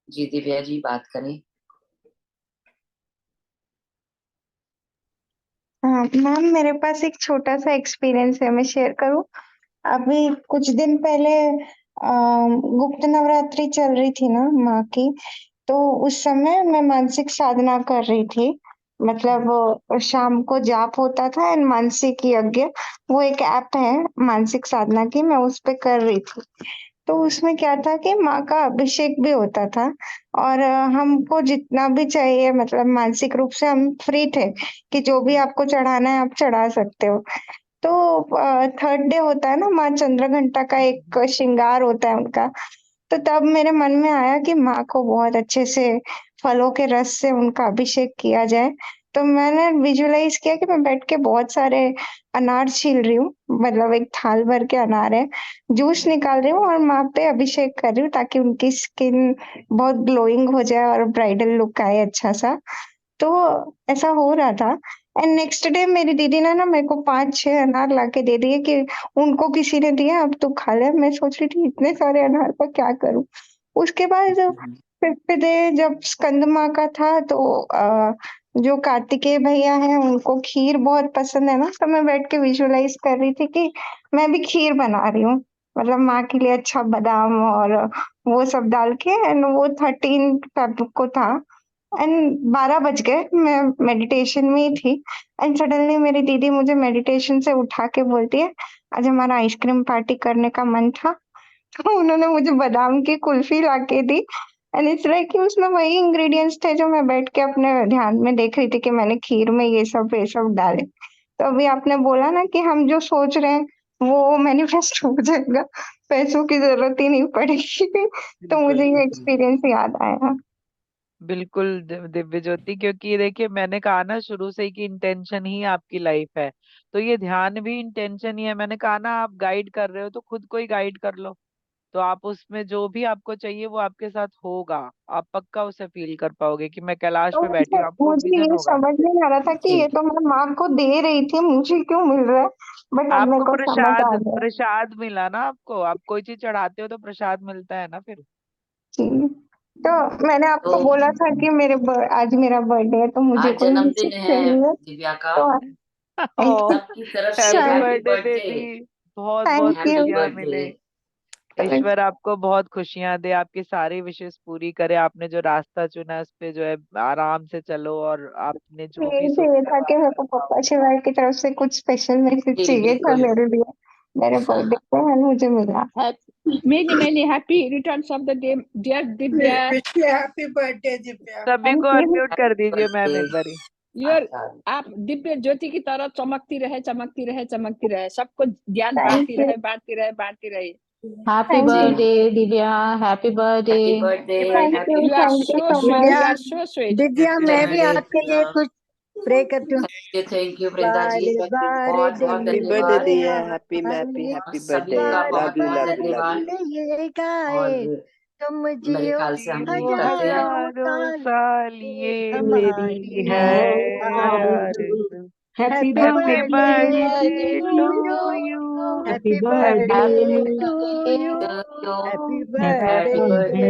जी, दिव्या जी बात करें।
हाँ मैम, मेरे पास एक छोटा सा एक्सपीरियंस है, मैं शेयर करूँ? अभी कुछ दिन पहले गुप्त नवरात्रि चल रही थी ना माँ की, तो उस समय मैं मानसिक साधना कर रही थी। मतलब शाम को जाप होता था एंड मानसिक यज्ञ, वो एक ऐप है मानसिक साधना की, मैं उस पे कर रही थी। तो उसमें क्या था कि माँ का अभिषेक भी होता था, और हमको जितना भी चाहिए, मतलब मानसिक रूप से हम फ्री थे कि जो भी आपको चढ़ाना है आप चढ़ा सकते हो। तो थर्ड डे होता है ना, माँ चंद्रघंटा का एक श्रृंगार होता है उनका। तो तब मेरे मन में आया कि माँ को बहुत अच्छे से फलों के रस से उनका अभिषेक किया जाए। तो मैंने विजुअलाइज किया कि मैं बैठ के बहुत सारे अनार छील रही हूँ, मतलब एक थाल भर के अनार है, जूस निकाल रही हूँ और माँ पे अभिषेक कर रही हूँ ताकि उनकी स्किन बहुत ग्लोइंग हो जाए और ब्राइडल लुक आए अच्छा सा। तो ऐसा हो रहा था। एंड नेक्स्ट डे मेरी दीदी ने ना मेरे को 5-6 अनार लाके दे दिए कि उनको किसी ने दिया, अब तू खा ले। मैं सोच रही थी इतने सारे अनार का क्या करूं। उसके बाद फिफ्थ डे जब स्कंद माँ का था, तो जो कार्तिकेय भैया हैं उनको खीर बहुत पसंद है ना, तो मैं बैठ के विजुअलाइज कर रही थी कि मैं भी खीर बना रही हूँ, मतलब माँ के लिए अच्छा बादाम और वो सब डाल के। एंड वो 13 फेब को था एंड 12 बज गए, मैं मेडिटेशन में ही थी। एंड सडनली मेरी दीदी मुझे मेडिटेशन से उठा के बोलती है, आज हमारा आइसक्रीम पार्टी करने का मन था। तो उन्होंने मुझे बादाम की कुल्फी लाके दी। एंड इट्स लाइक कि उसमें वही इंग्रेडिएंट्स थे जो मैं बैठ के अपने ध्यान में देख रही थी कि मैंने खीर में ये सब डाले। तो अभी आपने बोला ना कि हम जो सोच रहे हैं वो मैनिफेस्ट हो जाएगा, पैसों की जरूरत ही नहीं पड़ेगी। तो मुझे ये एक्सपीरियंस याद आया।
बिल्कुल दिव्य ज्योति, क्योंकि देखिए मैंने कहा ना शुरू से ही कि इंटेंशन ही आपकी लाइफ है, तो ये ध्यान भी इंटेंशन ही है। मैंने कहा ना, आप गाइड कर रहे हो तो खुद को ही गाइड कर लो, तो आप उसमें जो भी आपको चाहिए वो आपके साथ होगा। आप पक्का उसे फील कर पाओगे कि मैं कैलाश
तो
पे बैठी
मुझे
हूँ, आपको
मुझे
विजन
ये
होगा।
समझ नहीं आ रहा था कि
जी
ये तो मैं माँ को दे रही थी, मुझे क्यों मिल रहा है। बट अब मेरे
आपको
को समझ
प्रसाद
आ गया।
प्रसाद मिला ना, आपको, आप कोई चीज चढ़ाते हो तो प्रसाद मिलता है ना फिर।
जी। तो मैंने
तो
आपको बोला था कि आज मेरा बर्थडे है, तो मुझे
आज
कोई
जन्मदिन
गिफ्ट
है
चाहिए।
दिव्या का,
तो
ओ,
सबकी तरफ से
हैप्पी
शायद।
Happy
birthday
birthday.
बेटी। बहुत बहुत
थैंक
हैप्पी
यू।
खुशियां
बर्थडे।
मिले। ईश्वर आपको बहुत खुशियां दे, आपकी सारी विशेष पूरी करे। आपने जो रास्ता चुना है उस पे जो है आराम से चलो, और आपने जो भी
यही चाहिए
सोचा है
था
वो
कि
आप
मेरे
कर
को
पाओ।
पापा शिवाय की तरफ से कुछ स्पेशल मैसेज
जी
चाहिए था
बिल्कुल।
मेरे लिए, मेरे बर्थडे पे, एंड मुझे मिला।
Many, many happy returns of the day, dear Divya.
Wish you happy birthday Divya.
सभी
थैंक
को
यू।
अनम्यूट कर
हैप्पी
दीजिए मैम
बर्थडे।
एक बारी।
Your
अच्छा,
आप दिव्य ज्योति की तरह चमकती रहे, चमकती रहे, चमकती रहे, सबको ज्ञान
थैंक
बांटती
यू।
रहे, बांटती रहे, बांटती रहे।
Happy
Thank you.
birthday, Divya. Happy birthday.
Happy birthday,
Thank
happy
you.
You are
Thank you
so
so
sweet.
much.
You are so sweet.
Divya
happy
मैं भी
बर्थडे।
आपके लिए कुछ प्रे करती हूँ।
थैंक यू वृंदा जी,
बारे
बहुत बहुत
Happy birthday,
धन्यवाद।
Diya. Happy, happy,
और
happy
सभी
birthday.
का बहुत
Love you,
बहुत
love you, love
धन्यवाद।
you.
ये गाए
और
तुम
मेरे
जियो
ख्याल से हम लीव
जीओ
करते हैं।
हजारों साल ये मेरी
हमारी
है
है
आरज़ू।
Happy
happy
birthday
birthday
to
to
you
you.
Happy
Happy
birthday
birthday
to you
तो
happy
happy
happy
birthday
birthday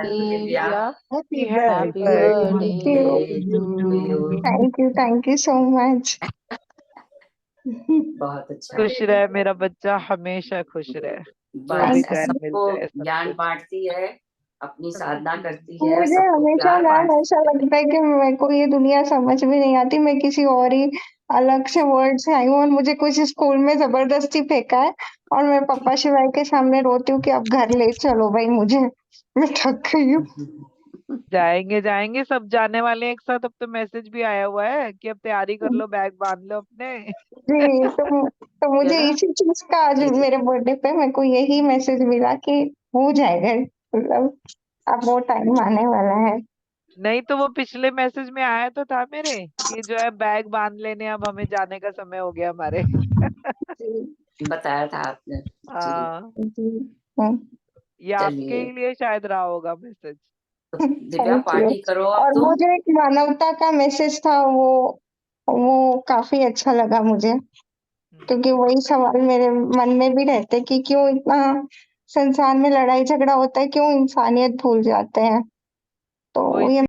Divya,
Divya.
Happy
Happy
happy
birthday
birthday
to
to you.
you.
Thank you so much.
बहुत अच्छा।
खुश रहे मेरा बच्चा, हमेशा खुश रहे, जो भी
बस
चाहे मिल
सबको
जाए सब
ज्ञान
कुछ।
बांटती है, अपनी साधना करती है,
मुझे
सबको
हमेशा
प्यार
मैम
बांटती
ऐसा लगता है कि मेरे को ये दुनिया समझ में नहीं आती, मैं किसी और ही अलग से वर्ल्ड से आई हूँ और मुझे कुछ स्कूल में जबरदस्ती फेंका है और मैं पापा शिवाय के सामने रोती हूँ कि अब घर ले चलो भाई मुझे, मैं थक गई हूँ।
है।
जाएंगे जाएंगे, सब जाने वाले हैं एक साथ। अब तो मैसेज भी आया हुआ है कि अब तैयारी कर लो, बैग बांध लो अपने।
जी तो मुझे
क्या?
इसी चीज का आज
जी जी।
मेरे बर्थडे पे मेरे को यही मैसेज मिला कि हो जाएगा, मतलब अब वो टाइम आने वाला है।
नहीं तो वो पिछले मैसेज में आया तो था मेरे कि जो है बैग बांध लेने, अब हमें जाने का समय हो गया हमारे।
बताया था आपने जी।
हाँ,
जी हाँ,
ये आपके
चलिए,
ही लिए शायद रहा होगा मैसेज।
तो दिव्या
थैंक यू।
पार्टी करो अब
और
तुम।
मुझे एक मानवता का मैसेज था, वो काफी अच्छा लगा मुझे, क्योंकि वही सवाल मेरे मन में भी रहते कि क्यों इतना संसार में लड़ाई झगड़ा होता है, क्यों इंसानियत भूल जाते हैं, तो
वो
ये